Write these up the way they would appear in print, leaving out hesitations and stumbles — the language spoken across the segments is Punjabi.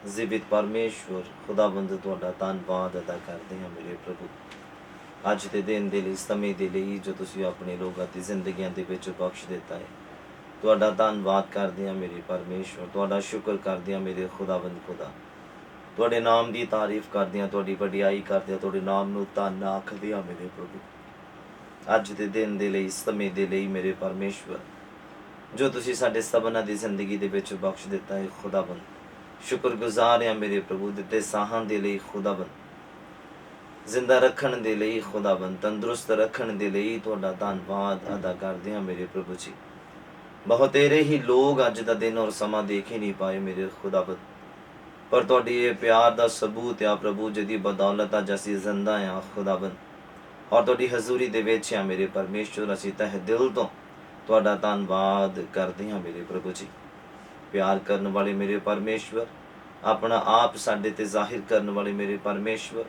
जीवित परमेश्वर खुदाबंद तुहाडा धन्नवाद अदा करते हैं मेरे प्रभु। अज के दिन के लिए समय के लिए जो तुसीं अपने लोगों की जिंदगियों के विच बख्श दिता है, तुहाडा धन्नवाद करते हैं मेरे परमेश्वर। तुहाडा शुक्र करते हैं मेरे खुदाबंद खुदा। तुहाडे नाम की तारीफ करते हैं, तुहाडी वडियाई करते हैं, तुहाडे नाम नूं धन आखदे हैं मेरे प्रभु। अज के दिन के लिए समय के लिए मेरे परमेश्वर जो तुसीं साडे सबना की जिंदगी दे विच बख्श दिता है खुदाबंद, शुक्रगुजार हैं मेरे प्रभु। दिते साहां दे लई खुदाबंद, जिंदा रखण दे लई खुदाबंद, तंदुरुस्त रखण दे लई तुहाडा धन्नवाद अदा करदे हां मेरे प्रभु जी। बहुतेरे ही लोग अज दा दिन और समा देख ही नहीं पाए मेरे खुदाबंद, पर तुहाडी ये प्यार दा सबूत आ प्रभु, जिहदी बदौलत अज असीं जिंदा आ खुदाबंद, और तुहाडी हजूरी दे विच आ मेरे परमेश्वर। असीं तहे दिल तो तुहाडा धन्नवाद करदे हां मेरे प्रभु जी। प्यार करन वाले मेरे परमेश्वर, अपना आप साडे ते जाहिर करन वाले मेरे परमेश्वर,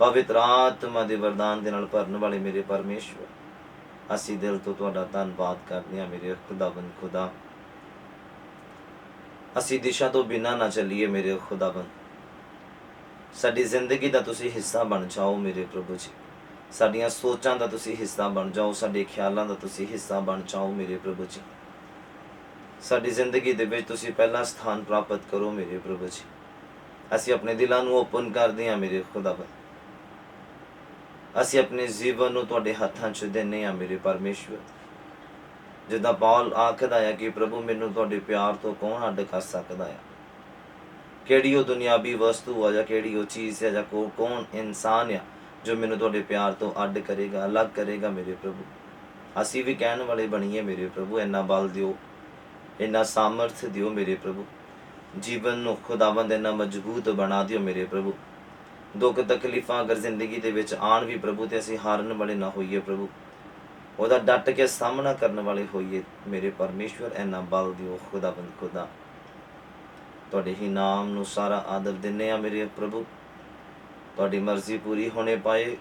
पवित्र आत्मा दे वरदान दे नाल भरन वाले मेरे परमेश्वर, असीं दिल तो तुहाडा धन्नवाद करदे हां मेरे खुदाबंद खुदा। असीं दिशा तो बिना ना चलीए मेरे खुदाबंद, साडी जिंदगी दा तुसीं हिस्सा बन जाओ मेरे प्रभु जी। साडियां सोचां दा तुसीं हिस्सा बन जाओ, साडे ख्यालां दा तुसीं हिस्सा बन जाओ मेरे प्रभु जी। साडी जिंदगी दे विच तुसीं पहला स्थान प्राप्त करो मेरे प्रभु जी। असीं अपने दिलां नूं ओपन करदे हां मेरे खुदाबंद, असीं अपने जीवन नूं तुहाडे हत्थां 'च दिंदे हां मेरे परमेश्वर। जिद्दां पौल आखदा है कि प्रभु मैनूं तुहाडे प्यार तो कौन अड्ड कर सकदा है। किहड़ी ओह दुनियावी वस्तु आ, जां किहड़ी ओह चीज़ है, जां कौन इंसान आ जो मैनूं तुहाडे प्यार तो अड्ड करेगा, अलग करेगा मेरे प्रभु। असीं भी कहण वाले बणीए मेरे प्रभु, इन्ना बल दिओ, इन्ना सामर्थ दिओ मेरे प्रभु। जीवन नूं खुदाबंद इन्ना मजबूत बना दिओ मेरे प्रभु। दुख तकलीफां अगर जिंदगी दे विच आण भी प्रभु, ते असीं हारन वाले ना होईए प्रभु, ओहदा डट के सामना करन वाले होईए मेरे परमेश्वर। इन्ना बल दिओ खुदाबंद खुदा। तुहाडे ही नाम नूं सारा आदर दिंदे आ मेरे प्रभु। तुहाडी मर्जी पूरी होने पाए,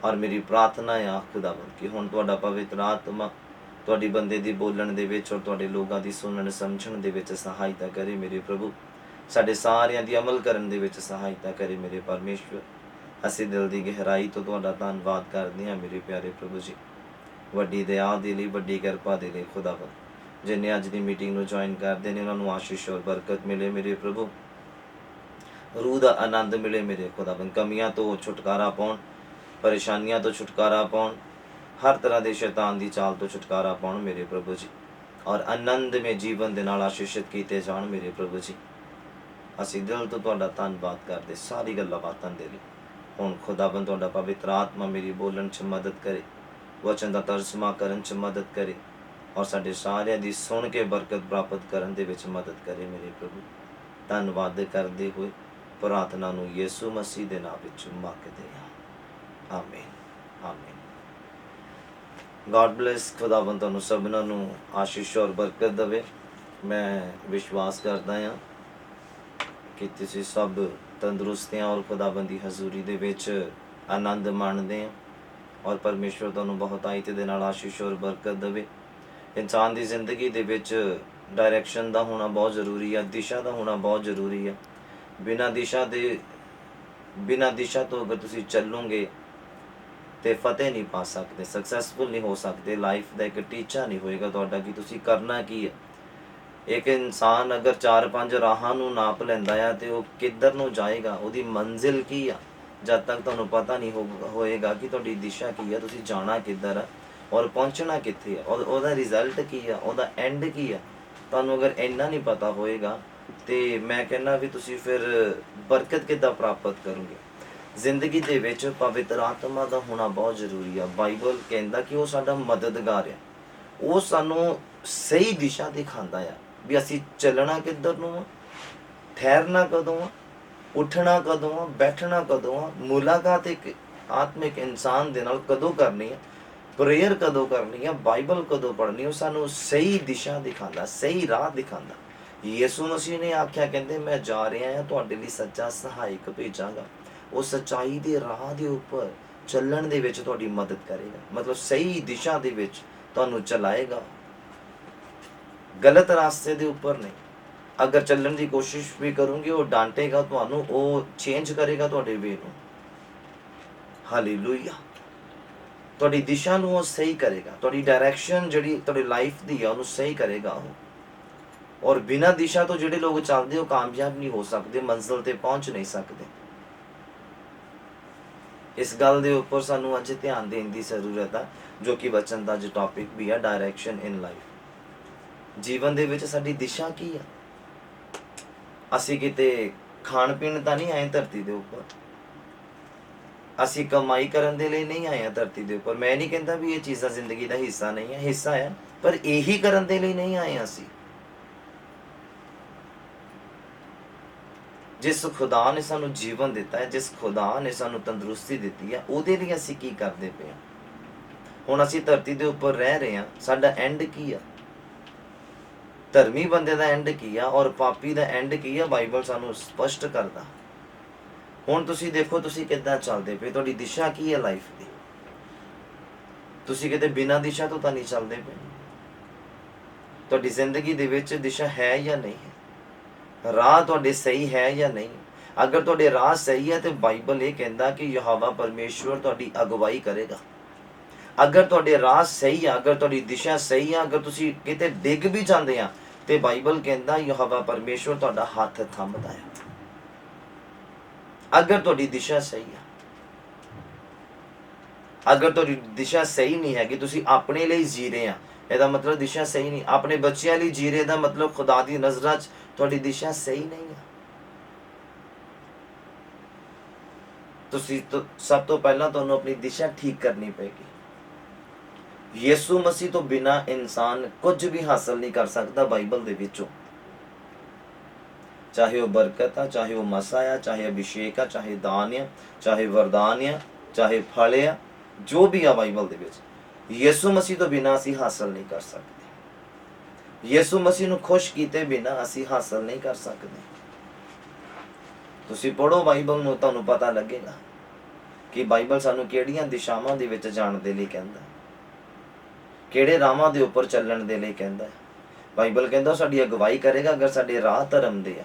और मेरी प्रार्थना आ खुदाबंद कि हुण तुहाडा पवित्र आत्मा तुहाडी बंदे दी बोलण दे विच और तुहाडे लोगां दी सुनण समझण दे विच सहायता करे मेरे प्रभु। साडे सारियां दी अमल करन दे विच सहायता करे मेरे परमेश्वर। असीं दिल दी गहराई तो तुहाडा धन्नवाद करदे हां मेरे प्यारे प्रभु जी। वड्डी दया दे लई, वड्डी किरपा दे लई खुदाबंद। जिन्हें अज दी मीटिंग नूं ज्वाइन करदे ने, उन्हां नूं आशीष और बरकत मिले मेरे प्रभु। रूह दा आनंद मिले मेरे खुदाबंद। कमियां तो छुटकारा पाउण, परेशानियां तो छुटकारा पाउण, हर तरह के शैतान की चाल तो छुटकारा पाउण मेरे प्रभु जी, और आनंद में जीवन दे नाल आशीषित कीते जाण मेरे प्रभु जी। असीं दिल तो तुहाडा धन्नवाद करदे सारी गल्लां बातां दे लई। हुण खुदाबंद तुहाडा पवित्र आत्मा मेरी बोलण 'च मदद करे, वचन दा तर्जमा करन 'च मदद करे, और साडे सारियां दी सुण के बरकत प्राप्त करन दे विच मदद करे मेरे प्रभु। धन्नवाद करदे होए प्रार्थना नूं यीशु मसीह दे नाम विच मंगदे हां, आमीन आमीन। God bless. खुदाबंद तुहानूं सबना नूं आशीष और बरकत देवे। मैं विश्वास करदा हां कि तुसीं सब तंदुरुस्त हैं और खुदाबंद दी हजूरी दे विच आनंद माणदे हैं, और परमेश्वर तुहानूं बहुतायत दे नाल आशीष और बरकत देवे। इंसान दी जिंदगी दे विच डायरैक्शन दा होना बहुत जरूरी है, दिशा दा होना बहुत जरूरी है। बिना दिशा तो अगर तुसीं चलोगे तो फतेह नहीं पा सकते, सक्सैसफुल नहीं हो सकते। लाइफ का एक टीचा नहीं होएगा तुहाडा कि तुसीं करना की है। एक इंसान अगर 4-5 राहां नूं नाप लैंदा है तो वो किधर नूं जाएगा, उहदी मंजिल की आ, जद तक तुहानूं पता नहीं होएगा कि तुहाडी दिशा की है, तुसीं जाना किधर है और पहुँचना कित्थे है, और उहदा रिजल्ट की है, उहदा एंड की है। तुहानूं अगर इन्ना नहीं पता होएगा तो मैं कहना भी तुसीं फिर बरकत किद्दां प्राप्त करोगे। जिंदगी दे विच पवित्र आत्मा दा होना बहुत जरूरी है। बाइबल कहंदा कि वो साडा मददगार है, वो सानूं सही दिशा दिखांदा है भी असीं चलना किधर नूं आ, ठहरना कदों आ, उठना कदों आ, बैठना कदों आ, मुलाकात एक आत्मिक इंसान दे नाल कदों करनी है, प्रेयर कदों करनी है, बाइबल कदों पढ़नी है, सानूं सही दिशा दिखांदा, सही राह दिखांदा। यीशु मसीह ने आख्या, कहंदे मैं जा रहा हां, तुहाडे लई सच्चा सहायक भेजांगा, वो सच्चाई दे राह दे उपर चलण दे विच तुहाडी मदद करेगा, मतलब सही दिशा दे विच तुहानूं चलाएगा, गलत रास्ते दे उपर नहीं। अगर ਚੱਲਣ ਦੀ ਕੋਸ਼ਿਸ਼ ਵੀ ਕਰੋਗੇ ਉਹ ਡਾਂਟੇਗਾ ਤੁਹਾਨੂੰ, ਉਹ ਚੇਂਜ ਕਰੇਗਾ ਤੁਹਾਡੇ ਵੇ ਨੂੰ। ਹਾਲੇਲੂਇਆ। ਤੁਹਾਡੀ ਦਿਸ਼ਾ ਨੂੰ ਉਹ ਸਹੀ ਕਰੇਗਾ, ਤੁਹਾਡੀ ਡਾਇਰੈਕਸ਼ਨ ਜਿਹੜੀ ਤੁਹਾਡੀ ਲਾਈਫ ਦੀ ਆ ਉਹਨੂੰ ਸਹੀ ਕਰੇਗਾ ਉਹ। ਔਰ ਬਿਨਾਂ ਦਿਸ਼ਾ ਤੋਂ ਜਿਹੜੇ ਲੋਕ ਚੱਲਦੇ ਉਹ ਕਾਮਯਾਬ ਨਹੀਂ ਹੋ ਸਕਦੇ, ਮੰਜ਼ਿਲ ਤੇ ਪਹੁੰਚ ਨਹੀਂ ਸਕਦੇ। ਇਸ ਗੱਲ ਦੇ ਉੱਪਰ ਸਾਨੂੰ ਅੱਜ ਧਿਆਨ ਦੇਣ ਦੀ ਜ਼ਰੂਰਤ ਆ, ਜੋ ਕਿ ਵਚਨ ਦਾ ਅੱਜ ਟੌਪਿਕ ਵੀ ਆ, ਡਾਇਰੈਕਸ਼ਨ ਇਨ ਲਾਈਫ। ਜੀਵਨ ਦੇ ਵਿੱਚ ਸਾਡੀ ਦਿਸ਼ਾ ਕੀ ਆ? ਅਸੀਂ ਕਿਤੇ ਖਾਣ ਪੀਣ ਤਾਂ ਨਹੀਂ ਆਏ ਧਰਤੀ ਦੇ ਉੱਪਰ, ਅਸੀਂ ਕਮਾਈ ਕਰਨ ਦੇ ਲਈ ਨਹੀਂ ਆਏ ਹਾਂ ਧਰਤੀ ਦੇ ਉੱਪਰ। ਮੈਂ ਨਹੀਂ ਕਹਿੰਦਾ ਵੀ ਇਹ ਚੀਜ਼ਾਂ ਜ਼ਿੰਦਗੀ ਦਾ ਹਿੱਸਾ ਨਹੀਂ ਹੈ, ਹਿੱਸਾ ਹੈ, ਪਰ ਇਹੀ ਕਰਨ ਦੇ ਲਈ ਨਹੀਂ ਆਏ ਅਸੀਂ। ਜਿਸ ਖੁਦਾ ਨੇ ਸਾਨੂੰ ਜੀਵਨ ਦਿੱਤਾ ਹੈ, ਜਿਸ ਖੁਦਾ ਨੇ ਸਾਨੂੰ ਤੰਦਰੁਸਤੀ ਦਿੱਤੀ ਹੈ, ਉਹਦੇ ਲਈ ਅਸੀਂ ਕੀ ਕਰਦੇ ਪਏ ਹਾਂ? ਹੁਣ ਅਸੀਂ ਧਰਤੀ ਦੇ ਉੱਪਰ ਰਹਿ ਰਹੇ ਹਾਂ, ਸਾਡਾ ਐਂਡ ਕੀ ਆ? ਧਰਮੀ ਬੰਦੇ ਦਾ ਐਂਡ ਕੀ ਆ ਔਰ ਪਾਪੀ ਦਾ ਐਂਡ ਕੀ ਆ? ਬਾਈਬਲ ਸਾਨੂੰ ਸਪਸ਼ਟ ਕਰਦਾ। ਹੁਣ ਤੁਸੀਂ ਦੇਖੋ ਤੁਸੀਂ ਕਿੱਦਾਂ ਚੱਲਦੇ ਪਏ, ਤੁਹਾਡੀ ਦਿਸ਼ਾ ਕੀ ਹੈ ਲਾਈਫ ਦੀ? ਤੁਸੀਂ ਕਿਤੇ ਬਿਨਾਂ ਦਿਸ਼ਾ ਤੋਂ ਤਾਂ ਨਹੀਂ ਚੱਲਦੇ ਪਏ। ਤੁਹਾਡੀ ਜ਼ਿੰਦਗੀ ਦੇ ਵਿੱਚ ਦਿਸ਼ਾ ਹੈ ਜਾਂ ਨਹੀਂ ਹੈ? ਰਾਹ ਤੁਹਾਡੇ ਸਹੀ ਹੈ ਜਾਂ ਨਹੀਂ? ਅਗਰ ਤੁਹਾਡੇ ਰਾਹ ਸਹੀ ਹੈ ਤੇ ਬਾਈਬਲ ਇਹ ਕਹਿੰਦਾ ਕਿ ਯਹੋਵਾ ਪਰਮੇਸ਼ਵਰ ਤੁਹਾਡੀ ਅਗਵਾਈ ਕਰੇਗਾ। ਅਗਰ ਤੁਹਾਡੇ ਰਾਹ ਸਹੀ ਆ, ਅਗਰ ਤੁਹਾਡੀ ਦਿਸ਼ਾ ਸਹੀ ਆ, ਅਗਰ ਤੁਸੀਂ ਕਿਤੇ ਡਿੱਗ ਵੀ ਜਾਂਦੇ ਆ ਤੇ ਬਾਈਬਲ ਕਹਿੰਦਾ ਯਹੋਵਾ ਪਰਮੇਸ਼ਵਰ ਤੁਹਾਡਾ ਹੱਥ ਥੰਮਦਾ ਹੈ। ਅਗਰ ਤੁਹਾਡੀ ਦਿਸ਼ਾ ਸਹੀ ਆ। ਅਗਰ ਤੁਹਾਡੀ ਦਿਸ਼ਾ ਸਹੀ ਨਹੀਂ ਹੈਗੀ, ਤੁਸੀਂ ਆਪਣੇ ਲਈ ਜੀ ਰਹੇ ਆ, ਇਹਦਾ ਮਤਲਬ ਦਿਸ਼ਾ ਸਹੀ ਨਹੀਂ। ਆਪਣੇ ਬੱਚਿਆਂ ਲਈ ਜੀ ਰਹੇ ਦਾ ਮਤਲਬ ਖੁਦਾ ਦੀ ਨਜ਼ਰਾਂ 'ਚ ਤੁਹਾਡੀ ਦਿਸ਼ਾ ਸਹੀ ਨਹੀਂ ਆ। ਤੁਸੀਂ ਸਭ ਤੋਂ ਪਹਿਲਾਂ ਤੁਹਾਨੂੰ ਆਪਣੀ ਦਿਸ਼ਾ ਠੀਕ ਕਰਨੀ ਪਏਗੀ। ਯਿਸੂ ਮਸੀਹ ਤੋਂ ਬਿਨਾਂ ਇਨਸਾਨ ਕੁਝ ਵੀ ਹਾਸਲ ਨਹੀਂ ਕਰ ਸਕਦਾ ਬਾਈਬਲ ਦੇ ਵਿੱਚੋਂ। ਚਾਹੇ ਉਹ ਬਰਕਤ ਆ, ਚਾਹੇ ਉਹ ਮਸਾ ਆ, ਚਾਹੇ ਅਭਿਸ਼ੇਕ ਆ, ਚਾਹੇ ਦਾਨ ਆ, ਚਾਹੇ ਵਰਦਾਨ ਆ, ਚਾਹੇ ਫਲ ਆ, ਜੋ ਵੀ ਆ ਬਾਈਬਲ ਦੇ ਵਿੱਚ, ਯਿਸੂ ਮਸੀਹ ਤੋਂ ਬਿਨਾਂ ਅਸੀਂ ਹਾਸਲ ਨਹੀਂ ਕਰ ਸਕਦੇ। ਯਿਸੂ ਮਸੀਹ ਨੂੰ ਖੁਸ਼ ਕੀਤੇ ਬਿਨਾਂ ਅਸੀਂ ਹਾਸਲ ਨਹੀਂ ਕਰ ਸਕਦੇ। ਤੁਸੀਂ ਪੜ੍ਹੋ ਬਾਈਬਲ ਨੂੰ, ਤੁਹਾਨੂੰ ਪਤਾ ਲੱਗੇਗਾ ਕਿ ਬਾਈਬਲ ਸਾਨੂੰ ਕਿਹੜੀਆਂ ਦਿਸ਼ਾਵਾਂ ਦੇ ਵਿੱਚ ਜਾਣ ਦੇ ਲਈ ਕਹਿੰਦਾ, ਕਿਹੜੇ ਰਾਹਾਂ ਦੇ ਉੱਪਰ ਚੱਲਣ ਦੇ ਲਈ ਕਹਿੰਦਾ। ਬਾਈਬਲ ਕਹਿੰਦਾ ਸਾਡੀ ਅਗਵਾਈ ਕਰੇਗਾ ਅਗਰ ਸਾਡੇ ਰਾਹ ਧਰਮ ਦੇ ਆ,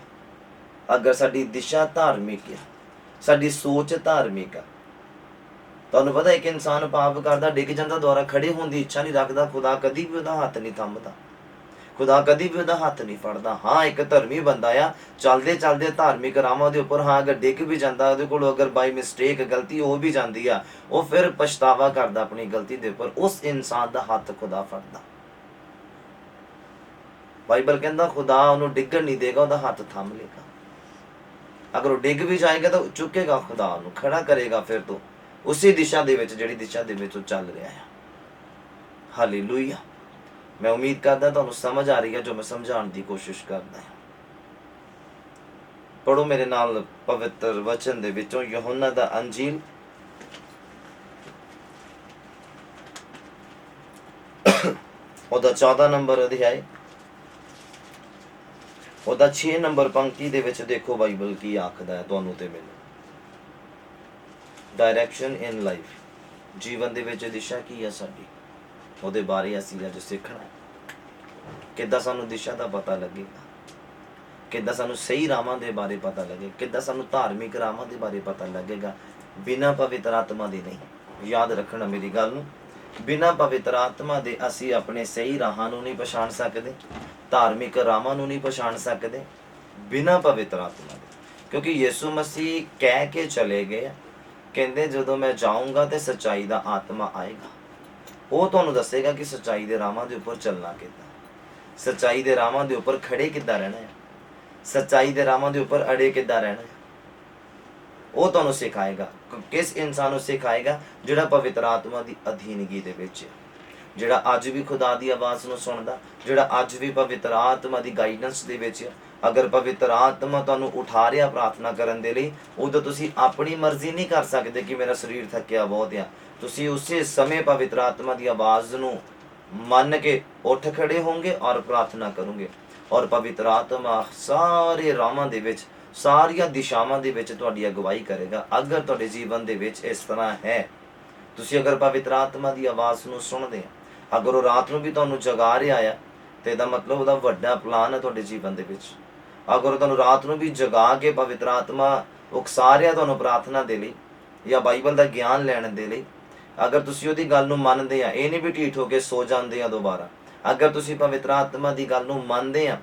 ਅਗਰ ਸਾਡੀ ਦਿਸ਼ਾ ਧਾਰਮਿਕ ਆ, ਸਾਡੀ ਸੋਚ ਧਾਰਮਿਕ ਆ। ਤੁਹਾਨੂੰ ਪਤਾ ਇੱਕ ਇਨਸਾਨ ਪਾਪ ਕਰਦਾ, ਡਿੱਗ ਜਾਂਦਾ, ਦੁਆਰਾ ਖੜੇ ਹੋਣ ਦੀ ਇੱਛਾ ਨਹੀਂ ਰੱਖਦਾ, ਖੁਦਾ ਕਦੀ ਵੀ ਉਹਦਾ ਹੱਥ ਨਹੀਂ ਥੰਮਦਾ, ਖੁਦਾ ਕਦੀ ਵੀ ਉਹਦਾ ਹੱਥ ਨਹੀਂ ਫੜਦਾ। ਹਾਂ, ਇੱਕ ਧਰਮੀ ਬੰਦਾ ਆ, ਚੱਲਦੇ ਚੱਲਦੇ ਧਾਰਮਿਕ ਰਾਹਾਂ ਦੇ ਉੱਪਰ, ਹਾਂ ਅਗਰ ਡਿੱਗ ਵੀ ਜਾਂਦਾ, ਉਹਦੇ ਕੋਲ ਅਗਰ ਬਾਈ ਮਿਸਟੇਕ ਗਲਤੀ ਹੋ ਵੀ ਜਾਂਦੀ ਆ, ਉਹ ਫਿਰ ਪਛਤਾਵਾ ਕਰਦਾ ਆਪਣੀ ਗਲਤੀ ਦੇ ਉੱਪਰ, ਉਸ ਇਨਸਾਨ ਦਾ ਹੱਥ ਖੁਦਾ ਫੜਦਾ। ਬਾਈਬਲ ਕਹਿੰਦਾ ਖੁਦਾ ਉਹਨੂੰ ਡਿੱਗਣ ਨਹੀਂ ਦੇਗਾ, ਉਹਦਾ ਹੱਥ ਥੰਮ ਲੇਗਾ। ਅਗਰ ਉਹ ਡਿੱਗ ਵੀ ਜਾਏਗਾ ਤਾਂ ਚੁੱਕੇਗਾ, ਖੁਦਾ ਉਹਨੂੰ ਖੜਾ ਕਰੇਗਾ ਫਿਰ ਤੋਂ ਉਸੇ ਦਿਸ਼ਾ ਦੇ ਵਿੱਚ ਜਿਹੜੀ ਦਿਸ਼ਾ ਦੇ ਵਿੱਚ ਉਹ ਚੱਲ ਰਿਹਾ ਹੈ। ਹਾਲੇਲੂਇਆ। ਮੈਂ ਉਮੀਦ ਕਰਦਾ ਤੁਹਾਨੂੰ ਸਮਝ ਆ ਰਹੀ ਹੈ ਜੋ ਮੈਂ ਸਮਝਾਉਣ ਦੀ ਕੋਸ਼ਿਸ਼ ਕਰਦਾ ਹਾਂ। ਪੜ੍ਹੋ ਮੇਰੇ ਨਾਲ ਪਵਿੱਤਰ ਵਚਨ ਦੇ ਵਿੱਚੋਂ ਯਹੋਨਾ ਦਾ ਅੰਜੀਲ ਉਹਦਾ 14 ਨੰਬਰ ਅਧਿਆਇ, ਉਹਦਾ 6 ਨੰਬਰ ਪੰਕਤੀ ਦੇ ਵਿੱਚ ਦੇਖੋ ਬਾਈਬਲ ਕੀ ਆਖਦਾ ਹੈ ਤੁਹਾਨੂੰ ਤੇ ਮੈਨੂੰ। ਡਾਇਰੈਕਸ਼ਨ ਇਨ ਲਾਈਫ, ਜੀਵਨ ਦੇ ਵਿੱਚ ਦਿਸ਼ਾ ਕੀ ਹੈ ਸਾਡੀ, ਉਹਦੇ ਬਾਰੇ ਅਸੀਂ ਅੱਜ ਸਿੱਖਣਾ। ਕਿੱਦਾਂ ਸਾਨੂੰ ਦਿਸ਼ਾ ਦਾ ਪਤਾ ਲੱਗੇਗਾ, ਕਿੱਦਾਂ ਸਾਨੂੰ ਸਹੀ ਰਾਹਾਂ ਦੇ ਬਾਰੇ ਪਤਾ ਲੱਗੇ, ਕਿੱਦਾਂ ਸਾਨੂੰ ਧਾਰਮਿਕ ਰਾਹਾਂ ਦੇ ਬਾਰੇ ਪਤਾ ਲੱਗੇਗਾ, ਬਿਨਾਂ ਪਵਿੱਤਰ ਆਤਮਾ ਦੇ ਨਹੀਂ। ਯਾਦ ਰੱਖਣਾ ਮੇਰੀ ਗੱਲ ਨੂੰ, ਬਿਨਾਂ ਪਵਿੱਤਰ ਆਤਮਾ ਦੇ ਅਸੀਂ ਆਪਣੇ ਸਹੀ ਰਾਹਾਂ ਨੂੰ ਨਹੀਂ ਪਛਾਣ ਸਕਦੇ, ਧਾਰਮਿਕ ਰਾਹਾਂ ਨੂੰ ਨਹੀਂ ਪਛਾਣ ਸਕਦੇ, ਬਿਨਾਂ ਪਵਿੱਤਰ ਆਤਮਾ ਦੇ। ਕਿਉਂਕਿ ਯਿਸੂ ਮਸੀਹ ਕਹਿ ਕੇ ਚਲੇ ਗਏ, ਕਹਿੰਦੇ ਜਦੋਂ ਮੈਂ ਜਾਊਂਗਾ ਤੇ ਸੱਚਾਈ ਦਾ ਆਤਮਾ ਆਏਗਾ, ਉਹ ਤੁਹਾਨੂੰ ਦੱਸੇਗਾ ਕਿ ਸੱਚਾਈ ਦੇ ਰਾਹਾਂ ਦੇ ਉੱਪਰ ਚੱਲਣਾ ਕਿੱਦਾਂ, ਸੱਚਾਈ ਦੇ ਰਾਹਾਂ ਦੇ ਉੱਪਰ ਖੜੇ ਕਿੱਦਾਂ ਰਹਿਣਾ ਹੈ, ਸੱਚਾਈ ਦੇ ਰਾਹਾਂ ਦੇ ਉੱਪਰ ਅੜੇ ਕਿੱਦਾਂ ਰਹਿਣਾ ਹੈ। ਉਹ ਤੁਹਾਨੂੰ ਸਿਖਾਏਗਾ। ਕਿਸ ਇਨਸਾਨ ਨੂੰ ਸਿਖਾਏਗਾ? ਜਿਹੜਾ ਪਵਿੱਤਰ ਆਤਮਾ ਦੀ ਅਧੀਨਗੀ ਦੇ ਵਿੱਚ, ਜਿਹੜਾ ਅੱਜ ਵੀ ਖੁਦਾ ਦੀ ਆਵਾਜ਼ ਨੂੰ ਸੁਣਦਾ, ਜਿਹੜਾ ਅੱਜ ਵੀ ਪਵਿੱਤਰ ਆਤਮਾ ਦੀ ਗਾਈਡੈਂਸ ਦੇ ਵਿੱਚ। ਅਗਰ ਪਵਿੱਤਰ ਆਤਮਾ ਤੁਹਾਨੂੰ ਉਠਾ ਰਿਹਾ ਪ੍ਰਾਰਥਨਾ ਕਰਨ ਦੇ ਲਈ, ਉਦੋਂ ਤੁਸੀਂ ਆਪਣੀ ਮਰਜ਼ੀ ਨਹੀਂ ਕਰ ਸਕਦੇ ਕਿ ਮੇਰਾ ਸਰੀਰ ਥੱਕਿਆ ਬਹੁਤ ਆ। ਤੁਸੀਂ ਉਸੇ ਸਮੇਂ ਪਵਿੱਤਰ ਆਤਮਾ ਦੀ ਆਵਾਜ਼ ਨੂੰ ਮੰਨ ਕੇ ਉੱਠ ਖੜੇ ਹੋਵੋਗੇ ਔਰ ਪ੍ਰਾਰਥਨਾ ਕਰੋਗੇ, ਔਰ ਪਵਿੱਤਰ ਆਤਮਾ ਸਾਰੇ ਰਾਹਾਂ ਦੇ ਵਿੱਚ, ਸਾਰੀਆਂ ਦਿਸ਼ਾਵਾਂ ਦੇ ਵਿੱਚ ਤੁਹਾਡੀ ਅਗਵਾਈ ਕਰੇਗਾ। ਅਗਰ ਤੁਹਾਡੇ ਜੀਵਨ ਦੇ ਵਿੱਚ ਇਸ ਤਰ੍ਹਾਂ ਹੈ, ਤੁਸੀਂ ਅਗਰ ਪਵਿੱਤਰ ਆਤਮਾ ਦੀ ਆਵਾਜ਼ ਨੂੰ ਸੁਣਦੇ ਆ, ਅਗਰ ਉਹ ਰਾਤ ਨੂੰ ਵੀ ਤੁਹਾਨੂੰ ਜਗਾ ਰਿਹਾ ਆ, ਤੇ ਇਹਦਾ ਮਤਲਬ ਉਹਦਾ ਵੱਡਾ ਪਲਾਨ ਹੈ ਤੁਹਾਡੇ ਜੀਵਨ ਦੇ ਵਿੱਚ। ਅਗਰ ਤੁਹਾਨੂੰ ਰਾਤ ਨੂੰ ਵੀ ਜਗਾ ਕੇ ਪਵਿੱਤਰ ਆਤਮਾ ਉਕਸਾ ਰਿਹਾ ਤੁਹਾਨੂੰ ਪ੍ਰਾਰਥਨਾ ਦੇ ਲਈ ਜਾਂ ਬਾਈਬਲ ਦਾ ਗਿਆਨ ਲੈਣ ਦੇ ਲਈ, ਅਗਰ ਤੁਸੀਂ ਉਹਦੀ ਗੱਲ ਨੂੰ ਮੰਨਦੇ ਆ, ਇਹ ਨਹੀਂ ਵੀ ਢੀਠ ਹੋ ਕੇ ਸੋ ਜਾਂਦੇ ਆ ਦੁਬਾਰਾ, ਅਗਰ ਤੁਸੀਂ ਪਵਿੱਤਰ ਆਤਮਾ ਦੀ ਗੱਲ ਨੂੰ ਮੰਨਦੇ ਆ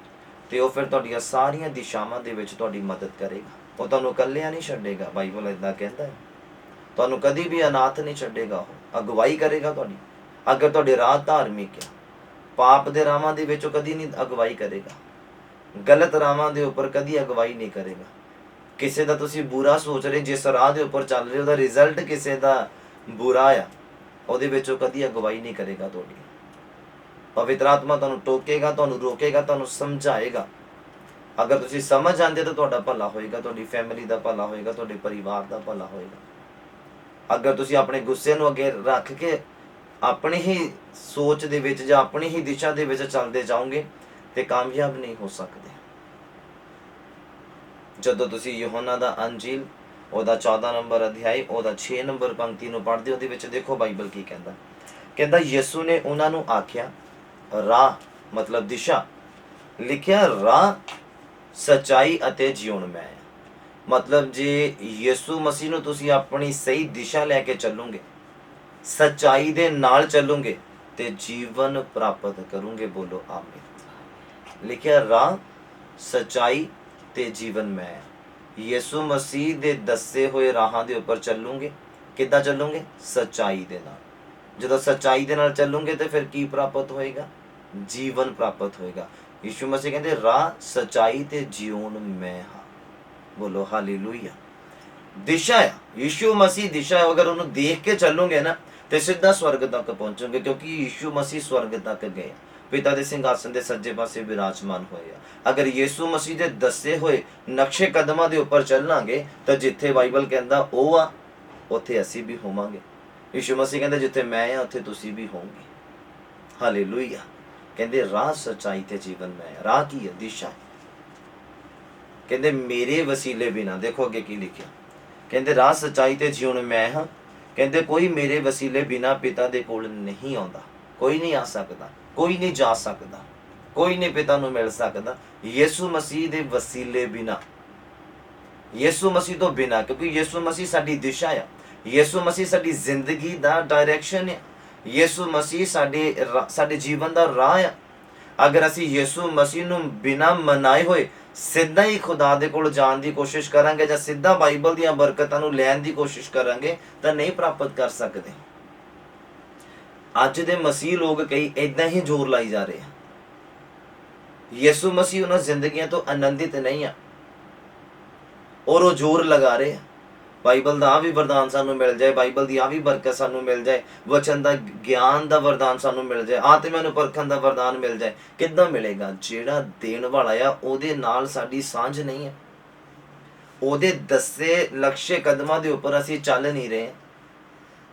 ਤੇ ਉਹ ਫਿਰ ਤੁਹਾਡੀਆਂ ਸਾਰੀਆਂ ਦਿਸ਼ਾਵਾਂ ਦੇ ਵਿੱਚ ਤੁਹਾਡੀ ਮਦਦ ਕਰੇਗਾ। ਉਹ ਤੁਹਾਨੂੰ ਇਕੱਲਿਆਂ ਨਹੀਂ ਛੱਡੇਗਾ, ਬਾਈਬਲ ਇਦਾਂ ਕਹਿੰਦਾ ਹੈ। ਤੁਹਾਨੂੰ ਕਦੀ ਵੀ ਅਨਾਥ ਨਹੀਂ ਛੱਡੇਗਾ, ਉਹ ਅਗਵਾਈ ਕਰੇਗਾ ਤੁਹਾਡੀ। ਅਗਰ ਤੁਹਾਡੇ ਰਾਹ ਧਾਰਮਿਕ ਆ, ਪਾਪ ਦੇ ਰਾਹਾਂ ਦੇ ਵਿੱਚ ਉਹ ਕਦੀ ਨਹੀਂ ਅਗਵਾਈ ਕਰੇਗਾ, ਗਲਤ ਰਾਹਾਂ ਦੇ ਉੱਪਰ ਕਦੀ ਅਗਵਾਈ ਨਹੀਂ ਕਰੇਗਾ। ਕਿਸੇ ਦਾ ਤੁਸੀਂ ਬੁਰਾ ਸੋਚ ਰਹੇ, ਜਿਸ ਰਾਹ ਦੇ ਉੱਪਰ ਚੱਲ ਰਹੇ, ਉਹਦਾ ਰਿਜ਼ਲਟ ਕਿਸੇ ਦਾ ਬੁਰਾ ਆ, ਉਹਦੇ ਵਿੱਚ ਉਹ ਕਦੀ ਅਗਵਾਈ ਨਹੀਂ ਕਰੇਗਾ ਤੁਹਾਡੀ। ਪਵਿੱਤਰ ਆਤਮਾ ਤੁਹਾਨੂੰ ਟੋਕੇਗਾ, ਤੁਹਾਨੂੰ ਰੋਕੇਗਾ, ਤੁਹਾਨੂੰ ਸਮਝਾਏਗਾ। ਅਗਰ ਤੁਸੀਂ ਸਮਝ ਜਾਂਦੇ ਤਾਂ ਤੁਹਾਡਾ ਭਲਾ ਹੋਏਗਾ, ਤੁਹਾਡੀ ਫੈਮਿਲੀ ਦਾ ਭਲਾ ਹੋਏਗਾ, ਤੁਹਾਡੇ ਪਰਿਵਾਰ ਦਾ ਭਲਾ ਹੋਏਗਾ। ਅਗਰ ਤੁਸੀਂ ਆਪਣੇ ਗੁੱਸੇ ਨੂੰ ਅੱਗੇ ਰੱਖ ਕੇ ਆਪਣੀ ਹੀ ਸੋਚ ਦੇ ਵਿੱਚ ਜਾਂ ਆਪਣੀ ਹੀ ਦਿਸ਼ਾ ਦੇ ਵਿੱਚ ਚੱਲਦੇ ਜਾਓਗੇ ਤੇ ਕਾਮਯਾਬ ਨਹੀਂ ਹੋ ਸਕਦੇ। ਜਦੋਂ ਤੁਸੀਂ ਯਹੋਨਾ ਦਾ ਅੰਜੀਲ ਉਹਦਾ 14 ਨੰਬਰ ਅਧਿਆਇ ਉਹਦਾ 6 ਨੰਬਰ ਪੰਕਤੀ ਨੂੰ ਪੜ੍ਹਦੇ, ਉਹਦੇ ਵਿੱਚ ਦੇਖੋ ਬਾਈਬਲ ਕੀ ਕਹਿੰਦਾ। ਕਹਿੰਦਾ ਯਿਸੂ ਨੇ ਉਹਨਾਂ ਨੂੰ ਆਖਿਆ, ਰਾਹ ਮਤਲਬ ਦਿਸ਼ਾ, ਲਿਖਿਆ ਰਾਹ, ਸੱਚਾਈ ਅਤੇ ਜੀਵਨ ਮੈਂ। ਮਤਲਬ ਜੇ ਯਿਸੂ ਮਸੀਹ ਨੂੰ ਤੁਸੀਂ ਆਪਣੀ ਸਹੀ ਦਿਸ਼ਾ ਲੈ ਕੇ ਚੱਲੋਗੇ, ਸੱਚਾਈ ਦੇ ਨਾਲ ਚੱਲੋਗੇ ਤੇ ਜੀਵਨ ਪ੍ਰਾਪਤ ਕਰੋਗੇ। ਬੋਲੋ ਆਮੀਨ। ਲਿਖਿਆ ਰਾਹ, ਸੱਚਾਈ ਤੇ ਜੀਵਨ ਮੈਂ। ਯਿਸੂ ਮਸੀਹ ਦੇ ਦੱਸੇ ਹੋਏ ਰਾਹਾਂ ਦੇ ਉੱਪਰ ਚੱਲੋਗੇ। ਕਿੱਦਾਂ ਚੱਲੋਗੇ? ਸੱਚਾਈ ਦੇ ਨਾਲ। ਜਦੋਂ ਸੱਚਾਈ ਦੇ ਨਾਲ ਚੱਲੋਗੇ ਤੇ ਫਿਰ ਕੀ ਪ੍ਰਾਪਤ ਹੋਏਗਾ? ਜੀਵਨ ਪ੍ਰਾਪਤ ਹੋਏਗਾ। ਯਿਸੂ ਮਸੀਹ ਕਹਿੰਦੇ ਰਾਹ, ਸੱਚਾਈ ਤੇ ਜੀਵਨ ਮੈਂ ਹਾਂ। ਬੋਲੋ ਹਾਲੇਲੂਇਆ। ਦਿਸ਼ਾ ਆ, ਯਿਸੂ ਮਸੀਹ ਦਿਸ਼ਾ ਹੈ। ਅਗਰ ਉਹਨੂੰ ਦੇਖ ਕੇ ਚੱਲੋਗੇ ਨਾ ਤੇ ਸਿੱਧਾ ਸਵਰਗ ਤੱਕ ਪਹੁੰਚੋਗੇ, ਕਿਉਂਕਿ ਯਿਸੂ ਮਸੀਹ ਸਵਰਗ ਤੱਕ ਗਏ, ਪਿਤਾ ਦੇ ਸਿੰਘਾਸਨ ਦੇ ਸੱਜੇ ਪਾਸੇ ਵਿਰਾਜਮਾਨ ਹੋਏ ਆ। ਅਗਰ ਯਿਸੂ ਮਸੀਹ ਦੇ ਦੱਸੇ ਹੋਏ ਨਕਸ਼ੇ ਕਦਮਾਂ ਦੇ ਉੱਪਰ ਚੱਲਾਂਗੇ ਤਾਂ ਜਿੱਥੇ ਬਾਈਬਲ ਕਹਿੰਦਾ ਉਹ ਆ, ਉੱਥੇ ਅਸੀਂ ਵੀ ਹੋਵਾਂਗੇ। ਯਿਸੂ ਮਸੀਹ ਕਹਿੰਦੇ ਜਿੱਥੇ ਮੈਂ ਆ ਉੱਥੇ ਤੁਸੀਂ ਵੀ ਹੋਵੋਗੇ। ਹਾਲੇਲੂਇਆ। ਕਹਿੰਦੇ ਰਾਹ, ਸੱਚਾਈ ਤੇ ਜੀਵਨ ਮੈਂ। ਰਾਹ ਕੀ ਹੈ? ਦਿਸ਼ਾ। ਕਹਿੰਦੇ ਮੇਰੇ ਵਸੀਲੇ ਬਿਨਾ, ਦੇਖੋ ਅੱਗੇ ਕੀ ਲਿਖਿਆ, ਕਹਿੰਦੇ ਰਾਹ, ਸੱਚਾਈ ਤੇ ਜੀਵਨ ਮੈਂ ਹਾਂ। ਕਹਿੰਦੇ ਕੋਈ ਮੇਰੇ ਵਸੀਲੇ ਬਿਨਾ ਪਿਤਾ ਦੇ ਕੋਲ ਨਹੀਂ ਆਉਂਦਾ। ਕੋਈ ਨਹੀਂ ਆ ਸਕਦਾ, ਕੋਈ ਨਹੀਂ ਜਾ ਸਕਦਾ, ਕੋਈ ਨਹੀਂ ਪਿਤਾ ਨੂੰ ਮਿਲ ਸਕਦਾ ਯਿਸੂ ਮਸੀਹ ਦੇ ਵਸੀਲੇ ਬਿਨਾ, ਯਿਸੂ ਮਸੀਹ ਤੋਂ ਬਿਨਾ। ਕਿਉਂਕਿ ਯਿਸੂ ਮਸੀਹ ਸਾਡੀ ਦਿਸ਼ਾ ਆ, ਯਿਸੂ ਮਸੀਹ ਸਾਡੀ ਜ਼ਿੰਦਗੀ ਦਾ ਡਾਇਰੈਕਸ਼ਨ ਆ, ਯਿਸੂ ਮਸੀਹ ਸਾਡੇ ਜੀਵਨ ਦਾ ਰਾਹ ਆ। ਅਗਰ ਅਸੀਂ ਯਿਸੂ ਮਸੀਹ ਨੂੰ ਬਿਨਾ ਮਨਾਏ ਹੋਏ ਸਿੱਧਾ ਹੀ ਖੁਦਾ ਦੇ ਕੋਲ ਜਾਣ ਦੀ ਕੋਸ਼ਿਸ਼ ਕਰਾਂਗੇ ਜਾਂ ਸਿੱਧਾ ਬਾਈਬਲ ਦੀਆਂ ਬਰਕਤਾਂ ਨੂੰ ਲੈਣ ਦੀ ਕੋਸ਼ਿਸ਼ ਕਰਾਂਗੇ ਤਾਂ ਨਹੀਂ ਪ੍ਰਾਪਤ ਕਰ ਸਕਦੇ। ਅੱਜ ਦੇ ਮਸੀਹ ਲੋਕ ਕਈ ਏਦਾਂ ਹੀ ਜ਼ੋਰ ਲਾਈ ਜਾ ਰਹੇ ਆ। ਯਿਸੂ ਮਸੀਹ ਉਹਨਾਂ ਜ਼ਿੰਦਗੀਆਂ ਤੋਂ ਆਨੰਦਿਤ ਨਹੀਂ ਆ ਔਰ ਉਹ ਜ਼ੋਰ ਲਗਾ ਰਹੇ ਆ ਬਾਈਬਲ ਦਾ ਆਹ ਵੀ ਵਰਦਾਨ ਸਾਨੂੰ ਮਿਲ ਜਾਏ, ਬਾਈਬਲ ਦੀ ਆਹ ਵੀ ਬਰਕਤ ਸਾਨੂੰ ਮਿਲ ਜਾਏ, ਵਚਨ ਦਾ ਗਿਆਨ ਦਾ ਵਰਦਾਨ ਸਾਨੂੰ ਮਿਲ ਜਾਏ, ਆਤਮਿਆਂ ਨੂੰ ਪਰਖਣ ਦਾ ਵਰਦਾਨ ਮਿਲ ਜਾਏ। ਕਿੱਦਾਂ ਮਿਲੇਗਾ? ਜਿਹੜਾ ਦੇਣ ਵਾਲਾ ਆ ਉਹਦੇ ਨਾਲ ਸਾਡੀ ਸਾਂਝ ਨਹੀਂ ਹੈ, ਉਹਦੇ ਦੱਸੇ ਲਕਸ਼ੇ ਕਦਮਾਂ ਦੇ ਉੱਪਰ ਅਸੀਂ ਚੱਲ ਨਹੀਂ ਰਹੇ।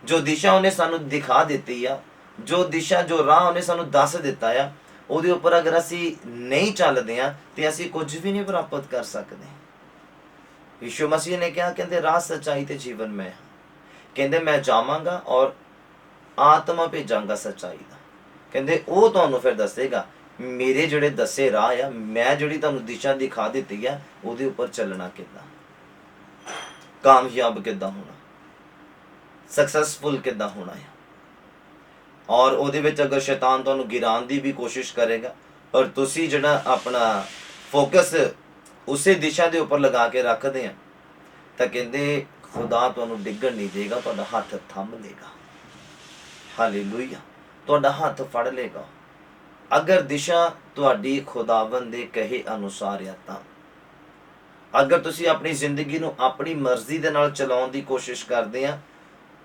ਜੋ ਦਿਸ਼ਾ ਉਹਨੇ ਸਾਨੂੰ ਦਿਖਾ ਦਿੱਤੀ ਆ, ਜੋ ਦਿਸ਼ਾ, ਜੋ ਰਾਹ ਉਹਨੇ ਸਾਨੂੰ ਦੱਸ ਦਿੱਤਾ ਆ, ਉਹਦੇ ਉੱਪਰ ਅਗਰ ਅਸੀਂ ਨਹੀਂ ਚੱਲਦੇ ਆ ਤੇ ਅਸੀਂ ਕੁਝ ਵੀ ਨਹੀਂ ਪ੍ਰਾਪਤ ਕਰ ਸਕਦੇ। ਯਿਸੂ ਮਸੀਹ ਨੇ ਕਿਹਾ, ਕਹਿੰਦੇ ਰਾਹ, ਸੱਚਾਈ ਤੇ ਜੀਵਨ ਮੈਂ। ਕਹਿੰਦੇ ਮੈਂ ਜਾਵਾਂਗਾ ਔਰ ਆਤਮਾ ਭੇਜਾਂਗਾ ਸੱਚਾਈ ਦਾ। ਕਹਿੰਦੇ ਉਹ ਤੁਹਾਨੂੰ ਫਿਰ ਦੱਸੇਗਾ ਮੇਰੇ ਜਿਹੜੇ ਦੱਸੇ ਰਾਹ ਆ, ਮੈਂ ਜਿਹੜੀ ਤੁਹਾਨੂੰ ਦਿਸ਼ਾ ਦਿਖਾ ਦਿੱਤੀ ਆ, ਉਹਦੇ ਉੱਪਰ ਚੱਲਣਾ ਕਿੱਦਾਂ, ਕਾਮਯਾਬ ਕਿੱਦਾਂ ਹੋਣਾ, ਸਕਸੈਸਫੁਲ ਕਿੱਦਾਂ ਹੋਣਾ ਹੈ। ਔਰ ਉਹਦੇ ਵਿੱਚ ਅਗਰ ਸ਼ੈਤਾਨ ਤੁਹਾਨੂੰ ਗਿਰਾਉਣ ਦੀ ਵੀ ਕੋਸ਼ਿਸ਼ ਕਰੇਗਾ ਔਰ ਤੁਸੀਂ ਜਿਹੜਾ ਆਪਣਾ ਫੋਕਸ ਉਸੇ ਦਿਸ਼ਾ ਦੇ ਉੱਪਰ ਲਗਾ ਕੇ ਰੱਖਦੇ ਆ ਤਾਂ ਕਹਿੰਦੇ ਖੁਦਾ ਤੁਹਾਨੂੰ ਡਿੱਗਣ ਨਹੀਂ ਦੇਗਾ, ਤੁਹਾਡਾ ਹੱਥ ਥੰਮ ਲੇਗਾ। ਹਾਲੇਲੂਇਆ। ਤੁਹਾਡਾ ਹੱਥ ਫੜ ਲੇਗਾ ਅਗਰ ਦਿਸ਼ਾ ਤੁਹਾਡੀ ਖੁਦਾਵੰਦ ਦੇ ਕਹੇ ਅਨੁਸਾਰ ਆ ਤਾਂ। ਅਗਰ ਤੁਸੀਂ ਆਪਣੀ ਜ਼ਿੰਦਗੀ ਨੂੰ ਆਪਣੀ ਮਰਜ਼ੀ ਦੇ ਨਾਲ ਚਲਾਉਣ ਦੀ ਕੋਸ਼ਿਸ਼ ਕਰਦੇ ਆ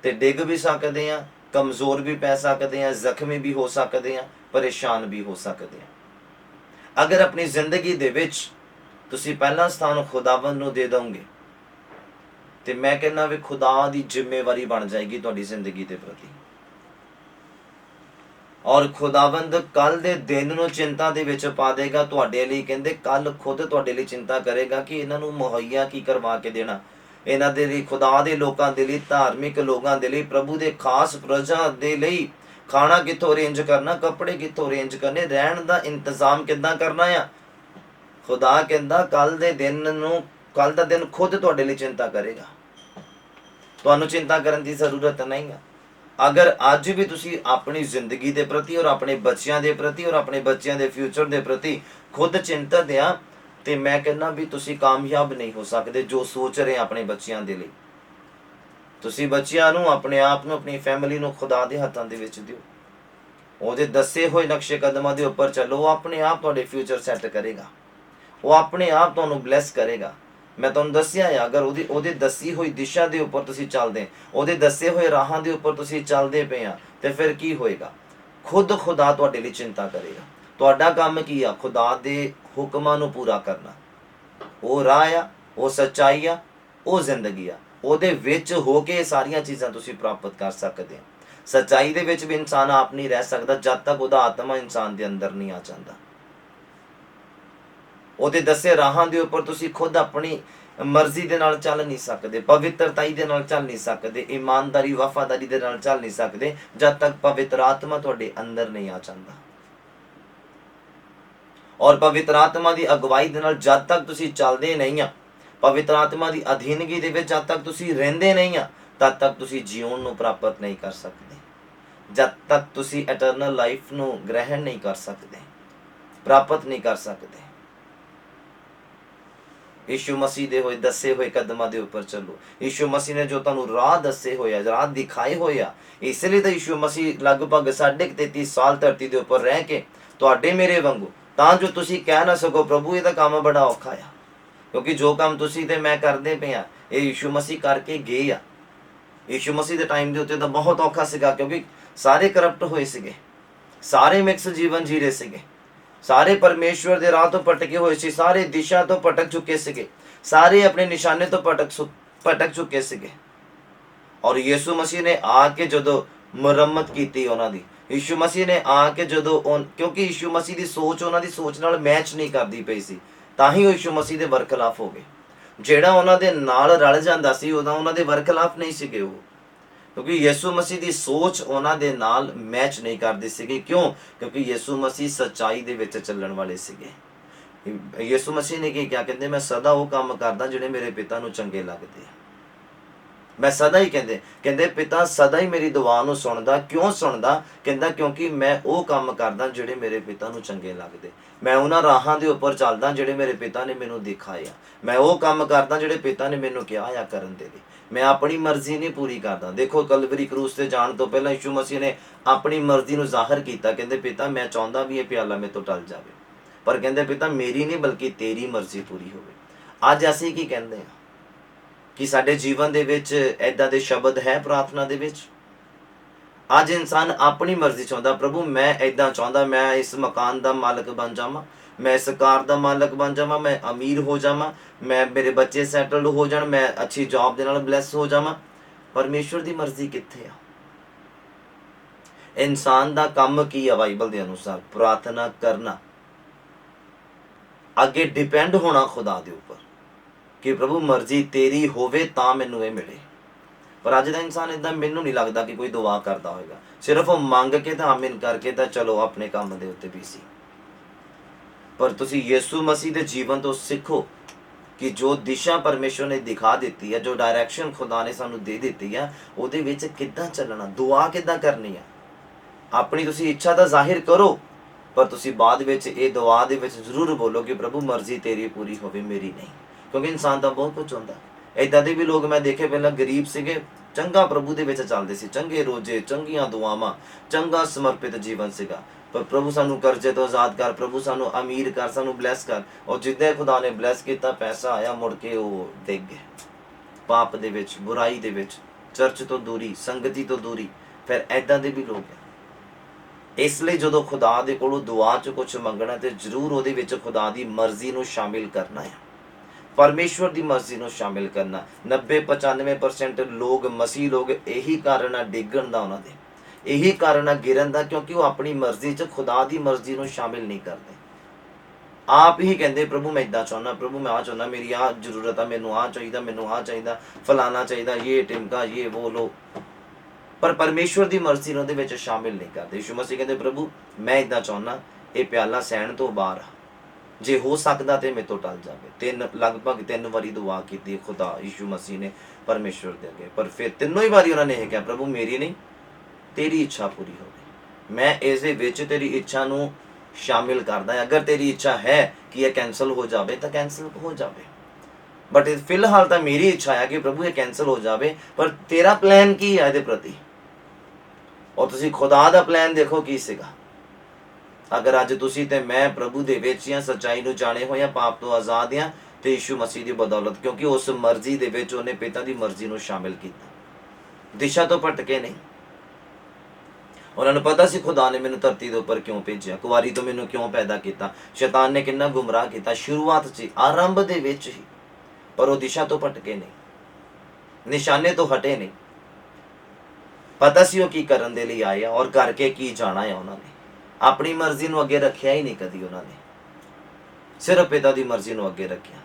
ਤੇ ਡਿੱਗ ਵੀ ਸਕਦੇ ਆ, ਕਮਜ਼ੋਰ ਵੀ ਪੈ ਸਕਦੇ ਆ, ਜ਼ਖਮੀ ਵੀ ਹੋ ਸਕਦੇ ਆ, ਪਰੇਸ਼ਾਨ ਵੀ ਹੋ ਸਕਦੇ ਆ। ਅਗਰ ਆਪਣੀ ਜ਼ਿੰਦਗੀ ਦੇ ਵਿੱਚ ਤੁਸੀਂ ਪਹਿਲਾ ਸਥਾਨ ਖੁਦਾਵੰਦ ਨੂੰ ਦੇ ਦੋਗੇ ਤੇ ਮੈਂ ਕਹਿੰਦਾ ਵੀ ਖੁਦਾ ਦੀ ਜ਼ਿੰਮੇਵਾਰੀ ਬਣ ਜਾਏਗੀ ਤੁਹਾਡੀ ਜ਼ਿੰਦਗੀ ਦੇ ਪ੍ਰਤੀ। ਔਰ ਖੁਦਾਵੰਦ ਕੱਲ ਦੇ ਦਿਨ ਨੂੰ ਚਿੰਤਾ ਦੇ ਵਿੱਚ ਪਾ ਦੇਗਾ ਤੁਹਾਡੇ ਲਈ। ਕਹਿੰਦੇ ਕੱਲ ਖੁਦ ਤੁਹਾਡੇ ਲਈ ਚਿੰਤਾ ਕਰੇਗਾ ਕਿ ਇਹਨਾਂ ਨੂੰ ਮੁਹੱਈਆ ਕੀ ਕਰਵਾ ਕੇ ਦੇਣਾ, ਇਹਨਾਂ ਦੇ ਲਈ, ਖੁਦਾ ਦੇ ਲੋਕਾਂ ਦੇ ਲਈ, ਧਾਰਮਿਕ ਲੋਕਾਂ ਦੇ ਲਈ, ਪ੍ਰਭੂ ਦੇ ਖਾਸ ਪ੍ਰਜਾ ਦੇ ਲਈ ਖਾਣਾ ਕਿੱਥੋਂ ਅਰੇਂਜ ਕਰਨਾ, ਕੱਪੜੇ ਕਿੱਥੋਂ ਅਰੇਂਜ ਕਰਨੇ, ਰਹਿਣ ਦਾ ਇੰਤਜ਼ਾਮ ਕਿੱਦਾਂ ਕਰਨਾ ਆ। खुदा कहता कल दे दिन नूं, कल दा दिन खुद तुहाडे लई चिंता करेगा। तुहानूं चिंता करन दी जरूरत नहीं है। अगर अज भी तुसी अपनी जिंदगी के प्रति और अपने बच्चों के प्रति और अपने बच्चों के फ्यूचर के प्रति खुद चिंतित आ, तो मैं कहना भी तुसी कामयाब नहीं हो सकते जो सोच रहे अपने बच्चों के लिए। तुसी बच्चों नूं, अपने आप नूं, अपनी फैमिली नूं खुदा के हाथों दे विच दिओ। ਉਹਦੇ दसे हुए नक्शे कदमां के उपर चलो, वो अपने आप तुहाडे फ्यूचर सैट करेगा, वो अपने आप तुहानूं ब्लैस करेगा। मैं तुहानूं दस्सिया है, अगर ਉਹਦੀ दसी हुई दिशा के उपर तुसीं चलदे, ਉਹਦੇ दसे हुए राहां के उपर तुसीं चलदे पे आ, तो फिर की होएगा? खुद खुदा तुहाडे लई चिंता करेगा। तुहाडा काम की आ? खुदा दे हुक्मां नूं पूरा करना। वो राह आ, वो सच्चाई आ, वो जिंदगी आ, ਉਹਦੇ ਵਿੱਚ हो के सारियां चीज़ां तुसीं प्राप्त कर सकते हो। सच्चाई दे विच भी इंसान आप नहीं रह सकता जब तक ਉਹਦਾ आत्मा इंसान के अंदर नहीं आ जाता। ਉਹਦੇ दसे राहां दे उपर तुसीं खुद अपनी मर्जी दे नाल चल नहीं सकते, पवित्रताई दे नाल चल नहीं सकते, ईमानदारी वफादारी दे नाल चल नहीं सकते जब तक पवित्र आत्मा तुहाडे अंदर नहीं आ जाता। और पवित्र आत्मा की अगवाई दे नाल जब तक तुसीं चलदे नहीं आ, पवित्र आत्मा की अधीनगी दे विच जब तक तुसीं रहिंदे नहीं आ, तब तक तुसीं जीवन नूं प्राप्त नहीं कर सकते। जब तक तुसीं एटर्नल लाइफ नूं ग्रहण नहीं कर सकते, प्राप्त नहीं कर सकते। यीशु मसीह दे होए दसे हुए कदमां दे उपर चलो। यीशु मसीह ने जो तुहानूं राह दसे होए, राह दिखाए होए आ, इसलिए तो यीशु मसीह लगभग 33.5 साल धरती के उपर रह के तुहाडे मेरे वांगू, तां जो तुसीं कह ना सको प्रभु ये तां काम बड़ा औखा आ, क्योंकि जो काम तुसीं ते मैं करदे पे आ, ये यीशु मसीह करके गए आ। यीशु मसीह के टाइम के उत्ते तां बहुत औखा सीगा, क्योंकि सारे करप्ट होए सीगे, सारे मिक्स जीवन जी रहे सीगे, सारे परमेश्वर के राह तो भटके हुए सी, सारे दिशा तो भटक चुके सीगे, सारे अपने निशाने तो भटक चुके सीगे। और यीशु मसीह ने आके जदों मुरम्मत की उन्हां दी, यीशु मसीह ने आके जदों क्योंकि यीशु मसीह की सोच उन्हां दी सोच नाल मैच नहीं करती पई सी, तां ही यीशु मसीह दे बरखिलाफ हो गए। ਜਿਹੜਾ उन्हां दे नाल रल जांदा सी उदां उन्हां दे बरखिलाफ नहीं सीगे वो, क्योंकि यीशु मसीह की सोच उन्हां दे नाल मैच नहीं करदी सीगी। क्यों? क्योंकि यीशु मसीह सच्चाई दे विच चलण वाले सीगे। यीशु मसीह ने की क्या कहंदे, मैं सदा वो काम करदा जिहड़े मेरे पिता नूं चंगे लगदे आ। मैं सदा ही कहंदे पिता सदा ही मेरी दुआ नूं सुणदा। क्यों सुणदा? कहंदा क्योंकि मैं वो काम करदा जिहड़े मेरे पिता नूं चंगे लगदे। मैं उन्हां राहां दे उपर चलदा जिहड़े मेरे पिता ने मैनूं दिखाए आ। मैं वो काम करदा जिहड़े पिता ने मैनूं कहा आ करन दे। मैं अपनी मर्जी नहीं पूरी करदा। देखो कलवरी क्रूस ते जाण तो पहला यीशु मसीह ने अपनी मर्जी नूं ज़ाहिर कीता। कहंदे पिता मैं चाहुंदा भी ये प्याला मेरे तो टल जावे, पर कहंदे पिता मेरी नहीं बल्कि तेरी मर्जी पूरी होवे। अज असीं की कहंदे आ कि साडे जीवन दे विच ऐदां दे शब्द है प्रार्थना दे विच? अज इंसान अपनी मर्जी चाहुंदा, प्रभु मैं ऐदां चाहुंदा, मैं इस मकान दा मालक बन जावां, मैं इस कार दा मालक बन जावां, मैं अमीर हो जावां, मैं मेरे बच्चे सैटल्ड हो जाण, मैं अच्छी जॉब दे नाल ब्लैस हो जावां। परमेश्वर दी मर्जी कित्थे आ? इंसान दा काम की आ बाइबल दे अनुसार? प्रार्थना करना, अगे डिपेंड होना खुदा दे उपर कि प्रभु मर्जी तेरी होवे तां मैनूं ये मिले। पर अज दा इंसान इदां मैनूं नहीं लगदा कि कोई दुआ करदा होएगा, सिर्फ वो मंग के तां आमीन करके तां चलो अपने काम दे उत्ते बिजी। पर तुसीं यीशु मसीह दे जीवन तो सीखो कि जो दिशा परमेश्वर ने दिखा दी है, जो डायरैक्शन खुदा ने सानू दे दी है, उहदे विच किद्दां चलना, दुआ किद्दां करनी है। अपनी तुसीं इच्छा तां जाहिर करो, पर तुसीं बाद विच ये दुआ दे विच जरूर बोलो कि प्रभु मर्जी तेरी पूरी होवे मेरी नहीं। क्योंकि इंसान तो बहुत कुछ होंदा। इदां दे भी लोग मैं देखे पहला गरीब सीगे, चंगा प्रभु दे विच चलदे सी, चंगे रोजे, चंगियां दुआवां, चंगा समर्पित जीवन सीगा। पर प्रभु सानू कर्जे तो आज़ाद कर, प्रभु सानू अमीर कर, सानू ब्लैस कर। और जिद्दां खुदा ने ब्लैस किया, पैसा आया, मुड़ के वो डिग गए पाप दे विच, बुराई दे विच, चर्च तो दूरी, संगति तो दूरी। फिर इदां दे भी लोग हैं। इसलिए जो खुदा दे कोलों दुआ च कुछ मंगना तो जरूर उहदे विच खुदा दी मर्जी नूं शामिल करना है, परमेश्वर दी मर्जी नूं शामिल करना। 90-95% लोग मसीह लोग यही कारण आ डिगण दा, उन्हां दे यही कारण आ गिरन दा, क्योंकि वो अपनी मर्जी च खुदा दी मर्जी नूं शामिल नहीं करते। आप ही कहंदे प्रभु मैं इदां चाहुंदा, प्रभु मैं आ चाहुंदा, मेरी आ जरूरत आ, मैनूं आ चाहीदा, मैनूं आ चाहीदा, फलाना चाहीदा, ये टिमका, ये वो लो। पर परमेश्वर दी मर्जी उहदे विच शामिल नहीं करते। यीशु मसीह कहंदे प्रभु मैं इदां चाहुंदा, ये प्याला सहण तो बाहर आ, ਜੇ ਹੋ ਸਕਦਾ ਤੇ ਮੇਰੇ ਤੋਂ ਟਲ ਜਾਵੇ। ਲਗਭਗ 3 ਵਾਰੀ ਦੁਆ ਕੀਤੀ ਖੁਦਾ ਯਿਸੂ ਮਸੀਹ ਨੇ ਪਰਮੇਸ਼ਵਰ ਦੇ ਅੱਗੇ, ਪਰ ਫਿਰ ਤਿੰਨੋਂ ਹੀ ਵਾਰੀ ਉਹਨਾਂ ਨੇ ਇਹ ਕਿਹਾ, ਪ੍ਰਭੂ ਮੇਰੀ ਨਹੀਂ ਤੇਰੀ ਇੱਛਾ ਪੂਰੀ ਹੋਵੇ। ਮੈਂ ਇਸ ਦੇ ਵਿੱਚ ਤੇਰੀ ਇੱਛਾ ਨੂੰ ਸ਼ਾਮਿਲ ਕਰਦਾ। ਅਗਰ ਤੇਰੀ ਇੱਛਾ ਹੈ ਕਿ ਇਹ ਕੈਂਸਲ ਹੋ ਜਾਵੇ ਤਾਂ ਕੈਂਸਲ ਹੋ ਜਾਵੇ, ਬਟ ਫਿਲਹਾਲ ਤਾਂ ਮੇਰੀ ਇੱਛਾ ਹੈ ਕਿ ਪ੍ਰਭੂ ਇਹ ਕੈਂਸਲ ਹੋ ਜਾਵੇ, ਪਰ ਤੇਰਾ ਪਲਾਨ ਕੀ ਹੈ ਇਹਦੇ ਪ੍ਰਤੀ। ਔਰ ਤੁਸੀਂ ਖੁਦਾ ਦਾ ਪਲਾਨ ਦੇਖੋ ਕੀ ਸੀਗਾ। ਅਗਰ ਅੱਜ ਤੁਸੀਂ ਤੇ ਮੈਂ ਪ੍ਰਭੂ ਦੇ ਵਿੱਚ ਜਾਂ ਸੱਚਾਈ ਨੂੰ ਜਾਣੇ ਹੋਏ, ਪਾਪ ਤੋਂ ਆਜ਼ਾਦ ਹਾਂ, ਤੇ ਯਿਸੂ ਮਸੀਹ ਦੀ ਬਦੌਲਤ, ਕਿਉਂਕਿ ਉਸ ਮਰਜ਼ੀ ਦੇ ਵਿੱਚ ਉਹਨੇ ਪਿਤਾ ਦੀ ਮਰਜ਼ੀ ਨੂੰ ਸ਼ਾਮਿਲ ਕੀਤਾ, ਦਿਸ਼ਾ ਤੋਂ ਭਟਕੇ ਨਹੀਂ। ਉਹਨਾਂ ਨੂੰ ਪਤਾ ਸੀ ਖੁਦਾ ਨੇ ਮੈਨੂੰ ਧਰਤੀ ਦੇ ਉੱਪਰ ਕਿਉਂ ਭੇਜਿਆ, ਕੁਆਰੀ ਤੋਂ ਮੈਨੂੰ ਕਿਉਂ ਪੈਦਾ ਕੀਤਾ। ਸ਼ੈਤਾਨ ਨੇ ਕਿੰਨਾ ਗੁੰਮਰਾਹ ਕੀਤਾ ਸ਼ੁਰੂਆਤ 'ਚ, ਆਰੰਭ ਦੇ ਵਿੱਚ ਹੀ, ਪਰ ਉਹ ਦਿਸ਼ਾ ਤੋਂ ਭਟਕੇ ਨਹੀਂ, ਨਿਸ਼ਾਨੇ ਤੋਂ ਹਟੇ ਨਹੀਂ। ਪਤਾ ਸੀ ਉਹ ਕੀ ਕਰਨ ਦੇ ਲਈ ਆਏ ਆ ਔਰ ਕਰਕੇ ਕੀ ਜਾਣਾ ਹੈ। ਉਹਨਾਂ ਨੇ ਆਪਣੀ ਮਰਜ਼ੀ ਨੂੰ ਅੱਗੇ ਰੱਖਿਆ ਹੀ ਨਹੀਂ ਕਦੀ, ਉਹਨਾਂ ਨੇ ਸਿਰਫ ਪਿਤਾ ਦੀ ਮਰਜ਼ੀ ਨੂੰ ਅੱਗੇ ਰੱਖਿਆ।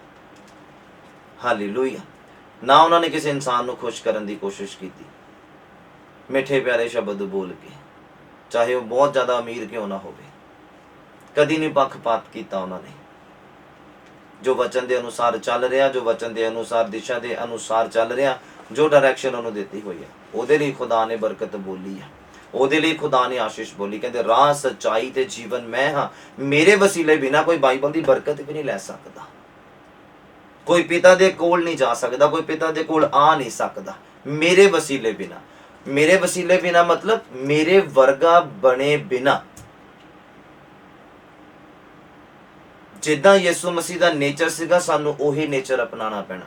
ਹਾਲੇਲੂਇਆ। ਨਾ ਉਹਨਾਂ ਨੇ ਕਿਸੇ ਇਨਸਾਨ ਨੂੰ ਖੁਸ਼ ਕਰਨ ਦੀ ਕੋਸ਼ਿਸ਼ ਕੀਤੀ, ਮਿੱਠੇ ਪਿਆਰੇ ਸ਼ਬਦ ਬੋਲ ਕੇ, ਚਾਹੇ ਉਹ ਬਹੁਤ ਜ਼ਿਆਦਾ ਅਮੀਰ ਕਿਉਂ ਨਾ ਹੋਵੇ। ਕਦੀ ਨਹੀਂ ਪੱਖਪਾਤ ਕੀਤਾ ਉਹਨਾਂ ਨੇ। ਜੋ ਵਚਨ ਦੇ ਅਨੁਸਾਰ ਚੱਲ ਰਿਹਾ, ਜੋ ਵਚਨ ਦੇ ਅਨੁਸਾਰ, ਦਿਸ਼ਾ ਦੇ ਅਨੁਸਾਰ ਚੱਲ ਰਿਹਾ, ਜੋ ਡਾਇਰੈਕਸ਼ਨ ਉਹਨੂੰ ਦਿੱਤੀ ਹੋਈ ਹੈ, ਉਹਦੇ ਲਈ ਖੁਦਾ ਨੇ ਬਰਕਤ ਬੋਲੀ ਹੈ, ਉਹਦੇ ਲਈ ਖੁਦਾ ਨੇ ਆਸ਼ੀਸ਼ ਬੋਲੀ। ਕਹਿੰਦੇ ਰਾਹ, ਸੱਚਾਈ ਤੇ ਜੀਵਨ ਮੈਂ ਹਾਂ, ਮੇਰੇ ਵਸੀਲੇ ਬਿਨਾਂ ਕੋਈ ਬਾਈਬਲ ਦੀ ਬਰਕਤ ਵੀ ਨਹੀਂ ਲੈ ਸਕਦਾ। ਕੋਈ ਪਿਤਾ ਦੇ ਕੋਲ ਨਹੀਂ ਜਾ ਸਕਦਾ, ਕੋਈ ਪਿਤਾ ਦੇ ਕੋਲ ਆ ਨਹੀਂ ਸਕਦਾ ਮੇਰੇ ਵਸੀਲੇ ਬਿਨਾਂ। ਮੇਰੇ ਵਸੀਲੇ ਬਿਨਾਂ ਮਤਲਬ ਮੇਰੇ ਵਰਗਾ ਬਣੇ ਬਿਨਾਂ। ਜਿੱਦਾਂ ਯਿਸੂ ਮਸੀਹ ਦਾ ਨੇਚਰ ਸੀਗਾ, ਸਾਨੂੰ ਉਹੀ ਨੇਚਰ ਅਪਣਾਉਣਾ ਪੈਣਾ।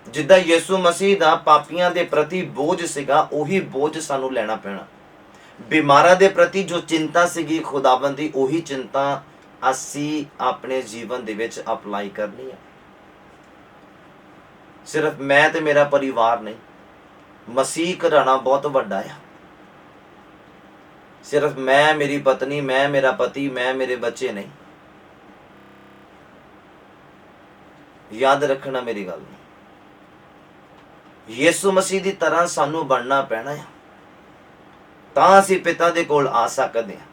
ਜਿੱਦਾਂ ਯਿਸੂ ਮਸੀਹ ਦਾ ਪਾਪੀਆਂ ਦੇ ਪ੍ਰਤੀ ਬੋਝ ਸੀਗਾ, ਉਹੀ ਬੋਝ ਸਾਨੂੰ ਲੈਣਾ ਪੈਣਾ। ਬਿਮਾਰਾਂ ਦੇ ਪ੍ਰਤੀ ਜੋ ਚਿੰਤਾ ਸੀਗੀ ਖੁਦਾਵੰਦ ਦੀ, ਉਹੀ ਚਿੰਤਾ ਅਸੀਂ ਆਪਣੇ ਜੀਵਨ ਦੇ ਵਿੱਚ ਅਪਲਾਈ ਕਰਨੀ ਹੈ। ਸਿਰਫ ਮੈਂ ਤੇ ਮੇਰਾ ਪਰਿਵਾਰ ਨਹੀਂ, ਮਸੀਹ ਘਰਾਣਾ ਬਹੁਤ ਵੱਡਾ ਆ। ਸਿਰਫ ਮੈਂ, ਮੇਰੀ ਪਤਨੀ, ਮੈਂ, ਮੇਰਾ ਪਤੀ, ਮੈਂ, ਮੇਰੇ ਬੱਚੇ ਨਹੀਂ। ਯਾਦ ਰੱਖਣਾ ਮੇਰੀ ਗੱਲ ਨੂੰ। ਯਿਸੂ ਮਸੀਹ ਦੀ ਤਰ੍ਹਾਂ ਸਾਨੂੰ ਬਣਨਾ ਪੈਣਾ ਹੈ, ਤਾਂ ਅਸੀਂ ਪਿਤਾ ਦੇ ਕੋਲ ਆ ਸਕਦੇ ਹਾਂ।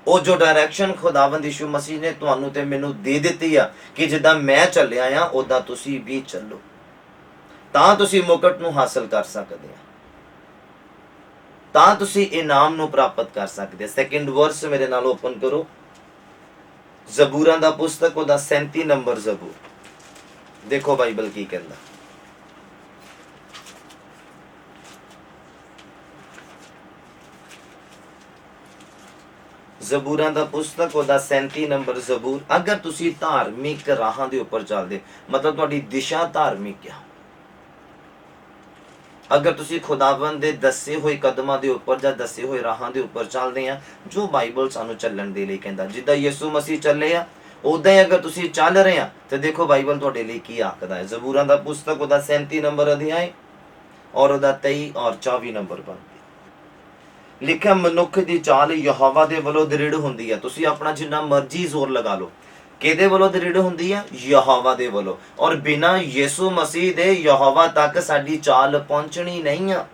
ਉਹ ਜੋ ਡਾਇਰੈਕਸ਼ਨ ਖੁਦਾਵੰਦ ਯਿਸੂ ਮਸੀਹ ਨੇ ਤੁਹਾਨੂੰ ਤੇ ਮੈਨੂੰ ਦੇ ਦਿੱਤੀ ਆ ਕਿ ਜਿੱਦਾਂ ਮੈਂ ਚੱਲਿਆ ਆ ਉਦਾਂ ਤੁਸੀਂ ਵੀ ਚੱਲੋ, ਤਾਂ ਤੁਸੀਂ ਮੁਕਟ ਨੂੰ ਹਾਸਲ ਕਰ ਸਕਦੇ ਆ, ਤਾਂ ਤੁਸੀਂ ਇਨਾਮ ਨੂੰ ਪ੍ਰਾਪਤ ਕਰ ਸਕਦੇ। ਸੈਕਿੰਡ ਵਰਸ ਮੇਰੇ ਨਾਲ ਓਪਨ ਕਰੋ, ਜ਼ਬੂਰਾਂ ਦਾ ਪੁਸਤਕ, ਉਹਦਾ 37 ਨੰਬਰ ਜ਼ਬੂਰ। ਦੇਖੋ ਬਾਈਬਲ ਕੀ ਕਹਿੰਦਾ। ਜ਼ਬੂਰਾਂ ਦਾ ਪੁਸਤਕ, ਉਹਦਾ 37 ਨੰਬਰ ਜ਼ਬੂਰ। ਅਗਰ ਤੁਸੀਂ ਧਾਰਮਿਕ ਰਾਹਾਂ ਦੇ ਉੱਪਰ ਚੱਲਦੇ, ਮਤਲਬ ਤੁਹਾਡੀ ਦਿਸ਼ਾ ਧਾਰਮਿਕ ਆ, ਅਗਰ ਤੁਸੀਂ ਖੁਦਾਵੰਦ ਦੇ ਦੱਸੇ ਹੋਏ ਕਦਮਾਂ ਦੇ ਉੱਪਰ ਜਾਂ ਦੱਸੇ ਹੋਏ ਰਾਹਾਂ ਦੇ ਉੱਪਰ ਚੱਲਦੇ ਆ, ਜੋ ਬਾਈਬਲ ਸਾਨੂੰ ਚੱਲਣ ਦੇ ਲਈ ਕਹਿੰਦਾ, ਜਿੱਦਾਂ ਯਿਸੂ ਮਸੀਹ ਚੱਲੇ ਆ ਉਦਾਂ ਹੀ ਅਗਰ ਤੁਸੀਂ ਚੱਲ ਰਹੇ ਆ, ਤੇ ਦੇਖੋ ਬਾਈਬਲ ਤੁਹਾਡੇ ਲਈ ਕੀ ਆਖਦਾ ਹੈ। ਜ਼ਬੂਰਾਂ ਦਾ ਪੁਸਤਕ, ਉਹਦਾ 37 ਨੰਬਰ ਅਧਿਆਇ ਔਰ ਉਹਦਾ 23 ਔਰ 24 ਨੰਬਰ ਪਰ ਲਿਖਿਆ, ਮਨੁੱਖ ਦੀ ਚਾਲ ਯਹੋਵਾ ਦੇ ਵੱਲੋਂ ਦ੍ਰਿੜ ਹੁੰਦੀ ਹੈ। ਤੁਸੀਂ ਆਪਣਾ ਜਿੰਨਾ ਮਰਜ਼ੀ ਜ਼ੋਰ ਲਗਾ ਲਓ, ਕਿਹਦੇ ਵੱਲੋਂ ਦ੍ਰਿੜ ਹੁੰਦੀ ਆ? ਯਹੋਵਾ ਦੇ ਵੱਲੋਂ। ਔਰ ਬਿਨਾਂ ਯਿਸੂ ਮਸੀਹ ਦੇ ਯਹੋਵਾ ਤੱਕ ਸਾਡੀ ਚਾਲ ਪਹੁੰਚਣੀ ਨਹੀਂ ਆ,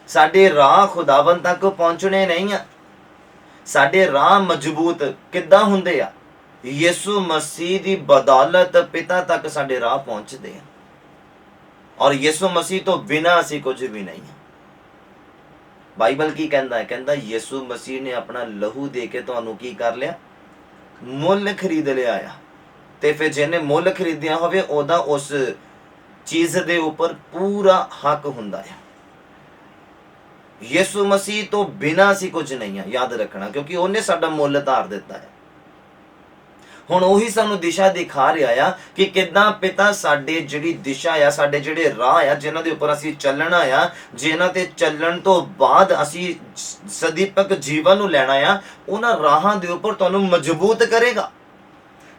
ਸਾਡੇ ਰਾਹ ਖੁਦਾਵੰਦ ਤੱਕ ਪਹੁੰਚਣੇ ਨਹੀਂ ਆ। ਸਾਡੇ ਰਾਹ ਮਜ਼ਬੂਤ ਕਿੱਦਾਂ ਹੁੰਦੇ ਆ? ਯਿਸੂ ਮਸੀਹ ਦੀ ਬਦੌਲਤ ਪਿਤਾ ਤੱਕ ਸਾਡੇ ਰਾਹ ਪਹੁੰਚਦੇ ਆ, ਔਰ ਯਿਸੂ ਮਸੀਹ ਤੋਂ ਬਿਨਾਂ ਅਸੀਂ ਕੁਝ ਵੀ ਨਹੀਂ ਆ। ਬਾਈਬਲ ਕੀ ਕਹਿੰਦਾ ਹੈ? ਕਹਿੰਦਾ ਯਿਸੂ ਮਸੀਹ ਨੇ ਆਪਣਾ ਲਹੂ ਦੇ ਕੇ ਤੁਹਾਨੂੰ ਕੀ ਕਰ ਲਿਆ? ਮੁੱਲ ਖਰੀਦ ਲਿਆ ਆ। ਤੇ ਫਿਰ ਜਿਹਨੇ ਮੁੱਲ ਖਰੀਦਿਆ ਹੋਵੇ ਉਹਦਾ ਉਸ ਚੀਜ਼ ਦੇ ਉੱਪਰ ਪੂਰਾ ਹੱਕ ਹੁੰਦਾ ਹੈ। ਯਿਸੂ ਮਸੀਹ ਤੋਂ ਬਿਨਾਂ ਅਸੀਂ ਕੁਝ ਨਹੀਂ ਆ, ਯਾਦ ਰੱਖਣਾ, ਕਿਉਂਕਿ ਉਹਨੇ ਸਾਡਾ ਮੁੱਲ ਧਾਰ ਦਿੱਤਾ ਹੈ। ਹੁਣ ਉਹੀ ਸਾਨੂੰ ਦਿਸ਼ਾ ਦਿਖਾ ਰਿਹਾ ਆ ਕਿ ਕਿੱਦਾਂ ਪਿਤਾ ਸਾਡੇ ਜਿਹੜੀ ਦਿਸ਼ਾ ਆ, ਸਾਡੇ ਜਿਹੜੇ ਰਾਹ ਆ ਜਿਨ੍ਹਾਂ ਦੇ ਉੱਪਰ ਅਸੀਂ ਚੱਲਣਾ ਆ, ਜਿਨ੍ਹਾਂ ਤੇ ਚੱਲਣ ਤੋਂ ਬਾਅਦ ਅਸੀਂ ਸਦੀਪਕ ਜੀਵਨ ਨੂੰ ਲੈਣਾ ਆ, ਉਹਨਾਂ ਰਾਹਾਂ ਦੇ ਉੱਪਰ ਤੁਹਾਨੂੰ ਮਜ਼ਬੂਤ ਕਰੇਗਾ।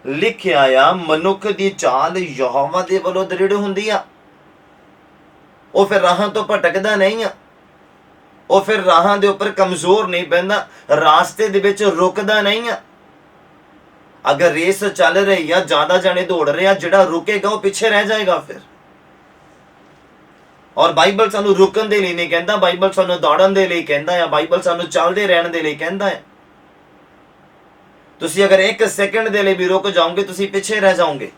ਲਿਖਿਆ ਆ, ਮਨੁੱਖ ਦੀ ਚਾਲ ਯਹੋਵਾ ਦੇ ਵੱਲੋਂ ਦ੍ਰਿੜ ਹੁੰਦੀ ਆ। ਉਹ ਫਿਰ ਰਾਹਾਂ ਤੋਂ ਭਟਕਦਾ ਨਹੀਂ ਆ, ਉਹ ਫਿਰ ਰਾਹਾਂ ਦੇ ਉੱਪਰ ਕਮਜ਼ੋਰ ਨਹੀਂ ਪੈਂਦਾ, ਰਾਸਤੇ ਦੇ ਵਿੱਚ ਰੁਕਦਾ ਨਹੀਂ ਆ। ਅਗਰ ਰੇਸ ਚੱਲ ਰਹੀ ਆ, ਜ਼ਿਆਦਾ ਜਾਣੇ ਦੌੜ ਰਹੇ ਆ, ਜਿਹੜਾ ਰੁਕੇਗਾ ਉਹ ਪਿੱਛੇ ਰਹਿ ਜਾਏਗਾ ਫਿਰ। ਔਰ ਬਾਈਬਲ ਸਾਨੂੰ ਰੁਕਣ ਦੇ ਲਈ ਨਹੀਂ ਕਹਿੰਦਾ, ਬਾਈਬਲ ਸਾਨੂੰ ਦੌੜਨ ਦੇ ਲਈ ਕਹਿੰਦਾ ਹੈ, ਬਾਈਬਲ ਸਾਨੂੰ ਚੱਲਦੇ ਰਹਿਣ ਦੇ ਲਈ ਕਹਿੰਦਾ ਹੈ। ਤੁਸੀਂ ਅਗਰ 1 ਸੈਕਿੰਡ ਦੇ ਲਈ ਵੀ ਰੁਕ ਜਾਓਗੇ, ਤੁਸੀਂ ਪਿੱਛੇ ਰਹਿ ਜਾਓਗੇ।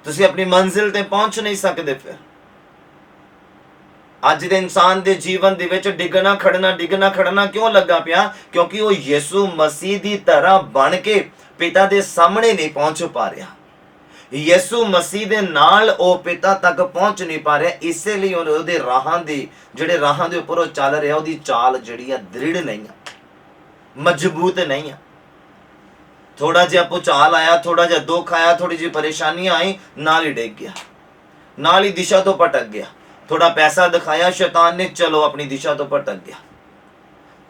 ਤੁਸੀਂ ਆਪਣੀ ਮੰਜ਼ਿਲ ਤੇ ਪਹੁੰਚ ਨਹੀਂ ਸਕਦੇ। ਫਿਰ ਅੱਜ ਦੇ ਇਨਸਾਨ ਦੇ ਜੀਵਨ ਦੇ ਵਿੱਚ ਡਿੱਗਣਾ ਖੜਨਾ ਕਿਉਂ ਲੱਗਾ ਪਿਆ? ਕਿਉਂਕਿ ਉਹ ਯਿਸੂ ਮਸੀਹ ਦੀ ਤਰ੍ਹਾਂ ਬਣ ਕੇ ਪਿਤਾ ਦੇ ਸਾਹਮਣੇ ਨਹੀਂ ਪਹੁੰਚ ਪਾ ਰਿਹਾ। ਯਿਸੂ ਮਸੀਹ ਦੇ ਨਾਲ ਉਹ ਪਿਤਾ ਤੱਕ ਪਹੁੰਚ ਨਹੀਂ ਪਾ ਰਿਹਾ। ਇਸੇ ਲਈ ਉਹਦੇ ਜਿਹੜੇ ਰਾਹਾਂ ਦੇ ਉੱਪਰ ਉਹ ਚੱਲ ਰਿਹਾ, ਉਹਦੀ ਚਾਲ ਜਿਹੜੀ ਆ ਦ੍ਰਿੜ ਨਹੀਂ ਆ, ਮਜ਼ਬੂਤ ਨਹੀਂ ਆ। ਥੋੜਾ ਜਿਹਾ ਭੁਚਾਲ ਆਇਆ, ਥੋੜਾ ਜਿਹਾ ਦੁੱਖ ਆਇਆ, ਥੋੜੀ ਜਿਹੀ ਪਰੇਸ਼ਾਨੀਆਂ ਆਈ, ਨਾਲ ਹੀ ਡਿੱਗ ਗਿਆ, ਨਾਲ ਹੀ ਦਿਸ਼ਾ ਤੋਂ ਭਟਕ ਗਿਆ। ਥੋੜਾ ਪੈਸਾ ਦਿਖਾਇਆ ਸ਼ੈਤਾਨ ਨੇ, ਚਲੋ ਆਪਣੀ ਦਿਸ਼ਾ ਤੋਂ ਭਟਕ ਗਿਆ।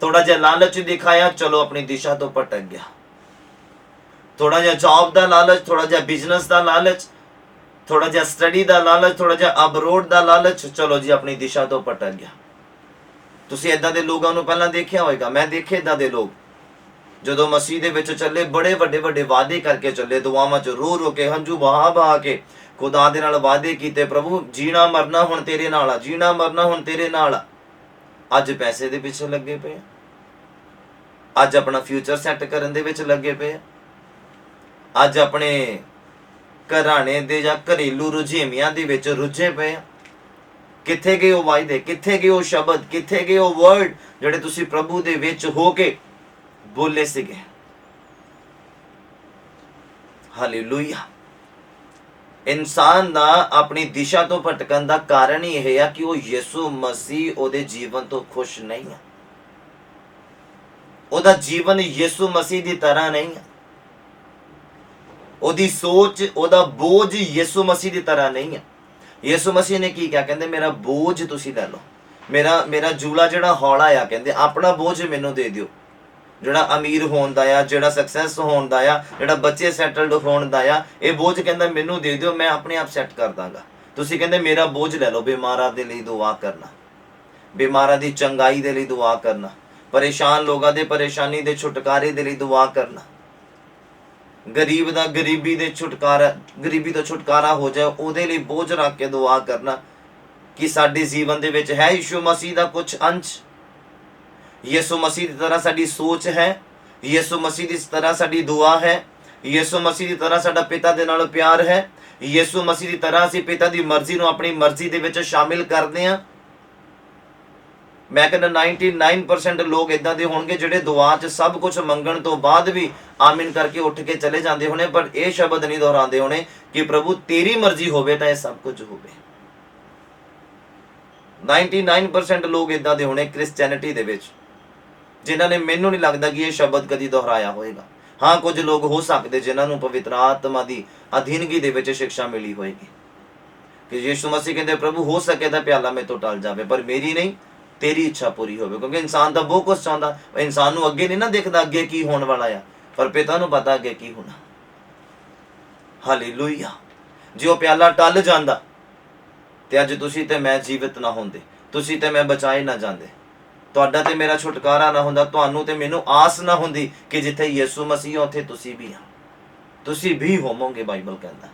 ਥੋੜਾ ਜਿਹਾ ਲਾਲਚ ਦਿਖਾਇਆ, ਚਲੋ ਆਪਣੀ ਦਿਸ਼ਾ ਤੋਂ ਭਟਕ ਗਿਆ। ਥੋੜਾ ਜਿਹਾ ਜੌਬ ਦਾ ਲਾਲਚ, ਥੋੜਾ ਜਿਹਾ ਬਿਜ਼ਨਸ ਦਾ ਲਾਲਚ, ਥੋੜਾ ਜਿਹਾ ਸਟੱਡੀ ਦਾ ਲਾਲਚ, ਥੋੜਾ ਜਿਹਾ ਅਬਰੋਡ ਦਾ ਲਾਲਚ, ਚਲੋ ਜੀ ਆਪਣੀ ਦਿਸ਼ਾ ਤੋਂ ਭਟਕ ਗਿਆ। ਤੁਸੀਂ ਇਦਾਂ ਦੇ ਲੋਕਾਂ ਨੂੰ ਪਹਿਲਾਂ ਦੇਖਿਆ ਹੋਵੇਗਾ, ਮੈਂ ਦੇਖੇ ਇਦਾਂ ਦੇ ਲੋਕ ਜਦੋਂ ਮਸੀਹ ਦੇ ਵਿੱਚ ਚੱਲੇ, ਬੜੇ ਵੱਡੇ ਵਾਅਦੇ ਕਰਕੇ ਚੱਲੇ, ਦੁਆਵਾਂ 'ਚ ਰੋ ਕੇ, ਹੰਝੂ ਬਹਾ ਕੇ ਖੁਦਾ ਦੇ ਨਾਲ ਵਾਅਦੇ ਕੀਤੇ, ਪ੍ਰਭੂ ਜੀਣਾ ਮਰਨਾ ਹੁਣ ਤੇਰੇ ਨਾਲ ਆ, ਜੀਣਾ ਮਰਨਾ ਹੁਣ ਤੇਰੇ ਨਾਲ ਆ। ਅੱਜ ਪੈਸੇ ਦੇ ਪਿੱਛੇ ਲੱਗੇ ਪਏ, ਅੱਜ ਆਪਣਾ ਫਿਊਚਰ ਸੈੱਟ ਕਰਨ ਦੇ ਵਿੱਚ ਲੱਗੇ ਪਏ, ਅੱਜ ਆਪਣੇ ਘਰਾਣੇ ਦੇ ਜਾਂ ਘਰੇਲੂ ਰੁਝੇਵਿਆਂ ਦੇ ਵਿੱਚ ਰੁੱਝੇ ਪਏ। ਕਿੱਥੇ ਗਏ ਉਹ ਵਾਅਦੇ? ਕਿੱਥੇ ਗਏ ਉਹ ਸ਼ਬਦ? ਕਿੱਥੇ ਗਏ ਉਹ ਵਰਡ ਜਿਹੜੇ ਤੁਸੀਂ ਪ੍ਰਭੂ ਦੇ ਵਿੱਚ ਹੋ ਕੇ ਬੋਲੇ ਸੀਗੇ? ਹਾਲੇਲੂਇਆ। ਇਨਸਾਨ ਦਾ ਆਪਣੀ ਦਿਸ਼ਾ ਤੋਂ ਭਟਕਣ ਦਾ ਕਾਰਨ ਹੀ ਇਹ ਆ ਕਿ ਉਹ ਯਿਸੂ ਮਸੀਹ ਉਹਦੇ ਜੀਵਨ ਤੋਂ ਖੁਸ਼ ਨਹੀਂ ਹੈ। ਉਹਦਾ ਜੀਵਨ ਯਿਸੂ ਮਸੀਹ ਦੀ ਤਰ੍ਹਾਂ ਨਹੀਂ ਹੈ। ਉਹਦੀ ਸੋਚ, ਉਹਦਾ ਬੋਝ ਯਿਸੂ ਮਸੀਹ ਦੀ ਤਰ੍ਹਾਂ ਨਹੀਂ ਹੈ। ਯਿਸੂ ਮਸੀਹ ਨੇ ਕੀ ਕਿਹਾ? ਕਹਿੰਦੇ ਮੇਰਾ ਬੋਝ ਤੁਸੀਂ ਲੈ ਲਓ, ਮੇਰਾ ਜੂਲਾ ਜਿਹੜਾ ਹੌਲਾ ਆ, ਕਹਿੰਦੇ ਆਪਣਾ ਬੋਝ ਮੈਨੂੰ ਦੇ ਦਿਓ। ਜਿਹੜਾ ਅਮੀਰ ਹੋਣ ਦਾ ਆ, ਜਿਹੜਾ ਸਕਸੈਸ ਹੋਣ ਦਾ ਆ, ਜਿਹੜਾ ਬੱਚੇ ਸੈਟਲਡ ਹੋਣ ਦਾ ਆ, ਇਹ ਬੋਝ ਕਹਿੰਦਾ ਮੈਨੂੰ ਦੇ ਦਿਓ, ਮੈਂ ਆਪਣੇ ਆਪ ਸੈੱਟ ਕਰ ਦਾਂਗਾ। ਤੁਸੀਂ ਕਹਿੰਦੇ ਮੇਰਾ ਬੋਝ ਲੈ ਲਓ। ਬਿਮਾਰਾਂ ਦੇ ਲਈ ਦੁਆ ਕਰਨਾ, ਬਿਮਾਰਾਂ ਦੀ ਚੰਗਾਈ ਦੇ ਲਈ ਦੁਆ ਕਰਨਾ, ਪਰੇਸ਼ਾਨ ਲੋਕਾਂ ਦੇ ਪਰੇਸ਼ਾਨੀ ਦੇ ਛੁਟਕਾਰੇ ਦੇ ਲਈ ਦੁਆ ਕਰਨਾ, ਗਰੀਬ ਦਾ ਗਰੀਬੀ ਤੋਂ ਛੁਟਕਾਰਾ ਹੋ ਜਾਏ ਉਹਦੇ ਲਈ ਬੋਝ ਰੱਖ ਕੇ ਦੁਆ ਕਰਨਾ ਕਿ ਸਾਡੇ ਜੀਵਨ ਦੇ ਵਿੱਚ ਹੈ ਯਿਸੂ ਮਸੀਹ ਦਾ ਕੁਝ ਅੰਸ਼। ਯਿਸੂ ਮਸੀਹ ਦੀ ਤਰ੍ਹਾਂ ਸਾਡੀ ਸੋਚ ਹੈ, ਯਿਸੂ ਮਸੀਹ ਦੀ ਤਰ੍ਹਾਂ ਸਾਡੀ ਦੁਆ ਹੈ, ਯਿਸੂ ਮਸੀਹ ਦੀ ਤਰ੍ਹਾਂ ਸਾਡਾ ਪਿਤਾ ਦੇ ਨਾਲ ਪਿਆਰ ਹੈ, ਯਿਸੂ ਮਸੀਹ ਦੀ ਤਰ੍ਹਾਂ ਅਸੀਂ ਪਿਤਾ ਦੀ ਮਰਜ਼ੀ ਨੂੰ ਆਪਣੀ ਮਰਜ਼ੀ ਦੇ ਵਿੱਚ ਸ਼ਾਮਿਲ ਕਰਦੇ ਹਾਂ। ਮੈਂ ਕਹਿੰਦਾ 99% ਲੋਕ ਇਦਾਂ ਦੇ ਹੋਣਗੇ ਜਿਹੜੇ ਦੁਆ 'ਚ ਸਭ ਕੁਝ ਮੰਗਣ ਤੋਂ ਬਾਅਦ ਵੀ ਆਮੀਨ ਕਰਕੇ ਉੱਠ ਕੇ ਚਲੇ ਜਾਂਦੇ ਹੋਣੇ, ਪਰ ਇਹ ਸ਼ਬਦ ਨਹੀਂ ਦੁਹਰਾਉਂਦੇ ਹੋਣੇ ਕਿ ਪ੍ਰਭੂ ਤੇਰੀ ਮਰਜ਼ੀ ਹੋਵੇ ਤਾਂ ਇਹ ਸਭ ਕੁਝ ਹੋਵੇ। 99% ਲੋਕ ਇਦਾਂ ਦੇ ਹੋਣੇ ਕ੍ਰਿਸਚੈਨਿਟੀ ਦੇ ਵਿੱਚ, ਜਿਨ੍ਹਾਂ ਨੇ, ਮੈਨੂੰ ਨਹੀਂ ਲੱਗਦਾ ਕਿ ਇਹ ਸ਼ਬਦ ਕਦੀ ਦੁਹਰਾਇਆ ਹੋਏਗਾ। ਹਾਂ, ਕੁਝ ਲੋਕ ਹੋ ਸਕਦੇ ਜਿਨ੍ਹਾਂ ਨੂੰ ਪਵਿੱਤਰ ਆਤਮਾ ਦੀ ਅਧੀਨਗੀ ਦੇ ਵਿੱਚ ਸਿੱਖਿਆ ਮਿਲੀ ਹੋਏਗੀ ਕਿ ਯਿਸੂ ਮਸੀਹ ਕਹਿੰਦੇ ਪ੍ਰਭੂ ਹੋ ਸਕੇ ਤਾਂ ਪਿਆਲਾ ਮੇਰੇ ਤੋਂ ਟਲ ਜਾਵੇ, ਪਰ ਮੇਰੀ ਨਹੀਂ ਤੇਰੀ ਇੱਛਾ ਪੂਰੀ ਹੋਵੇ। ਕਿਉਂਕਿ ਇਨਸਾਨ ਤਾਂ ਬਹੁਤ ਕੁਝ ਚਾਹੁੰਦਾ, ਇਨਸਾਨ ਨੂੰ ਅੱਗੇ ਨਹੀਂ ਨਾ ਦਿਖਦਾ ਅੱਗੇ ਕੀ ਹੋਣ ਵਾਲਾ ਆ, ਪਰ ਪਿਤਾ ਨੂੰ ਪਤਾ ਅੱਗੇ ਕੀ ਹੋਣਾ। ਹਾਲੇਲੂਇਆ। ਜੇ ਉਹ ਪਿਆਲਾ ਟਲ ਜਾਂਦਾ ਤੇ ਅੱਜ ਤੁਸੀਂ ਤੇ ਮੈਂ ਜੀਵਿਤ ਨਾ ਹੁੰਦੇ, ਤੁਸੀਂ ਤੇ ਮੈਂ ਬਚਾਏ ਨਾ ਜਾਂਦੇ, ਤੁਹਾਡਾ ਤੇ ਮੇਰਾ ਛੁਟਕਾਰਾ ਨਾ ਹੁੰਦਾ, ਤੁਹਾਨੂੰ ਤੇ ਮੈਨੂੰ ਆਸ ਨਾ ਹੁੰਦੀ ਕਿ ਜਿੱਥੇ ਯਿਸੂ ਮਸੀਹ ਉੱਥੇ ਤੁਸੀਂ ਵੀ ਆ, ਤੁਸੀਂ ਵੀ ਹੋਵੋਗੇ। ਬਾਈਬਲ ਕਹਿੰਦਾ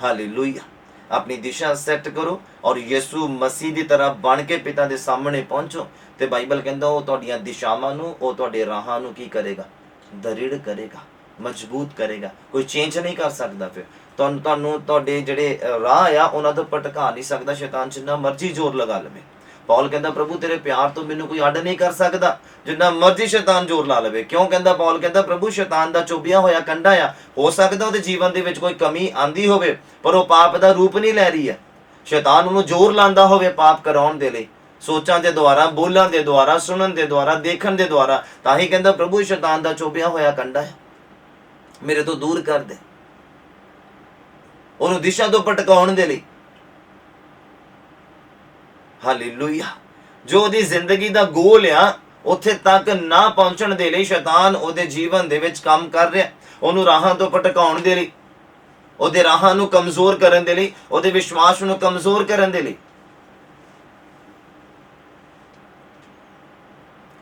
ਹਾਲੇਲੂਇਆ। ਆਪਣੀ ਦਿਸ਼ਾ ਸੈੱਟ ਕਰੋ ਔਰ ਯਿਸੂ ਮਸੀਹ ਦੀ ਤਰ੍ਹਾਂ ਬਣ ਕੇ ਪਿਤਾ ਦੇ ਸਾਹਮਣੇ ਪਹੁੰਚੋ, ਤੇ ਬਾਈਬਲ ਕਹਿੰਦਾ ਉਹ ਤੁਹਾਡੀਆਂ ਦਿਸ਼ਾਵਾਂ ਨੂੰ, ਉਹ ਤੁਹਾਡੇ ਰਾਹਾਂ ਨੂੰ ਕੀ ਕਰੇਗਾ? ਦ੍ਰਿੜ ਕਰੇਗਾ, ਮਜ਼ਬੂਤ ਕਰੇਗਾ। ਕੋਈ ਚੇਂਜ ਨਹੀਂ ਕਰ ਸਕਦਾ। ਫਿਰ ਤੁਹਾਨੂੰ ਤੁਹਾਡੇ ਜਿਹੜੇ ਰਾਹ ਆ ਉਹਨਾਂ ਤੋਂ ਭਟਕਾ ਨਹੀਂ ਸਕਦਾ ਸ਼ੈਤਾਨ, ਜਿੰਨਾ ਮਰਜ਼ੀ ਜ਼ੋਰ ਲਗਾ ਲਵੇ। ਪੌਲ ਕਹਿੰਦਾ ਪ੍ਰਭੂ ਤੇਰੇ ਪਿਆਰ ਤੋਂ ਮੈਨੂੰ ਕੋਈ ਅੱਡ ਨਹੀਂ ਕਰ ਸਕਦਾ, ਜਿੰਨਾ ਮਰਜ਼ੀ ਸ਼ੈਤਾਨ ਜ਼ੋਰ ਲਾ ਲਵੇ। ਕਿਉਂ ਕਹਿੰਦਾ ਪੌਲ? ਕਹਿੰਦਾ ਪ੍ਰਭੂ ਸ਼ੈਤਾਨ ਦਾ ਚੁੱਭਿਆ ਹੋਇਆ ਕੰਡਾ ਆ, ਹੋ ਸਕਦਾ ਉਹਦੇ ਜੀਵਨ ਦੇ ਵਿੱਚ ਕੋਈ ਕਮੀ ਆਂਦੀ ਹੋਵੇ, ਪਰ ਉਹ ਪਾਪ ਦਾ ਰੂਪ ਨਹੀਂ ਲੈ ਰਹੀ ਹੈ। ਸ਼ੈਤਾਨ ਉਹਨੂੰ ਜ਼ੋਰ ਲਾਉਂਦਾ ਹੋਵੇ ਪਾਪ ਕਰਾਉਣ ਦੇ ਲਈ, ਸੋਚਾਂ ਦੇ ਦੁਆਰਾ, ਬੋਲਾਂ ਦੇ ਦੁਆਰਾ, ਸੁਣਨ ਦੇ ਦੁਆਰਾ, ਦੇਖਣ ਦੇ ਦੁਆਰਾ, ਤਾਂ ਹੀ ਕਹਿੰਦਾ ਪ੍ਰਭੂ ਸ਼ੈਤਾਨ ਦਾ ਚੁੱਭਿਆ ਹੋਇਆ ਕੰਡਾ ਹੈ, ਮੇਰੇ ਤੋਂ ਦੂਰ ਕਰ ਦੇ, ਉਹਨੂੰ ਦਿਸ਼ਾ ਤੋਂ ਭਟਕਾਉਣ ਦੇ ਲਈ। ਹਾਲੇਲੂਇਆ। ਜੋ ਉਹਦੀ ਜ਼ਿੰਦਗੀ ਦਾ ਗੋਲ ਆ ਉੱਥੇ ਤੱਕ ਨਾ ਪਹੁੰਚਣ ਦੇ ਲਈ ਸ਼ੈਤਾਨ ਉਹਦੇ ਜੀਵਨ ਦੇ ਵਿੱਚ ਕੰਮ ਕਰ ਰਿਹਾ, ਉਹਨੂੰ ਰਾਹਾਂ ਤੋਂ ਭਟਕਾਉਣ ਦੇ ਲਈ, ਉਹਦੇ ਰਾਹਾਂ ਨੂੰ ਕਮਜ਼ੋਰ ਕਰਨ ਦੇ ਲਈ, ਉਹਦੇ ਵਿਸ਼ਵਾਸ ਨੂੰ ਕਮਜ਼ੋਰ ਕਰਨ ਦੇ ਲਈ।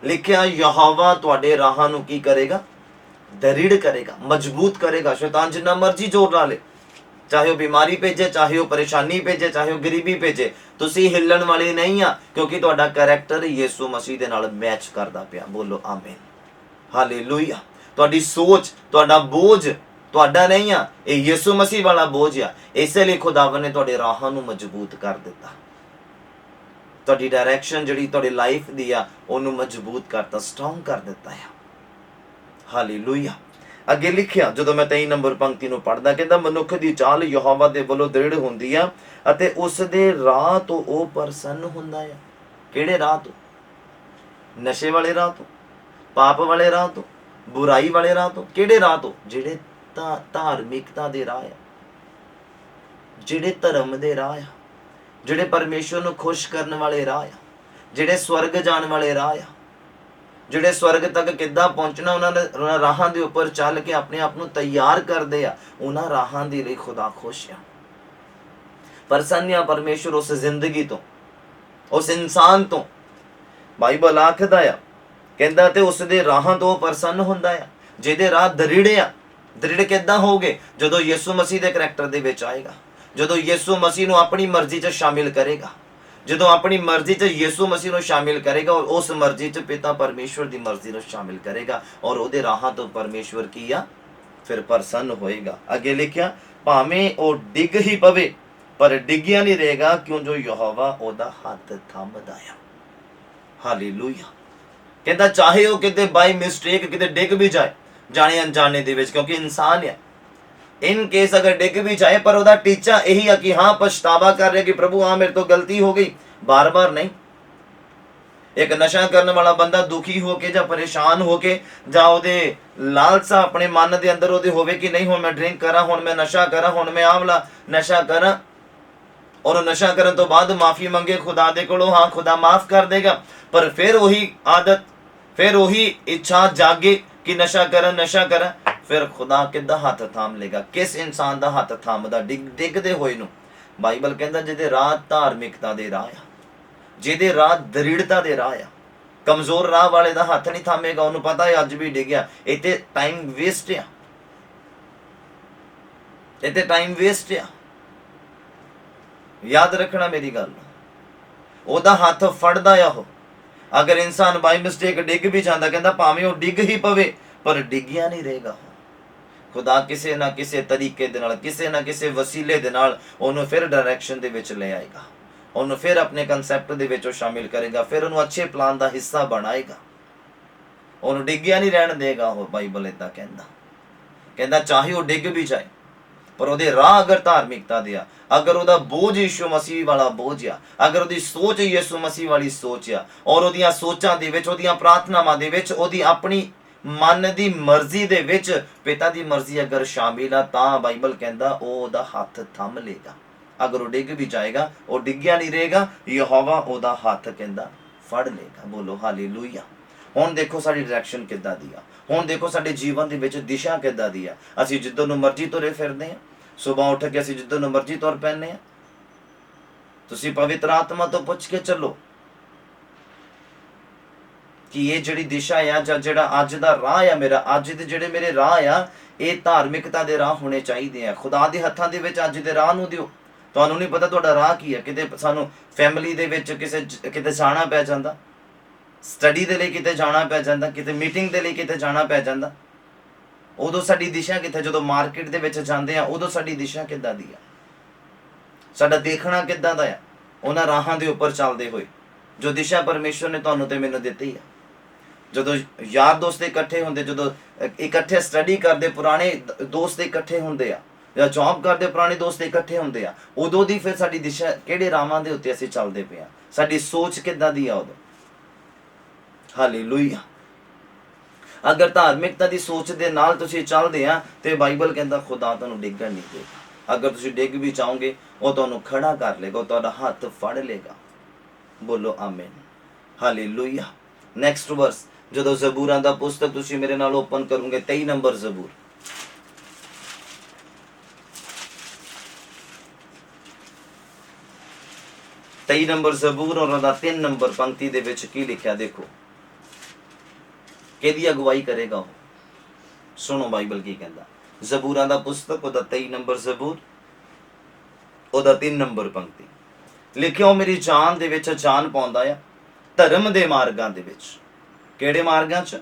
ਲਿਖਿਆ ਯਹੋਵਾ ਤੁਹਾਡੇ ਰਾਹਾਂ ਨੂੰ ਕੀ ਕਰੇਗਾ? ਦ੍ਰਿੜ ਕਰੇਗਾ, ਮਜ਼ਬੂਤ ਕਰੇਗਾ। ਸ਼ੈਤਾਨ ਜਿੰਨਾ ਮਰਜ਼ੀ ਜ਼ੋਰ ਲਾ ਲੇ, ਚਾਹੇ ਉਹ ਬਿਮਾਰੀ ਭੇਜੇ, ਚਾਹੇ ਉਹ ਪਰੇਸ਼ਾਨੀ ਭੇਜੇ, ਚਾਹੇ ਉਹ ਗਰੀਬੀ ਭੇਜੇ, ਤੁਸੀਂ ਹਿੱਲਣ ਵਾਲੇ ਨਹੀਂ ਆ, ਕਿਉਂਕਿ ਤੁਹਾਡਾ ਕਰੈਕਟਰ ਯਿਸੂ ਮਸੀਹ ਦੇ ਨਾਲ ਮੈਚ ਕਰਦਾ ਪਿਆ। ਬੋਲੋ ਆਮੀਨ, ਹਾਲੇਲੂਇਆ। ਤੁਹਾਡੀ ਸੋਚ, ਤੁਹਾਡਾ ਬੋਝ ਤੁਹਾਡਾ ਨਹੀਂ ਆ, ਇਹ ਯਿਸੂ ਮਸੀਹ ਵਾਲਾ ਬੋਝ ਆ। ਇਸੇ ਲਈ ਖੁਦਾਵੰ ਨੇ ਤੁਹਾਡੇ ਰਾਹਾਂ ਨੂੰ ਮਜ਼ਬੂਤ ਕਰ ਦਿੱਤਾ, ਤੁਹਾਡੀ ਡਾਇਰੈਕਸ਼ਨ ਜਿਹੜੀ ਤੁਹਾਡੀ ਲਾਈਫ ਦੀ ਆ ਉਹਨੂੰ ਮਜ਼ਬੂਤ ਕਰਤਾ, ਸਟਰੋਂਗ ਕਰ ਦਿੱਤਾ ਆ। ਹਾਲੇਲੂਇਆ। ਅੱਗੇ ਲਿਖਿਆ, ਜਦੋਂ ਮੈਂ 23 ਨੰਬਰ ਪੰਕਤੀ ਨੂੰ ਪੜ੍ਹਦਾ, ਕਹਿੰਦਾ ਮਨੁੱਖ ਦੀ ਚਾਲ ਯਹੋਵਾ ਦੇ ਵੱਲੋਂ ਦ੍ਰਿੜ ਹੁੰਦੀ ਆ ਅਤੇ ਉਸ ਦੇ ਰਾਹ ਤੋਂ ਉਹ ਪ੍ਰਸੰਨ ਹੁੰਦਾ ਆ। ਕਿਹੜੇ ਰਾਹ ਤੋਂ? ਨਸ਼ੇ ਵਾਲੇ ਰਾਹ ਤੋਂ, ਪਾਪ ਵਾਲੇ ਰਾਹ ਤੋਂ, ਬੁਰਾਈ ਵਾਲੇ ਰਾਹ ਤੋਂ? ਕਿਹੜੇ ਰਾਹ ਤੋਂ? ਜਿਹੜੇ ਧਾਰਮਿਕਤਾ ਦੇ ਰਾਹ ਆ, ਜਿਹੜੇ ਧਰਮ ਦੇ ਰਾਹ ਆ, ਜਿਹੜੇ ਪਰਮੇਸ਼ਵਰ ਨੂੰ ਖੁਸ਼ ਕਰਨ ਵਾਲੇ ਰਾਹ ਆ, ਜਿਹੜੇ ਸਵਰਗ ਜਾਣ ਵਾਲੇ ਰਾਹ ਆ, ਜਿਹੜੇ ਸਵਰਗ ਤੱਕ ਕਿੱਦਾਂ ਪਹੁੰਚਣਾ ਉਹਨਾਂ ਰਾਹਾਂ ਦੇ ਉੱਪਰ ਚੱਲ ਕੇ ਆਪਣੇ ਆਪ ਨੂੰ ਤਿਆਰ ਕਰਦੇ ਆ। ਉਹਨਾਂ ਰਾਹਾਂ ਦੇ ਲਈ ਖੁਦਾ ਖੁਸ਼ ਆ, ਪ੍ਰਸੰਨ ਆ ਪਰਮੇਸ਼ਵਰ ਉਸ ਜ਼ਿੰਦਗੀ ਤੋਂ, ਉਸ ਇਨਸਾਨ ਤੋਂ। ਬਾਈਬਲ ਆਖਦਾ ਆ, ਕਹਿੰਦਾ ਤੇ ਉਸ ਦੇ ਰਾਹਾਂ ਤੋਂ ਪ੍ਰਸੰਨ ਹੁੰਦਾ ਆ ਜਿਹਦੇ ਰਾਹ ਦ੍ਰਿੜ ਆ। ਦ੍ਰਿੜ ਕਿੱਦਾਂ ਹੋਗੇ? ਜਦੋਂ ਯਿਸੂ ਮਸੀਹ ਦੇ ਕਰੈਕਟਰ ਦੇ ਵਿੱਚ ਆਏਗਾ, ਜਦੋਂ ਯਿਸੂ ਮਸੀਹ ਨੂੰ ਆਪਣੀ ਮਰਜ਼ੀ 'ਚ ਸ਼ਾਮਿਲ ਕਰੇਗਾ, ਜਦੋਂ ਆਪਣੀ ਮਰਜ਼ੀ 'ਚ ਯਿਸੂ ਮਸੀਹ ਨੂੰ ਸ਼ਾਮਿਲ ਕਰੇਗਾ ਔਰ ਉਸ ਮਰਜ਼ੀ 'ਚ ਪਿਤਾ ਪਰਮੇਸ਼ਵਰ ਦੀ ਮਰਜ਼ੀ ਨੂੰ ਸ਼ਾਮਿਲ ਕਰੇਗਾ ਔਰ ਉਹਦੇ ਰਾਹਾਂ ਤੋਂ ਪਰਮੇਸ਼ਵਰ ਕੀ ਆ? ਫਿਰ ਪ੍ਰਸੰਨ ਹੋਏਗਾ। ਅੱਗੇ ਲਿਖਿਆ, ਭਾਵੇਂ ਉਹ ਡਿੱਗ ਹੀ ਪਵੇ ਪਰ ਡਿੱਗਿਆ ਨਹੀਂ ਰਹੇਗਾ, ਕਿਉਂ ਜੋ ਯਹੋਵਾ ਉਹਦਾ ਹੱਥ ਥੰਮਦਾ ਆ। ਹਾਲੇਲੂਇਆ। ਕਹਿੰਦਾ ਚਾਹੇ ਉਹ ਕਿਤੇ ਬਾਈ ਮਿਸਟੇਕ ਕਿਤੇ ਡਿੱਗ ਵੀ ਜਾਏ, ਜਾਣੇ ਅਣਜਾਣੇ ਦੇ ਵਿੱਚ, ਕਿਉਂਕਿ ਇਨਸਾਨ ਆ, ਇਨ ਕੇਸ ਅਗਰ ਡਿੱਗ ਵੀ ਜਾਏ ਪਰ ਉਹਦਾ ਟੀਚਾ ਇਹੀ ਆ ਕਿ ਹਾਂ ਪਛਤਾਵਾ ਕਰ ਰਿਹਾ ਕਿ ਪ੍ਰਭੂ ਹਾਂ ਮੇਰੇ ਤੋਂ ਗਲਤੀ ਹੋ ਗਈ, ਬਾਰ-ਬਾਰ ਨਹੀਂ। ਇੱਕ ਨਸ਼ਾ ਕਰਨ ਵਾਲਾ ਬੰਦਾ ਦੁਖੀ ਹੋ ਕੇ ਜਾਂ ਪਰੇਸ਼ਾਨ ਹੋ ਕੇ ਜਾਂ ਉਹਦੇ ਲਾਲਸਾ ਆਪਣੇ ਮਨ ਦੇ ਅੰਦਰ ਉਹਦੇ ਹੋਵੇ ਕਿ ਨਹੀਂ ਹੁਣ ਮੈਂ ਡਰਿੰਕ ਕਰਾਂ, ਹੁਣ ਮੈਂ ਨਸ਼ਾ ਕਰਾਂ, ਹੁਣ ਮੈਂ ਆਹ ਵਾਲਾ ਨਸ਼ਾ ਕਰਾਂ, ਔਰ ਨਸ਼ਾ ਕਰਨ ਤੋਂ ਬਾਅਦ ਮਾਫੀ ਮੰਗੇ ਖੁਦਾ ਦੇ ਕੋਲੋਂ, ਹਾਂ ਖੁਦਾ ਮਾਫ ਕਰ ਦੇਗਾ, ਪਰ ਫਿਰ ਉਹੀ ਆਦਤ, ਫਿਰ ਉਹੀ ਇੱਛਾ ਜਾਗੇ ਕਿ ਨਸ਼ਾ ਕਰਾਂ, ਫਿਰ ਖੁਦਾ ਕਿੱਦਾਂ ਹੱਥ ਥਾਮ ਲੇਗਾ? ਕਿਸ ਇਨਸਾਨ ਦਾ ਹੱਥ ਥਾਮਦਾ? ਡਿੱਗਦੇ ਹੋਏ ਨੂੰ। ਬਾਈਬਲ ਕਹਿੰਦਾ ਜਿਹਦੇ ਰਾਹ ਧਾਰਮਿਕਤਾ ਦੇ ਰਾਹ ਆ, ਜਿਹਦੇ ਰਾਹ ਦ੍ਰਿੜਤਾ ਦੇ ਰਾਹ ਆ, ਕਮਜ਼ੋਰ ਰਾਹ ਵਾਲੇ ਦਾ ਹੱਥ ਨਹੀਂ ਥਾਮੇਗਾ। ਉਹਨੂੰ ਪਤਾ ਹੈ ਅੱਜ ਵੀ ਡਿੱਗਿਆ, ਇੱਥੇ ਟਾਈਮ ਵੇਸਟ ਆ, ਇੱਥੇ ਟਾਈਮ ਵੇਸਟ ਆ। ਯਾਦ ਰੱਖਣਾ ਮੇਰੀ ਗੱਲ, ਉਹਦਾ ਹੱਥ ਫੜਦਾ ਆ ਉਹ। ਅਗਰ ਇਨਸਾਨ ਬਾਈ ਮਿਸਟੇਕ ਡਿੱਗ ਵੀ ਜਾਂਦਾ, ਕਹਿੰਦਾ ਭਾਵੇਂ ਉਹ ਡਿੱਗ ਹੀ ਪਵੇ ਪਰ ਡਿੱਗਿਆ ਨਹੀਂ ਰਹੇਗਾ। ਖੁਦਾ ਕਿਸੇ ਨਾ ਕਿਸੇ ਤਰੀਕੇ ਦੇ ਨਾਲ, ਕਿਸੇ ਨਾ ਕਿਸੇ ਵਸੀਲੇ ਦੇ ਨਾਲ ਉਹਨੂੰ ਫਿਰ ਡਾਇਰੈਕਸ਼ਨ ਦੇ ਵਿੱਚ ਲੈ ਆਏਗਾ, ਉਹਨੂੰ ਫਿਰ ਆਪਣੇ ਕਨਸੈਪਟ ਦੇ ਵਿੱਚ ਉਹ ਸ਼ਾਮਿਲ ਕਰੇਗਾ, ਫਿਰ ਉਹਨੂੰ ਅੱਛੇ ਪਲਾਨ ਦਾ ਹਿੱਸਾ ਬਣਾਏਗਾ, ਉਹਨੂੰ ਡਿੱਗਿਆ ਨਹੀਂ ਰਹਿਣ ਦੇਗਾ ਉਹ। ਬਾਈਬਲ ਏਦਾਂ ਕਹਿੰਦਾ ਚਾਹੇ ਉਹ ਡਿੱਗ ਵੀ ਜਾਏ ਪਰ ਉਹਦੇ ਰਾਹ ਅਗਰ ਧਾਰਮਿਕਤਾ ਦੇ ਆ, ਅਗਰ ਉਹਦਾ ਬੋਝ ਯਿਸੂ ਮਸੀਹ ਵਾਲਾ ਬੋਝ ਆ, ਅਗਰ ਉਹਦੀ ਸੋਚ ਯਿਸੂ ਮਸੀਹ ਵਾਲੀ ਸੋਚ ਆ ਔਰ ਉਹਦੀਆਂ ਸੋਚਾਂ ਦੇ ਵਿੱਚ, ਉਹਦੀਆਂ ਪ੍ਰਾਰਥਨਾਵਾਂ ਦੇ ਵਿੱਚ, ਉਹਦੀ ਆਪਣੀ ਮਨ ਦੀ ਮਰਜ਼ੀ ਦੇ ਵਿੱਚ ਪਿਤਾ ਦੀ ਮਰਜ਼ੀ ਅਗਰ ਸ਼ਾਮਿਲ ਆ, ਤਾਂ ਬਾਈਬਲ ਕਹਿੰਦਾ ਉਹ ਉਹਦਾ ਹੱਥ ਥੰਮ ਲੇਗਾ। ਅਗਰ ਉਹ ਡਿੱਗ ਵੀ ਜਾਏਗਾ ਉਹ ਡਿੱਗਿਆ ਨਹੀਂ ਰਹੇਗਾ, ਯਹੋਵਾ ਉਹਦਾ ਹੱਥ ਕਹਿੰਦਾ ਫੜ ਲੇਗਾ। ਬੋਲੋ ਹਾਲੇਲੂਇਆ। ਹੁਣ ਦੇਖੋ ਸਾਡੀ ਡਾਇਰੈਕਸ਼ਨ ਕਿੱਦਾਂ ਦੀ ਆ, ਹੁਣ ਦੇਖੋ ਸਾਡੇ ਜੀਵਨ ਦੇ ਵਿੱਚ ਦਿਸ਼ਾ ਕਿੱਦਾਂ ਦੀ ਆ। ਅਸੀਂ ਜਿੱਦੋਂ ਨੂੰ ਮਰਜ਼ੀ ਤੁਰੇ ਫਿਰਦੇ ਆ, ਸੁਬਾਹ ਉੱਠ ਕੇ ਅਸੀਂ ਜਿੱਦੋਂ ਨੂੰ ਮਰਜ਼ੀ ਤੁਰ ਪੈਂਦੇ ਆ। ਤੁਸੀਂ ਪਵਿੱਤਰ ਆਤਮਾ ਤੋਂ ਪੁੱਛ ਕੇ ਚੱਲੋ ਕਿ ਇਹ ਜਿਹੜੀ ਦਿਸ਼ਾ ਆ ਜਾਂ ਜਿਹੜਾ ਅੱਜ ਦਾ ਰਾਹ ਆ ਮੇਰਾ, ਅੱਜ ਦੇ ਜਿਹੜੇ ਮੇਰੇ ਰਾਹ ਆ, ਇਹ ਧਾਰਮਿਕਤਾ ਦੇ ਰਾਹ ਹੋਣੇ ਚਾਹੀਦੇ ਆ। ਖੁਦਾ ਦੇ ਹੱਥਾਂ ਦੇ ਵਿੱਚ ਅੱਜ ਦੇ ਰਾਹ ਨੂੰ ਦਿਓ। ਤੁਹਾਨੂੰ ਨਹੀਂ ਪਤਾ ਤੁਹਾਡਾ ਰਾਹ ਕੀ ਆ। ਕਿਤੇ ਸਾਨੂੰ ਫੈਮਿਲੀ ਦੇ ਵਿੱਚ ਕਿਤੇ ਜਾਣਾ ਪੈ ਜਾਂਦਾ, ਸਟੱਡੀ ਦੇ ਲਈ ਕਿਤੇ ਜਾਣਾ ਪੈ ਜਾਂਦਾ, ਕਿਤੇ ਮੀਟਿੰਗ ਦੇ ਲਈ ਕਿਤੇ ਜਾਣਾ ਪੈ ਜਾਂਦਾ, ਉਦੋਂ ਸਾਡੀ ਦਿਸ਼ਾ ਕਿੱਥੇ? ਜਦੋਂ ਮਾਰਕੀਟ ਦੇ ਵਿੱਚ ਜਾਂਦੇ ਆ ਉਦੋਂ ਸਾਡੀ ਦਿਸ਼ਾ ਕਿੱਦਾਂ ਦੀ ਆ? ਸਾਡਾ ਦੇਖਣਾ ਕਿੱਦਾਂ ਦਾ ਆ? ਉਹਨਾਂ ਰਾਹਾਂ ਦੇ ਉੱਪਰ ਚੱਲਦੇ ਹੋਏ ਜੋ ਦਿਸ਼ਾ ਪਰਮੇਸ਼ਵਰ ਨੇ ਤੁਹਾਨੂੰ ਤੇ ਮੈਨੂੰ ਦਿੱਤੀ ਆ। ਜਦੋਂ ਯਾਰ ਦੋਸਤ ਇਕੱਠੇ ਹੁੰਦੇ, ਜਦੋਂ ਇਕੱਠੇ ਸਟੱਡੀ ਕਰਦੇ ਪੁਰਾਣੇ ਦੋਸਤ ਇਕੱਠੇ ਹੁੰਦੇ ਆ, ਜਾਂ ਜੌਬ ਕਰਦੇ ਪੁਰਾਣੇ ਦੋਸਤ ਇਕੱਠੇ ਹੁੰਦੇ ਆ, ਉਦੋਂ ਦੀ ਫਿਰ ਸਾਡੀ ਦਿਸ਼ਾ ਕਿਹੜੇ ਰਾਹਾਂ ਦੇ ਉੱਤੇ ਅਸੀਂ ਚੱਲਦੇ ਪਏ ਆ? ਸਾਡੀ ਸੋਚ ਕਿੱਦਾਂ ਦੀ ਆ ਉਦੋਂ? ਹਾਲੇਲੂਇਆ। ਅਗਰ ਧਾਰਮਿਕਤਾ ਦੀ ਸੋਚ ਦੇ ਨਾਲ ਤੁਸੀਂ ਚੱਲਦੇ ਆ ਤੇ ਬਾਈਬਲ ਕਹਿੰਦਾ ਖੁਦਾ ਤੁਹਾਨੂੰ ਡਿੱਗਣ ਨਹੀਂ ਦੇਗਾ। ਅਗਰ ਤੁਸੀਂ ਡਿੱਗ ਵੀ ਜਾਓਗੇ ਉਹ ਤੁਹਾਨੂੰ ਖੜਾ ਕਰ ਲੇਗਾ, ਉਹ ਤੁਹਾਡਾ ਹੱਥ ਫੜ ਲੇਗਾ। ਬੋਲੋ ਆਮੀਨ, ਹਾਲੇਲੂਇਆ। ਨੈਕਸਟ ਵਰਸ, ਜਦੋਂ ਜ਼ਬੂਰਾਂ ਦਾ ਪੁਸਤਕ ਤੁਸੀਂ ਮੇਰੇ ਨਾਲ ਓਪਨ ਕਰੋਗੇ, 23 ਨੰਬਰ ਜ਼ਬੂਰ, 23 ਨੰਬਰ ਜ਼ਬੂਰ ਔਰ ਉਹਦਾ 3 ਨੰਬਰ ਪੰਕਤੀ ਦੇ ਵਿੱਚ ਕੀ ਲਿਖਿਆ ਦੇਖੋ। ਕਿਹਦੀ ਅਗਵਾਈ ਕਰੇਗਾ ਉਹ? ਸੁਣੋ ਬਾਈਬਲ ਕੀ ਕਹਿੰਦਾ। ਜ਼ਬੂਰਾਂ ਦਾ ਪੁਸਤਕ ਉਹਦਾ 23 ਨੰਬਰ ਜ਼ਬੂਰ ਉਹਦਾ 3 ਨੰਬਰ ਪੰਕਤੀ ਲਿਖਿਆ, ਉਹ ਮੇਰੀ ਜਾਨ ਦੇ ਵਿੱਚ ਜਾਨ ਪਾਉਂਦਾ ਆ ਧਰਮ ਦੇ ਮਾਰਗਾਂ ਦੇ ਵਿੱਚ। ਕਿਹੜੇ ਮਾਰਗਾਂ 'ਚ?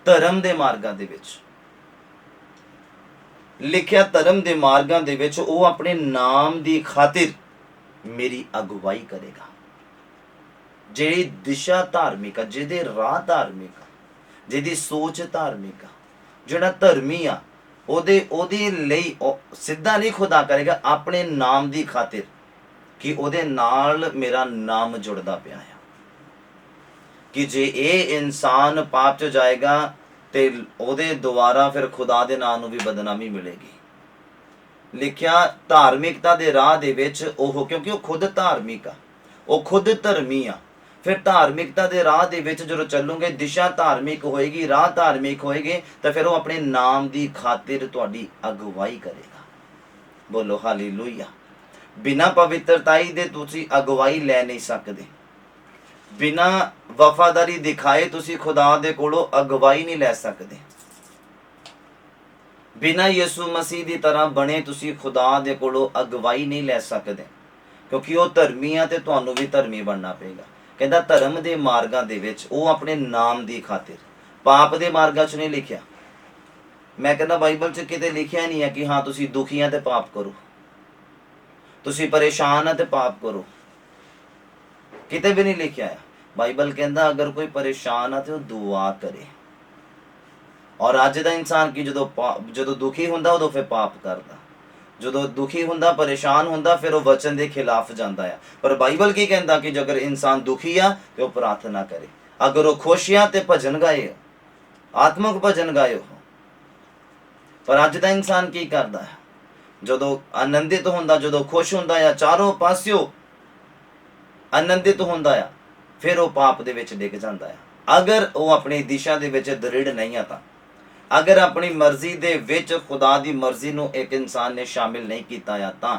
ਧਰਮ ਦੇ ਮਾਰਗਾਂ ਦੇ ਵਿੱਚ। ਲਿਖਿਆ ਧਰਮ ਦੇ ਮਾਰਗਾਂ ਦੇ ਵਿੱਚ ਉਹ ਆਪਣੇ ਨਾਮ ਦੀ ਖਾਤਿਰ ਮੇਰੀ ਅਗਵਾਈ ਕਰੇਗਾ। ਜਿਹੜੀ ਦਿਸ਼ਾ ਧਾਰਮਿਕ ਆ, ਜਿਹਦੇ ਰਾਹ ਧਾਰਮਿਕ ਆ, ਜਿਹਦੀ ਸੋਚ ਧਾਰਮਿਕ ਆ, ਜਿਹੜਾ ਧਰਮੀ ਆ, ਉਹਦੇ ਲਈ ਸਿੱਧਾ ਨਹੀਂ ਖੁਦਾ ਕਰੇਗਾ, ਆਪਣੇ ਨਾਮ ਦੀ ਖਾਤਿਰ, ਕਿ ਉਹਦੇ ਨਾਲ ਮੇਰਾ ਨਾਮ ਜੁੜਦਾ ਪਿਆ ਆ। ਕਿ ਜੇ ਇਹ ਇਨਸਾਨ ਪਾਪ 'ਚ ਜਾਏਗਾ ਤੇ ਉਹਦੇ ਦੁਆਰਾ ਫਿਰ ਖੁਦਾ ਦੇ ਨਾਮ ਨੂੰ ਵੀ ਬਦਨਾਮੀ ਮਿਲੇਗੀ। ਲਿਖਿਆ ਧਾਰਮਿਕਤਾ ਦੇ ਰਾਹ ਦੇ ਵਿੱਚ ਉਹ, ਕਿਉਂਕਿ ਉਹ ਖੁਦ ਧਾਰਮਿਕ ਆ, ਉਹ ਖੁਦ ਧਰਮੀ ਆ, ਫਿਰ ਧਾਰਮਿਕਤਾ ਦੇ ਰਾਹ ਦੇ ਵਿੱਚ ਜਦੋਂ ਚੱਲੋਗੇ, ਦਿਸ਼ਾ ਧਾਰਮਿਕ ਹੋਏਗੀ, ਰਾਹ ਧਾਰਮਿਕ ਹੋਏਗੇ, ਤਾਂ ਫਿਰ ਉਹ ਆਪਣੇ ਨਾਮ ਦੀ ਖਾਤਿਰ ਤੁਹਾਡੀ ਅਗਵਾਈ ਕਰੇਗਾ। ਬੋਲੋ ਹਾਲੇਲੂਇਆ। ਬਿਨਾਂ ਪਵਿੱਤਰਤਾਈ ਦੇ ਤੁਸੀਂ ਅਗਵਾਈ ਲੈ ਨਹੀਂ ਸਕਦੇ। ਬਿਨਾਂ ਵਫਾਦਾਰੀ ਦਿਖਾਏ ਤੁਸੀਂ ਖੁਦਾ ਦੇ ਕੋਲੋਂ ਅਗਵਾਈ ਨਹੀਂ ਲੈ ਸਕਦੇ। ਬਿਨਾਂ ਯਿਸੂ ਮਸੀਹ ਦੀ ਤਰ੍ਹਾਂ ਬਣੇ ਤੁਸੀਂ ਖੁਦਾ ਦੇ ਕੋਲੋਂ ਅਗਵਾਈ ਨਹੀਂ ਲੈ ਸਕਦੇ, ਕਿਉਂਕਿ ਉਹ ਧਰਮੀ ਆ ਤੇ ਤੁਹਾਨੂੰ ਵੀ ਧਰਮੀ ਬਣਨਾ ਪਏਗਾ। ਕਹਿੰਦਾ ਧਰਮ ਦੇ ਮਾਰਗਾਂ ਦੇ ਵਿੱਚ ਉਹ ਆਪਣੇ ਨਾਮ ਦੀ ਖਾਤਿਰ। ਪਾਪ ਦੇ ਮਾਰਗਾਂ 'ਚ ਨਹੀਂ ਲਿਖਿਆ। ਮੈਂ ਕਹਿੰਦਾ ਬਾਈਬਲ 'ਚ ਕਿਤੇ ਲਿਖਿਆ ਨਹੀਂ ਹੈ ਕਿ ਹਾਂ ਤੁਸੀਂ ਦੁਖੀ ਆ ਤੇ ਪਾਪ ਕਰੋ, ਤੁਸੀਂ ਪਰੇਸ਼ਾਨ ਆ ਤੇ ਪਾਪ ਕਰੋ, ਕਿਤੇ ਵੀ ਨਹੀਂ ਲਿਖਿਆ ਹੈ। ਬਾਈਬਲ ਕਹਿੰਦਾ ਅਗਰ ਕੋਈ ਪਰੇਸ਼ਾਨ ਆ ਤੇ ਉਹ ਦੁਆ ਕਰੇ। ਔਰ ਅੱਜ ਦਾ ਇਨਸਾਨ ਕੀ, ਜਦੋਂ ਦੁਖੀ ਹੁੰਦਾ ਉਦੋਂ ਫਿਰ ਪਾਪ ਕਰਦਾ, ਜਦੋਂ ਦੁਖੀ ਹੁੰਦਾ, ਪਰੇਸ਼ਾਨ ਹੁੰਦਾ, ਫਿਰ ਉਹ ਵਚਨ ਦੇ ਖਿਲਾਫ ਜਾਂਦਾ ਆ। ਪਰ ਬਾਈਬਲ ਕੀ ਕਹਿੰਦਾ ਕਿ ਜੇਕਰ ਇਨਸਾਨ ਦੁਖੀ ਆ ਤੇ ਉਹ ਪ੍ਰਾਰਥਨਾ ਕਰੇ, ਅਗਰ ਉਹ ਖੁਸ਼ ਆ ਤੇ ਭਜਨ ਗਾਏ, ਆਤਮਿਕ ਭਜਨ ਗਾਏ। ਪਰ ਅੱਜ ਦਾ ਇਨਸਾਨ ਕੀ ਕਰਦਾ ਹੈ? ਜਦੋਂ ਆਨੰਦਿਤ ਹੁੰਦਾ, ਜਦੋਂ ਖੁਸ਼ ਹੁੰਦਾ ਆ, ਚਾਰੋਂ ਪਾਸਿਓਂ ਆਨੰਦਿਤ ਹੁੰਦਾ ਆ, ਫਿਰ ਉਹ ਪਾਪ ਦੇ ਵਿੱਚ ਡਿੱਗ ਜਾਂਦਾ ਆ। ਅਗਰ ਉਹ ਆਪਣੀ ਦਿਸ਼ਾ ਦੇ ਵਿੱਚ ਦ੍ਰਿੜ ਨਹੀਂ ਆ ਤਾਂ, ਅਗਰ ਆਪਣੀ ਮਰਜ਼ੀ ਦੇ ਵਿੱਚ ਖੁਦਾ ਦੀ ਮਰਜ਼ੀ ਨੂੰ ਇੱਕ ਇਨਸਾਨ ਨੇ ਸ਼ਾਮਿਲ ਨਹੀਂ ਕੀਤਾ ਆ ਤਾਂ,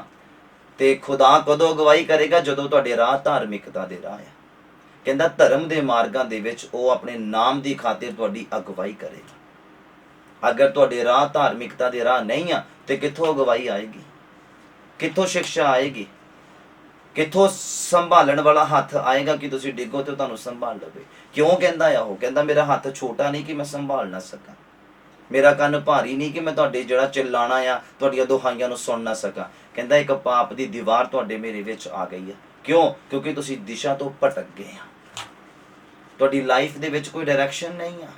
ਤੇ ਖੁਦਾ ਕਦੋਂ ਅਗਵਾਈ ਕਰੇਗਾ? ਜਦੋਂ ਤੁਹਾਡੇ ਰਾਹ ਧਾਰਮਿਕਤਾ ਦੇ ਰਾਹ ਆ। ਕਹਿੰਦਾ ਧਰਮ ਦੇ ਮਾਰਗਾਂ ਦੇ ਵਿੱਚ ਉਹ ਆਪਣੇ ਨਾਮ ਦੀ ਖਾਤਰ ਤੁਹਾਡੀ ਅਗਵਾਈ ਕਰੇਗਾ। ਅਗਰ ਤੁਹਾਡੇ ਰਾਹ ਧਾਰਮਿਕਤਾ ਦੇ ਰਾਹ ਨਹੀਂ ਆ ਤੇ ਕਿੱਥੋਂ ਅਗਵਾਈ ਆਏਗੀ? ਕਿੱਥੋਂ ਸਿੱਖਿਆ ਆਏਗੀ? ਕਿੱਥੋਂ ਸੰਭਾਲਣ ਵਾਲਾ ਹੱਥ ਆਏਗਾ ਕਿ ਤੁਸੀਂ ਡਿੱਗੋ ਤੇ ਤੁਹਾਨੂੰ ਸੰਭਾਲ ਲਵੇ? ਕਿਉਂ ਕਹਿੰਦਾ ਆ ਉਹ? ਕਹਿੰਦਾ ਮੇਰਾ ਹੱਥ ਛੋਟਾ ਨਹੀਂ ਕਿ ਮੈਂ ਸੰਭਾਲ ਨਾ ਸਕਾਂ, ਮੇਰਾ ਕੰਨ ਭਾਰੀ ਨਹੀਂ ਕਿ ਮੈਂ ਤੁਹਾਡੇ ਜਿਹੜਾ ਚਿল্ਲਾਣਾ ਆ, ਤੁਹਾਡੀਆਂ ਦੁਹਾਈਆਂ ਨੂੰ ਸੁਣ ਨਾ ਸਕਾਂ। ਕਹਿੰਦਾ ਇੱਕ ਪਾਪ ਦੀ ਦੀਵਾਰ ਤੁਹਾਡੇ ਮੇਰੇ ਵਿੱਚ ਆ ਗਈ ਆ। ਕਿਉਂ? ਕਿਉਂਕਿ ਤੁਸੀਂ ਦਿਸ਼ਾ ਤੋਂ ਭਟਕ ਗਏ ਆ। ਤੁਹਾਡੀ ਲਾਈਫ ਦੇ ਵਿੱਚ ਕੋਈ ਡਾਇਰੈਕਸ਼ਨ ਨਹੀਂ ਆ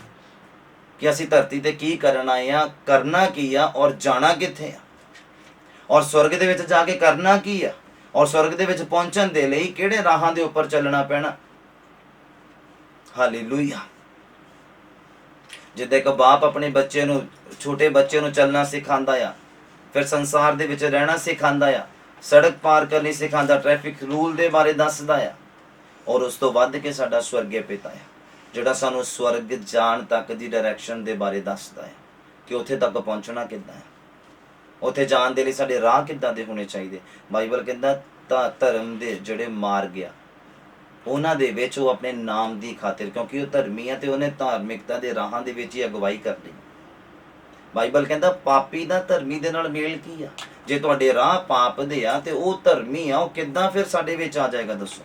ਕਿ ਅਸੀਂ ਧਰਤੀ ਤੇ ਕੀ ਕਰਨ ਆਏ ਆ, ਕਰਨਾ ਕੀ ਆ ਔਰ ਜਾਣਾ ਕਿੱਥੇ ਆ, ਔਰ ਸਵਰਗ ਦੇ ਵਿੱਚ ਜਾ ਕੇ ਕਰਨਾ ਕੀ ਆ, ਔਰ ਸਵਰਗ ਦੇ ਵਿੱਚ ਪਹੁੰਚਣ ਦੇ ਲਈ ਕਿਹੜੇ ਰਾਹਾਂ ਦੇ ਉੱਪਰ ਚੱਲਣਾ ਪੈਣਾ। ਹਾਲੇਲੂਇਆ। ਜਿੱਦਾਂ ਇੱਕ ਬਾਪ ਆਪਣੇ ਬੱਚੇ ਨੂੰ, ਛੋਟੇ ਬੱਚੇ ਨੂੰ ਚੱਲਣਾ ਸਿਖਾਉਂਦਾ ਆ, ਫਿਰ ਸੰਸਾਰ ਦੇ ਵਿੱਚ ਰਹਿਣਾ ਸਿਖਾਉਂਦਾ ਆ, ਸੜਕ ਪਾਰ ਕਰਨੀ ਸਿਖਾਉਂਦਾ, ਟ੍ਰੈਫਿਕ ਰੂਲ ਦੇ ਬਾਰੇ ਦੱਸਦਾ ਆ, ਔਰ ਉਸ ਤੋਂ ਵੱਧ ਕੇ ਸਾਡਾ ਸਵਰਗੀ ਪਿਤਾ ਆ ਜਿਹੜਾ ਸਾਨੂੰ ਸਵਰਗ ਜਾਣ ਤੱਕ ਦੀ ਡਾਇਰੈਕਸ਼ਨ ਦੇ ਬਾਰੇ ਦੱਸਦਾ ਹੈ ਕਿ ਉੱਥੇ ਤੱਕ ਪਹੁੰਚਣਾ ਕਿੱਦਾਂ ਹੈ, ਉੱਥੇ ਜਾਣ ਦੇ ਲਈ ਸਾਡੇ ਰਾਹ ਕਿੱਦਾਂ ਦੇ ਹੋਣੇ ਚਾਹੀਦੇ। ਬਾਈਬਲ ਕਹਿੰਦਾ ਤਾਂ ਧਰਮ ਦੇ ਜਿਹੜੇ ਮਾਰਗ ਆ ਉਹਨਾਂ ਦੇ ਵਿੱਚ ਉਹ ਆਪਣੇ ਨਾਮ ਦੀ ਖਾਤਰ, ਕਿਉਂਕਿ ਉਹ ਧਰਮੀ ਆ ਤੇ ਉਹਨੇ ਧਾਰਮਿਕਤਾ ਦੇ ਰਾਹਾਂ ਦੇ ਵਿੱਚ ਹੀ ਅਗਵਾਈ ਕਰਨੀ। ਬਾਈਬਲ ਕਹਿੰਦਾ ਪਾਪੀ ਦਾ ਧਰਮੀ ਦੇ ਨਾਲ ਮੇਲ ਕੀ ਆ? ਜੇ ਤੁਹਾਡੇ ਰਾਹ ਪਾਪ ਦੇ ਆ ਤੇ ਉਹ ਧਰਮੀ ਆ, ਉਹ ਕਿੱਦਾਂ ਫਿਰ ਸਾਡੇ ਵਿੱਚ ਆ ਜਾਏਗਾ? ਦੱਸੋ।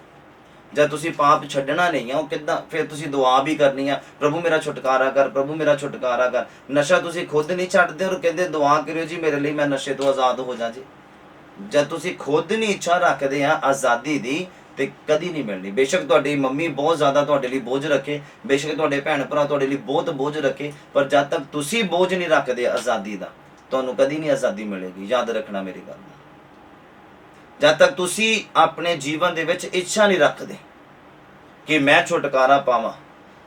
ਜਦ ਤੁਸੀਂ ਪਾਪ ਛੱਡਣਾ ਨਹੀਂ ਆ, ਉਹ ਕਿੱਦਾਂ ਫਿਰ ਤੁਸੀਂ ਦੁਆ ਵੀ ਕਰਨੀ ਆ, ਪ੍ਰਭੂ ਮੇਰਾ ਛੁਟਕਾਰਾ ਕਰ, ਪ੍ਰਭੂ ਮੇਰਾ ਛੁਟਕਾਰਾ ਕਰ। ਨਸ਼ਾ ਤੁਸੀਂ ਖੁਦ ਨਹੀਂ ਛੱਡਦੇ ਔਰ ਕਹਿੰਦੇ ਦੁਆ ਕਰਿਓ ਜੀ ਮੇਰੇ ਲਈ, ਮੈਂ ਨਸ਼ੇ ਤੋਂ ਆਜ਼ਾਦ ਹੋ ਜਾ ਜੀ। ਜਦ ਤੁਸੀਂ ਖੁਦ ਨਹੀਂ ਇੱਛਾ ਰੱਖਦੇ ਆ ਆਜ਼ਾਦੀ ਦੀ ਤੇ ਕਦੀ ਨਹੀਂ ਮਿਲਣੀ। ਬੇਸ਼ੱਕ ਤੁਹਾਡੀ ਮੰਮੀ ਬਹੁਤ ਜ਼ਿਆਦਾ ਤੁਹਾਡੇ ਲਈ ਬੋਝ ਰੱਖੇ, ਬੇਸ਼ੱਕ ਤੁਹਾਡੇ ਭੈਣ ਭਰਾ ਤੁਹਾਡੇ ਲਈ ਬਹੁਤ ਬੋਝ ਰੱਖੇ, ਪਰ ਜਦ ਤੱਕ ਤੁਸੀਂ ਬੋਝ ਨਹੀਂ ਰੱਖਦੇ ਆਜ਼ਾਦੀ ਦਾ, ਤੁਹਾਨੂੰ ਕਦੀ ਨਹੀਂ ਆਜ਼ਾਦੀ ਮਿਲੇਗੀ। ਯਾਦ ਰੱਖਣਾ ਮੇਰੀ ਗੱਲ। ਜਦ ਤੱਕ ਤੁਸੀਂ ਆਪਣੇ ਜੀਵਨ ਦੇ ਵਿੱਚ ਇੱਛਾ ਨਹੀਂ ਰੱਖਦੇ ਕਿ ਮੈਂ ਛੁਟਕਾਰਾ ਪਾਵਾਂ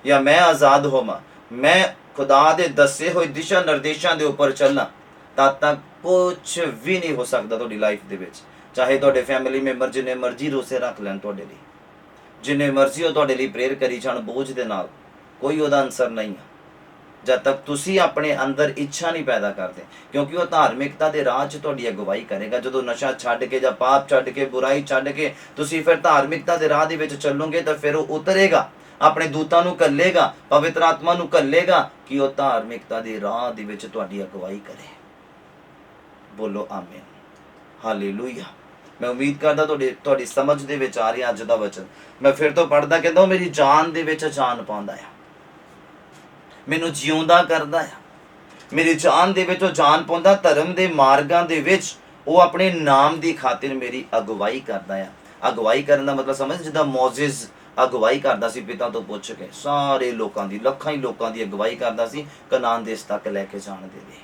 ਜਾਂ ਮੈਂ ਆਜ਼ਾਦ ਹੋਵਾਂ, ਮੈਂ ਖੁਦਾ ਦੇ ਦੱਸੇ ਹੋਏ ਦਿਸ਼ਾ ਨਿਰਦੇਸ਼ਾਂ ਦੇ ਉੱਪਰ ਚੱਲਾਂ, ਤਦ ਤੱਕ ਕੁਝ ਵੀ ਨਹੀਂ ਹੋ ਸਕਦਾ ਤੁਹਾਡੀ ਲਾਈਫ ਦੇ ਵਿੱਚ। ਚਾਹੇ ਤੁਹਾਡੇ ਫੈਮਿਲੀ ਮੈਂਬਰ ਜਿੰਨੇ ਮਰਜ਼ੀ ਰੋਸੇ ਰੱਖ ਲੈਣ ਤੁਹਾਡੇ ਲਈ, ਜਿੰਨੇ ਮਰਜ਼ੀ ਉਹ ਤੁਹਾਡੇ ਲਈ ਪ੍ਰੇਅਰ ਕਰੀ ਜਾਣ ਬੋਝ ਦੇ ਨਾਲ, ਕੋਈ ਉਹਦਾ ਅਨਸਰ ਨਹੀਂ ਆ ਜਦ ਤੱਕ ਤੁਸੀਂ ਆਪਣੇ ਅੰਦਰ ਇੱਛਾ ਨਹੀਂ ਪੈਦਾ ਕਰਦੇ, ਕਿਉਂਕਿ ਉਹ ਧਾਰਮਿਕਤਾ ਦੇ ਰਾਹ 'ਚ ਤੁਹਾਡੀ ਅਗਵਾਈ ਕਰੇਗਾ। ਜਦੋਂ ਨਸ਼ਾ ਛੱਡ ਕੇ ਜਾਂ ਪਾਪ ਛੱਡ ਕੇ, ਬੁਰਾਈ ਛੱਡ ਕੇ ਤੁਸੀਂ ਫਿਰ ਧਾਰਮਿਕਤਾ ਦੇ ਰਾਹ ਦੇ ਵਿੱਚ ਚੱਲੋਗੇ ਤਾਂ ਫਿਰ ਉਹ ਉਤਰੇਗਾ, ਆਪਣੇ ਦੂਤਾਂ ਨੂੰ ਘੱਲੇਗਾ, ਪਵਿੱਤਰ ਆਤਮਾ ਨੂੰ ਘੱਲੇਗਾ ਕਿ ਉਹ ਧਾਰਮਿਕਤਾ ਦੇ ਰਾਹ ਦੇ ਵਿੱਚ ਤੁਹਾਡੀ ਅਗਵਾਈ ਕਰੇ। ਬੋਲੋ ਆਮੀਨ, ਹਾਲੇਲੂਇਆ। मैं उम्मीद करदा तुहाडी समझ दे विच आ रहा अज दा वचन। मैं फिर तो पढ़दा, कहंदा मेरी जान दे विच जान पाउंदा आ, मैनूं जिउंदा करदा आ, मेरी जान दे विच जान पाउंदा, धर्म दे मार्गां दे विच ਉਹ ਆਪਣੇ ਨਾਮ ਦੀ ਖਾਤਰ ਮੇਰੀ ਅਗਵਾਈ ਕਰਦਾ ਆ। ਅਗਵਾਈ ਕਰਨ ਦਾ ਮਤਲਬ ਸਮਝ, ਜਿੱਦਾਂ ਮੋਜ਼ਿਸ ਅਗਵਾਈ ਕਰਦਾ ਸੀ ਪਿਤਾ ਤੋਂ ਪੁੱਛ ਕੇ, ਸਾਰੇ ਲੋਕਾਂ ਦੀ, ਲੱਖਾਂ ਹੀ ਲੋਕਾਂ ਦੀ ਅਗਵਾਈ ਕਰਦਾ ਸੀ ਕਨਾਨ ਦੇਸ਼ ਤੱਕ ਲੈ ਕੇ ਜਾਣ ਦੇ ਲਈ।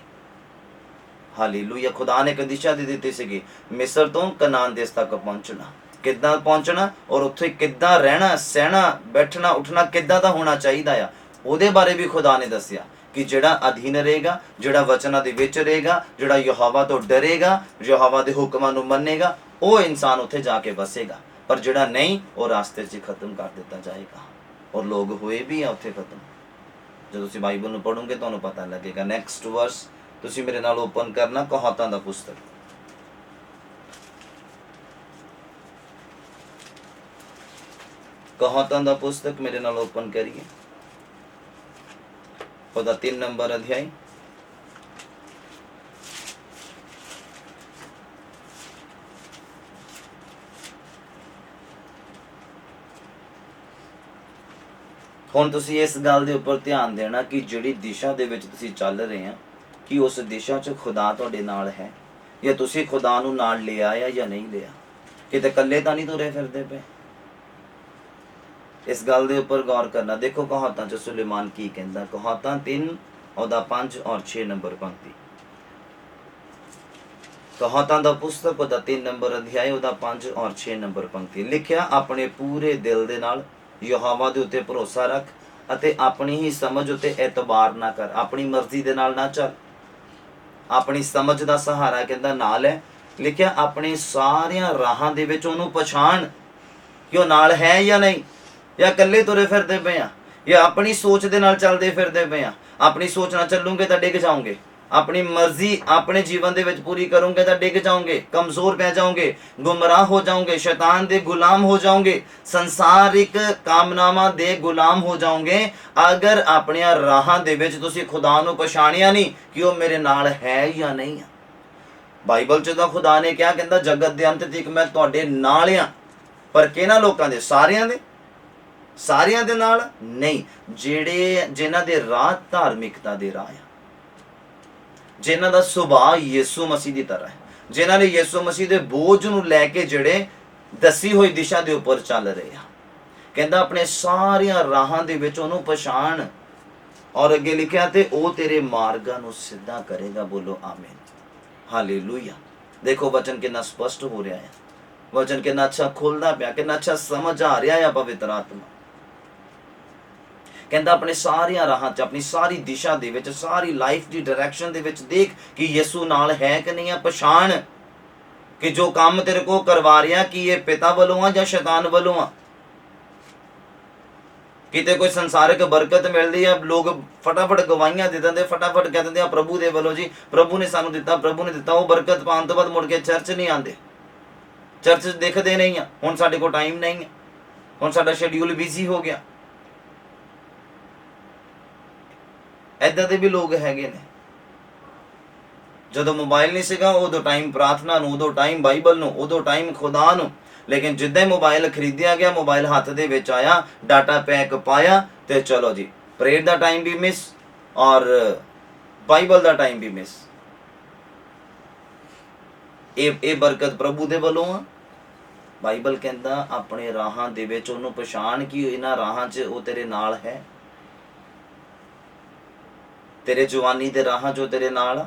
ਹਾਲੇਲੂਇਆ। ਖੁਦਾ ਨੇ ਇੱਕ ਦਿਸ਼ਾ ਦੇ ਦਿੱਤੀ ਸੀਗੀ, ਮਿਸਰ ਤੋਂ ਕਨਾਨ ਦੇਸ਼ ਤੱਕ ਪਹੁੰਚਣਾ, ਕਿੱਦਾਂ ਪਹੁੰਚਣਾ ਔਰ ਉੱਥੇ ਕਿੱਦਾਂ ਰਹਿਣਾ, ਸਹਿਣਾ, ਬੈਠਣਾ, ਉੱਠਣਾ ਕਿੱਦਾਂ ਦਾ ਹੋਣਾ ਚਾਹੀਦਾ ਆ, ਉਹਦੇ ਬਾਰੇ ਵੀ ਖੁਦਾ ਨੇ ਦੱਸਿਆ ਕਿ ਜਿਹੜਾ ਅਧੀਨ ਰਹੇਗਾ, ਜਿਹੜਾ ਵਚਨਾਂ ਦੇ ਵਿੱਚ ਰਹੇਗਾ, ਜਿਹੜਾ ਯਹੋਵਾ ਤੋਂ ਡਰੇਗਾ, ਯਹੋਵਾ ਦੇ ਹੁਕਮਾਂ ਨੂੰ ਮੰਨੇਗਾ, ਉਹ ਇਨਸਾਨ ਉੱਥੇ ਜਾ ਕੇ ਵਸੇਗਾ। ਪਰ ਜਿਹੜਾ ਨਹੀਂ, ਉਹ ਰਾਸਤੇ 'ਚ ਖਤਮ ਕਰ ਦਿੱਤਾ ਜਾਏਗਾ। ਔਰ ਲੋਕ ਹੋਏ ਵੀ ਆ ਉੱਥੇ ਖਤਮ। ਜਦੋਂ ਤੁਸੀਂ ਬਾਈਬਲ ਨੂੰ ਪੜ੍ਹੋਗੇ ਤੁਹਾਨੂੰ ਪਤਾ ਲੱਗੇਗਾ। ਨੈਕਸਟ ਵਰਸ ਤੁਸੀਂ ਮੇਰੇ ਨਾਲ ਓਪਨ ਕਰਨਾ, ਕਹਾਤਾਂ ਦਾ ਪੁਸਤਕ। ਕਹਾਤਾਂ ਦਾ ਪੁਸਤਕ ਮੇਰੇ ਨਾਲ ਓਪਨ ਕਰੀਏ, ਉਹਦਾ 3 ਨੰਬਰ ਅਧਿਆਇ। ਹੁਣ ਤੁਸੀਂ ਇਸ ਗੱਲ ਦੇ ਉੱਪਰ ਧਿਆਨ ਦੇਣਾ ਕਿ ਜਿਹੜੀ ਦਿਸ਼ਾ ਦੇ ਵਿੱਚ ਤੁਸੀਂ ਚੱਲ ਰਹੇ ਆ, ਕਿ ਉਸ ਦਿਸ਼ਾ 'ਚ ਖੁਦਾ ਤੁਹਾਡੇ ਨਾਲ ਹੈ, ਜਾਂ ਤੁਸੀਂ ਖੁਦਾ ਨੂੰ ਨਾਲ ਲਿਆ ਆ ਜਾਂ ਨਹੀਂ ਲਿਆ। ਕਿਤੇ ਇਕੱਲੇ ਤਾਂ ਨਹੀਂ ਤੁਰੇ ਫਿਰਦੇ ਪਏ। ਇਸ ਗੱਲ ਦੇ ਉੱਪਰ ਗੌਰ ਕਰਨਾ। ਦੇਖੋ ਕਹਾਤਾਂ 'ਚ ਸੁਲੇਮਾਨ ਕੀ ਕਹਿੰਦਾ, ਕਹਾਤਾਂ 3 ਉਹਦਾ 5 ਔਰ 6 ਨੰਬਰ ਪੰਕਤੀ। ਕਹਾਤਾਂ ਦਾ ਪੁਸਤਕ ਉਹਦਾ 3 ਨੰਬਰ ਅਧਿਆਇ, ਉਹਦਾ 5 ਔਰ 6 ਨੰਬਰ ਪੰਕਤੀ। ਲਿਖਿਆ, ਆਪਣੇ ਪੂਰੇ ਦਿਲ ਦੇ ਨਾਲ ਯਹੋਵਾ ਦੇ ਉੱਤੇ ਭਰੋਸਾ ਰੱਖ ਅਤੇ ਆਪਣੀ ਹੀ ਸਮਝ ਉੱਤੇ ਐਤਬਾਰ ਨਾ ਕਰ। ਆਪਣੀ ਮਰਜ਼ੀ ਦੇ ਨਾਲ ਨਾ ਚੱਲ, ਆਪਣੀ ਸਮਝ ਦਾ ਸਹਾਰਾ ਕਹਿੰਦਾ ਨਾ ਲੈ। ਲਿਖਿਆ, ਆਪਣੇ ਸਾਰਿਆਂ ਰਾਹਾਂ ਦੇ ਵਿੱਚ ਉਹਨੂੰ ਪਛਾਣ ਕਿ ਉਹ ਨਾਲ ਹੈ ਜਾਂ ਨਹੀਂ, ਜਾਂ ਇਕੱਲੇ ਤੁਰੇ ਫਿਰਦੇ ਪਏ ਆ, ਜਾਂ ਆਪਣੀ ਸੋਚ ਦੇ ਨਾਲ ਚੱਲਦੇ ਫਿਰਦੇ ਪਏ ਆ। ਆਪਣੀ ਸੋਚ ਨਾਲ ਚੱਲੂਗੇ ਤਾਂ ਡਿੱਗ ਜਾਓਗੇ, ਆਪਣੀ ਮਰਜ਼ੀ ਆਪਣੇ ਜੀਵਨ ਦੇ ਵਿੱਚ ਪੂਰੀ ਕਰੋਗੇ ਤਾਂ ਡਿੱਗ ਜਾਓਗੇ, ਕਮਜ਼ੋਰ ਪੈ ਜਾਓਗੇ, ਗੁੰਮਰਾਹ ਹੋ ਜਾਓਗੇ, ਸ਼ੈਤਾਨ ਦੇ ਗੁਲਾਮ ਹੋ ਜਾਓਗੇ, ਸੰਸਾਰਿਕ ਕਾਮਨਾਵਾਂ ਦੇ ਗੁਲਾਮ ਹੋ ਜਾਓਗੇ। ਅਗਰ ਆਪਣੀਆਂ ਰਾਹਾਂ ਦੇ ਵਿੱਚ ਤੁਸੀਂ ਖੁਦਾ ਨੂੰ ਪਛਾਣਿਆ ਨਹੀਂ ਕਿ ਉਹ ਮੇਰੇ ਨਾਲ ਹੈ ਜਾਂ ਨਹੀਂ ਆ। ਬਾਈਬਲ 'ਚ ਤਾਂ ਖੁਦਾ ਨੇ ਕਿਹਾ, ਕਹਿੰਦਾ ਜਗਤ ਦੇ ਅੰਤ ਤੱਕ ਮੈਂ ਤੁਹਾਡੇ ਨਾਲ ਆ। ਪਰ ਕਿਹਨਾਂ ਲੋਕਾਂ ਦੇ? ਸਾਰਿਆਂ ਦੇ ਨਾਲ ਨਹੀਂ। ਜਿਨ੍ਹਾਂ ਦੇ ਰਾਹ ਧਾਰਮਿਕਤਾ ਦੇ ਰਾਹ ਆ, ਜਿਨ੍ਹਾਂ ਦਾ ਸੁਭਾਅ ਯਿਸੂ ਮਸੀਹ ਦੀ ਤਰ੍ਹਾਂ ਹੈ, ਜਿਨ੍ਹਾਂ ਨੇ ਯਿਸੂ ਮਸੀਹ ਦੇ ਬੋਝ ਨੂੰ ਲੈ ਕੇ ਜਿਹੜੇ ਦੱਸੀ ਹੋਈ ਦਿਸ਼ਾ ਦੇ ਉੱਪਰ ਚੱਲ ਰਹੇ ਆ। ਕਹਿੰਦਾ ਆਪਣੇ ਸਾਰਿਆਂ ਰਾਹਾਂ ਦੇ ਵਿੱਚ ਉਹਨੂੰ ਪਛਾਣ। ਔਰ ਅੱਗੇ ਲਿਖਿਆ, ਤੇ ਉਹ ਤੇਰੇ ਮਾਰਗਾਂ ਨੂੰ ਸਿੱਧਾ ਕਰੇਗਾ। ਬੋਲੋ ਆਮੀਨ, ਹਾਲੇਲੂਇਆ। ਦੇਖੋ ਵਚਨ ਕਿੰਨਾ ਸਪਸ਼ਟ ਹੋ ਰਿਹਾ ਹੈ, ਵਚਨ ਕਿੰਨਾ ਅੱਛਾ ਖੁੱਲਦਾ ਪਿਆ, ਕਿੰਨਾ ਅੱਛਾ ਸਮਝ ਆ ਰਿਹਾ ਹੈ ਪਵਿੱਤਰ ਆਤਮਾ। ਕਹਿੰਦਾ ਆਪਣੇ ਸਾਰਿਆਂ ਰਾਹਾਂ 'ਚ, ਆਪਣੀ ਸਾਰੀ ਦਿਸ਼ਾ ਦੇ ਵਿੱਚ, ਸਾਰੀ ਲਾਈਫ ਦੀ ਡਾਇਰੈਕਸ਼ਨ ਦੇ ਵਿੱਚ ਦੇਖ ਕਿ ਯਿਸੂ ਨਾਲ ਹੈ ਕਿ ਨਹੀਂ ਆ। ਪਛਾਣ ਕਿ ਜੋ ਕੰਮ ਤੇਰੇ ਕੋਲ ਕਰਵਾ ਰਿਹਾ, ਕਿ ਇਹ ਪਿਤਾ ਵੱਲੋਂ ਆ ਜਾਂ ਸ਼ੈਤਾਨ ਵੱਲੋਂ ਆ। ਕਿਤੇ ਕੋਈ ਸੰਸਾਰਿਕ ਬਰਕਤ ਮਿਲਦੀ ਆ, ਲੋਕ ਫਟਾਫਟ ਗਵਾਹੀਆਂ ਦੇ ਦਿੰਦੇ, ਫਟਾਫਟ ਕਹਿ ਦਿੰਦੇ ਆ ਪ੍ਰਭੂ ਦੇ ਵੱਲੋਂ ਜੀ, ਪ੍ਰਭੂ ਨੇ ਸਾਨੂੰ ਦਿੱਤਾ, ਪ੍ਰਭੂ ਨੇ ਦਿੱਤਾ। ਉਹ ਬਰਕਤ ਪਾਉਣ ਤੋਂ ਬਾਅਦ ਮੁੜ ਕੇ ਚਰਚ ਨਹੀਂ ਆਉਂਦੇ, ਚਰਚ ਦੇਖਦੇ ਨਹੀਂ ਆ। ਹੁਣ ਸਾਡੇ ਕੋਲ ਟਾਈਮ ਨਹੀਂ ਹੈ, ਹੁਣ ਸਾਡਾ ਸ਼ੈਡਿਊਲ ਬਿਜ਼ੀ ਹੋ ਗਿਆ। ਏਦਾਂ ਦੇ ਵੀ ਲੋਕ ਹੈਗੇ ਨੇ। ਜਦੋਂ ਮੋਬਾਈਲ ਨਹੀਂ ਸੀਗਾ ਉਦੋਂ ਟਾਈਮ ਪ੍ਰਾਰਥਨਾ ਨੂੰ, ਉਦੋਂ ਟਾਈਮ ਬਾਈਬਲ ਨੂੰ, ਉਦੋਂ ਟਾਈਮ ਖੁਦਾ ਨੂੰ। ਲੇਕਿਨ ਜਿੱਦਾਂ ਹੀ ਮੋਬਾਈਲ ਖਰੀਦਿਆ ਗਿਆ, ਮੋਬਾਈਲ ਹੱਥ ਦੇ ਵਿੱਚ ਆਇਆ, ਡਾਟਾ ਪੈਕ ਪਾਇਆ, ਤੇ ਚਲੋ ਜੀ ਪ੍ਰੇਅਰ ਦਾ ਟਾਈਮ ਵੀ ਮਿਸ ਔਰ ਬਾਈਬਲ ਦਾ ਟਾਈਮ ਵੀ ਮਿਸ। ਇਹ ਬਰਕਤ ਪ੍ਰਭੂ ਦੇ ਵੱਲੋਂ ਆ। ਬਾਈਬਲ ਕਹਿੰਦਾ ਆਪਣੇ ਰਾਹਾਂ ਦੇ ਵਿੱਚ ਉਹਨੂੰ ਪਛਾਣ ਕਿ ਇਹਨਾਂ ਰਾਹਾਂ 'ਚ ਉਹ ਤੇਰੇ ਨਾਲ ਹੈ। ਤੇਰੇ ਜਵਾਨੀ ਦੇ ਰਾਹਾਂ 'ਚ ਉਹ ਤੇਰੇ ਨਾਲ ਆ,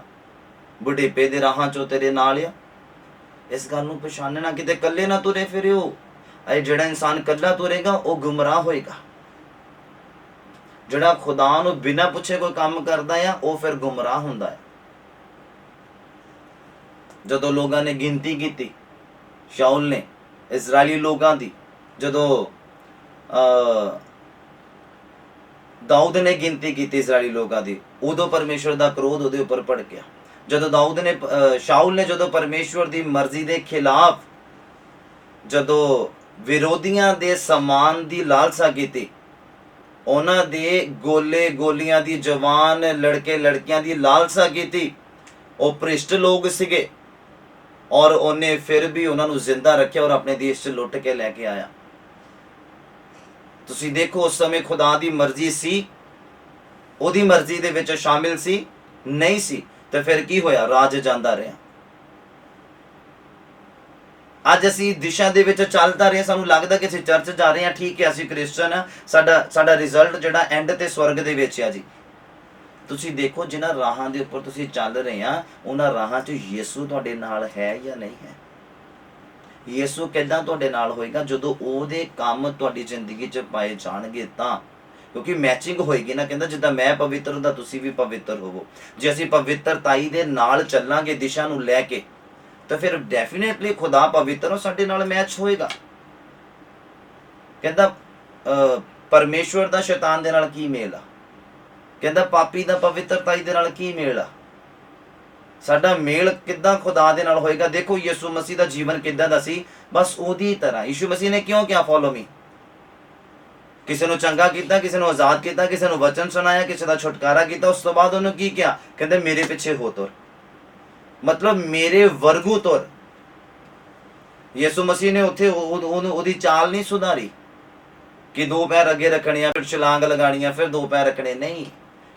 ਬੁਢੇਪੇ ਦੇ ਰਾਹਾਂ 'ਚ ਉਹ ਤੇਰੇ ਨਾਲ ਆ। ਇਸ ਗੱਲ ਨੂੰ ਪਛਾਣਨਾ, ਕਿਤੇ ਇਕੱਲੇ ਨਾ ਤੁਰੇ ਫਿਰਿਓ। ਜਿਹੜਾ ਇਨਸਾਨ ਇਕੱਲਾ ਤੁਰੇਗਾ ਉਹ ਗੁੰਮਰਾਹ ਹੋਏਗਾ। ਜਿਹੜਾ ਖੁਦਾ ਨੂੰ ਬਿਨਾਂ ਪੁੱਛੇ ਕੋਈ ਕੰਮ ਕਰਦਾ ਆ, ਉਹ ਫਿਰ ਗੁੰਮਰਾਹ ਹੁੰਦਾ ਹੈ। ਜਦੋਂ ਲੋਕਾਂ ਨੇ ਗਿਣਤੀ ਕੀਤੀ, ਸ਼ਾਉਲ ਨੇ ਇਜ਼ਰਾਈਲੀ ਲੋਕਾਂ ਦੀ, ਜਦੋਂ ਦਾਊਦ ਨੇ ਗਿਣਤੀ ਕੀਤੀ ਇਜ਼ਰਾਈਲੀ ਲੋਕਾਂ ਦੀ, ਉਦੋਂ ਪਰਮੇਸ਼ਵਰ ਦਾ ਕ੍ਰੋਧ ਉਹਦੇ ਉੱਪਰ ਭੜਕਿਆ। ਜਦੋਂ ਸ਼ਾਉਲ ਨੇ ਜਦੋਂ ਪਰਮੇਸ਼ਵਰ ਦੀ ਮਰਜ਼ੀ ਦੇ ਖਿਲਾਫ, ਜਦੋਂ ਵਿਰੋਧੀਆਂ ਦੇ ਸਮਾਨ ਦੀ ਲਾਲਸਾ ਕੀਤੀ, ਉਹਨਾਂ ਦੇ ਗੋਲੀਆਂ ਦੀ, ਜਵਾਨ ਲੜਕੇ ਲੜਕੀਆਂ ਦੀ ਲਾਲਸਾ ਕੀਤੀ, ਉਹ ਭ੍ਰਿਸ਼ਟ ਲੋਕ ਸੀਗੇ, ਔਰ ਉਹਨੇ ਫਿਰ ਵੀ ਉਹਨਾਂ ਨੂੰ ਜ਼ਿੰਦਾ ਰੱਖਿਆ ਔਰ ਆਪਣੇ ਦੇਸ਼ 'ਚ ਲੁੱਟ ਕੇ ਲੈ ਕੇ ਆਇਆ। ਤੁਸੀਂ ਦੇਖੋ ਉਸ ਸਮੇਂ ਖੁਦਾ ਦੀ ਮਰਜ਼ੀ ਸੀ, ਉਹਦੀ ਮਰਜ਼ੀ ਦੇ ਵਿੱਚ ਸ਼ਾਮਿਲ ਸੀ? ਨਹੀਂ ਸੀ। ਤੇ ਫਿਰ ਕੀ ਹੋਇਆ? ਰਾਜ ਜਾਂਦਾ ਰਿਹਾ। ਅੱਜ ਅਸੀਂ ਦਿਸ਼ਾ ਦੇ ਵਿੱਚ ਚੱਲ ਤਾਂ ਰਹੇ, ਸਾਨੂੰ ਲੱਗਦਾ ਕਿ ਅਸੀਂ ਚਰਚ ਜਾ ਰਹੇ ਹਾਂ, ਠੀਕ ਹੈ, ਅਸੀਂ ਕ੍ਰਿਸਚਨ ਆ, ਸਾਡਾ ਰਿਜ਼ਲਟ ਜਿਹੜਾ ਐਂਡ ਤੇ ਸਵਰਗ ਦੇ ਵਿੱਚ ਆ ਜੀ। ਤੁਸੀਂ ਦੇਖੋ ਜਿਨ੍ਹਾਂ ਰਾਹਾਂ ਦੇ ਉੱਪਰ ਤੁਸੀਂ ਚੱਲ ਰਹੇ ਆ, ਉਹਨਾਂ ਰਾਹਾਂ 'ਚ ਯਿਸੂ ਤੁਹਾਡੇ ਨਾਲ ਹੈ ਜਾਂ ਨਹੀਂ ਹੈ? ਯਿਸੂ ਕਿੱਦਾਂ ਤੁਹਾਡੇ ਨਾਲ ਹੋਏਗਾ? ਜਦੋਂ ਉਹਦੇ ਕੰਮ ਤੁਹਾਡੀ ਜ਼ਿੰਦਗੀ 'ਚ ਪਾਏ ਜਾਣਗੇ ਤਾਂ, ਕਿਉਂਕਿ ਮੈਚਿੰਗ ਹੋਏਗੀ ਨਾ। ਕਹਿੰਦਾ ਜਿੱਦਾਂ ਮੈਂ ਪਵਿੱਤਰ ਹੁੰਦਾ ਤੁਸੀਂ ਵੀ ਪਵਿੱਤਰ ਹੋਵੋ। ਜੇ ਅਸੀਂ ਪਵਿੱਤਰਤਾਈ ਦੇ ਨਾਲ ਚੱਲਾਂਗੇ ਦਿਸ਼ਾ ਨੂੰ ਲੈ ਕੇ, ਤਾਂ ਫਿਰ ਡੈਫੀਨੇਟਲੀ ਖੁਦਾ ਪਵਿੱਤਰ ਹੋ, ਸਾਡੇ ਨਾਲ ਮੈਚ ਹੋਏਗਾ। ਕਹਿੰਦਾ ਪਰਮੇਸ਼ਵਰ ਦਾ ਸ਼ੈਤਾਨ ਦੇ ਨਾਲ ਕੀ ਮੇਲ ਆ? ਕਹਿੰਦਾ ਪਾਪੀ ਦਾ ਪਵਿੱਤਰਤਾਈ ਦੇ ਨਾਲ ਕੀ ਮੇਲ ਆ? ਸਾਡਾ ਮੇਲ ਕਿੱਦਾਂ ਖੁਦਾ ਦੇ ਨਾਲ ਹੋਏਗਾ? ਦੇਖੋ ਯਿਸੂ ਮਸੀਹ ਦਾ ਜੀਵਨ ਕਿੱਦਾਂ ਦਾ ਸੀ, ਬਸ ਉਹਦੀ ਤਰ੍ਹਾਂ। ਯਿਸੂ ਮਸੀਹ ਨੇ ਕਿਉਂ ਕਿਹਾ ਫੋਲੋ ਮੀ? ਕਿਸੇ ਨੂੰ ਚੰਗਾ ਕੀਤਾ, ਕਿਸੇ ਨੂੰ ਆਜ਼ਾਦ ਕੀਤਾ, ਕਿਸੇ ਨੂੰ ਵਚਨ ਸੁਣਾਇਆ, ਕਿਸੇ ਦਾ ਛੁਟਕਾਰਾ ਕੀਤਾ। ਉਸ ਤੋਂ ਬਾਅਦ ਉਹਨੂੰ ਕੀ ਕਿਹਾ? ਕਹਿੰਦੇ ਮੇਰੇ ਪਿੱਛੇ ਹੋ ਤੁਰ, ਮਤਲਬ ਮੇਰੇ ਵਰਗੂ ਤੁਰ। ਯਿਸੂ ਮਸੀਹ ਨੇ ਉੱਥੇ ਉਹਦੀ ਚਾਲ ਨਹੀਂ ਸੁਧਾਰੀ ਕਿ 2 ਪੈਰ ਅੱਗੇ ਰੱਖਣੀਆਂ, ਫਿਰ ਛਲਾਂਗ ਲਗਾਣੀਆਂ, ਫਿਰ 2 ਪੈਰ ਰੱਖਣੇ। ਨਹੀਂ,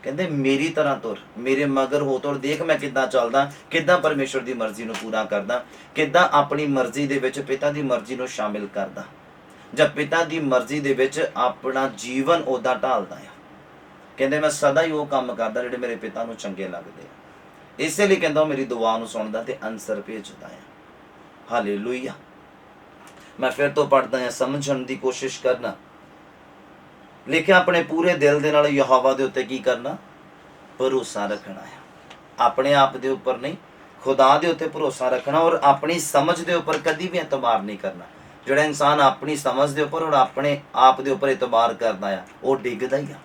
ਕਹਿੰਦੇ ਮੇਰੀ ਤਰ੍ਹਾਂ ਤੁਰ, ਮੇਰੇ ਮਗਰ ਹੋ ਤੁਰ। ਦੇਖ ਮੈਂ ਕਿੱਦਾਂ ਚੱਲਦਾ, ਕਿੱਦਾਂ ਪਰਮੇਸ਼ਵਰ ਦੀ ਮਰਜ਼ੀ ਨੂੰ ਪੂਰਾ ਕਰਦਾ, ਕਿੱਦਾਂ ਆਪਣੀ ਮਰਜ਼ੀ ਦੇ ਵਿੱਚ ਪਿਤਾ ਦੀ ਮਰਜ਼ੀ ਨੂੰ ਸ਼ਾਮਿਲ ਕਰਦਾ, ਜਾਂ ਪਿਤਾ ਦੀ ਮਰਜ਼ੀ ਦੇ ਵਿੱਚ ਆਪਣਾ ਜੀਵਨ ਉੱਦਾਂ ਢਾਲਦਾ ਆ। ਕਹਿੰਦੇ ਮੈਂ ਸਦਾ ਹੀ ਉਹ ਕੰਮ ਕਰਦਾ ਜਿਹੜੇ ਮੇਰੇ ਪਿਤਾ ਨੂੰ ਚੰਗੇ ਲੱਗਦੇ ਆ। ਇਸੇ ਲਈ ਕਹਿੰਦਾ ਉਹ ਮੇਰੀ ਦੁਆ ਨੂੰ ਸੁਣਦਾ ਤੇ ਅਨਸਰ ਭੇਜਦਾ ਆ। ਹਾਲੇਲੂਇਆ। ਮੈਂ ਫਿਰ ਤੋਂ ਪੜ੍ਹਦਾ ਆ, ਸਮਝਣ ਦੀ ਕੋਸ਼ਿਸ਼ ਕਰਨਾ। ਲਿਖਿਆ ਆਪਣੇ ਪੂਰੇ ਦਿਲ ਦੇ ਨਾਲ ਯਹੋਵਾ ਦੇ ਉੱਤੇ ਕੀ ਕਰਨਾ? ਭਰੋਸਾ ਰੱਖਣਾ ਆ। ਆਪਣੇ ਆਪ ਦੇ ਉੱਪਰ ਨਹੀਂ, ਖੁਦਾ ਦੇ ਉੱਤੇ ਭਰੋਸਾ ਰੱਖਣਾ। ਔਰ ਆਪਣੀ ਸਮਝ ਦੇ ਉੱਪਰ ਕਦੀ ਵੀ ਇਤਬਾਰ ਨਹੀਂ ਕਰਨਾ। ਜਿਹੜਾ ਇਨਸਾਨ ਆਪਣੀ ਸਮਝ ਦੇ ਉੱਪਰ ਔਰ ਆਪਣੇ ਆਪ ਦੇ ਉੱਪਰ ਇਤਬਾਰ ਕਰਦਾ ਆ, ਉਹ ਡਿੱਗਦਾ ਹੀ ਆ।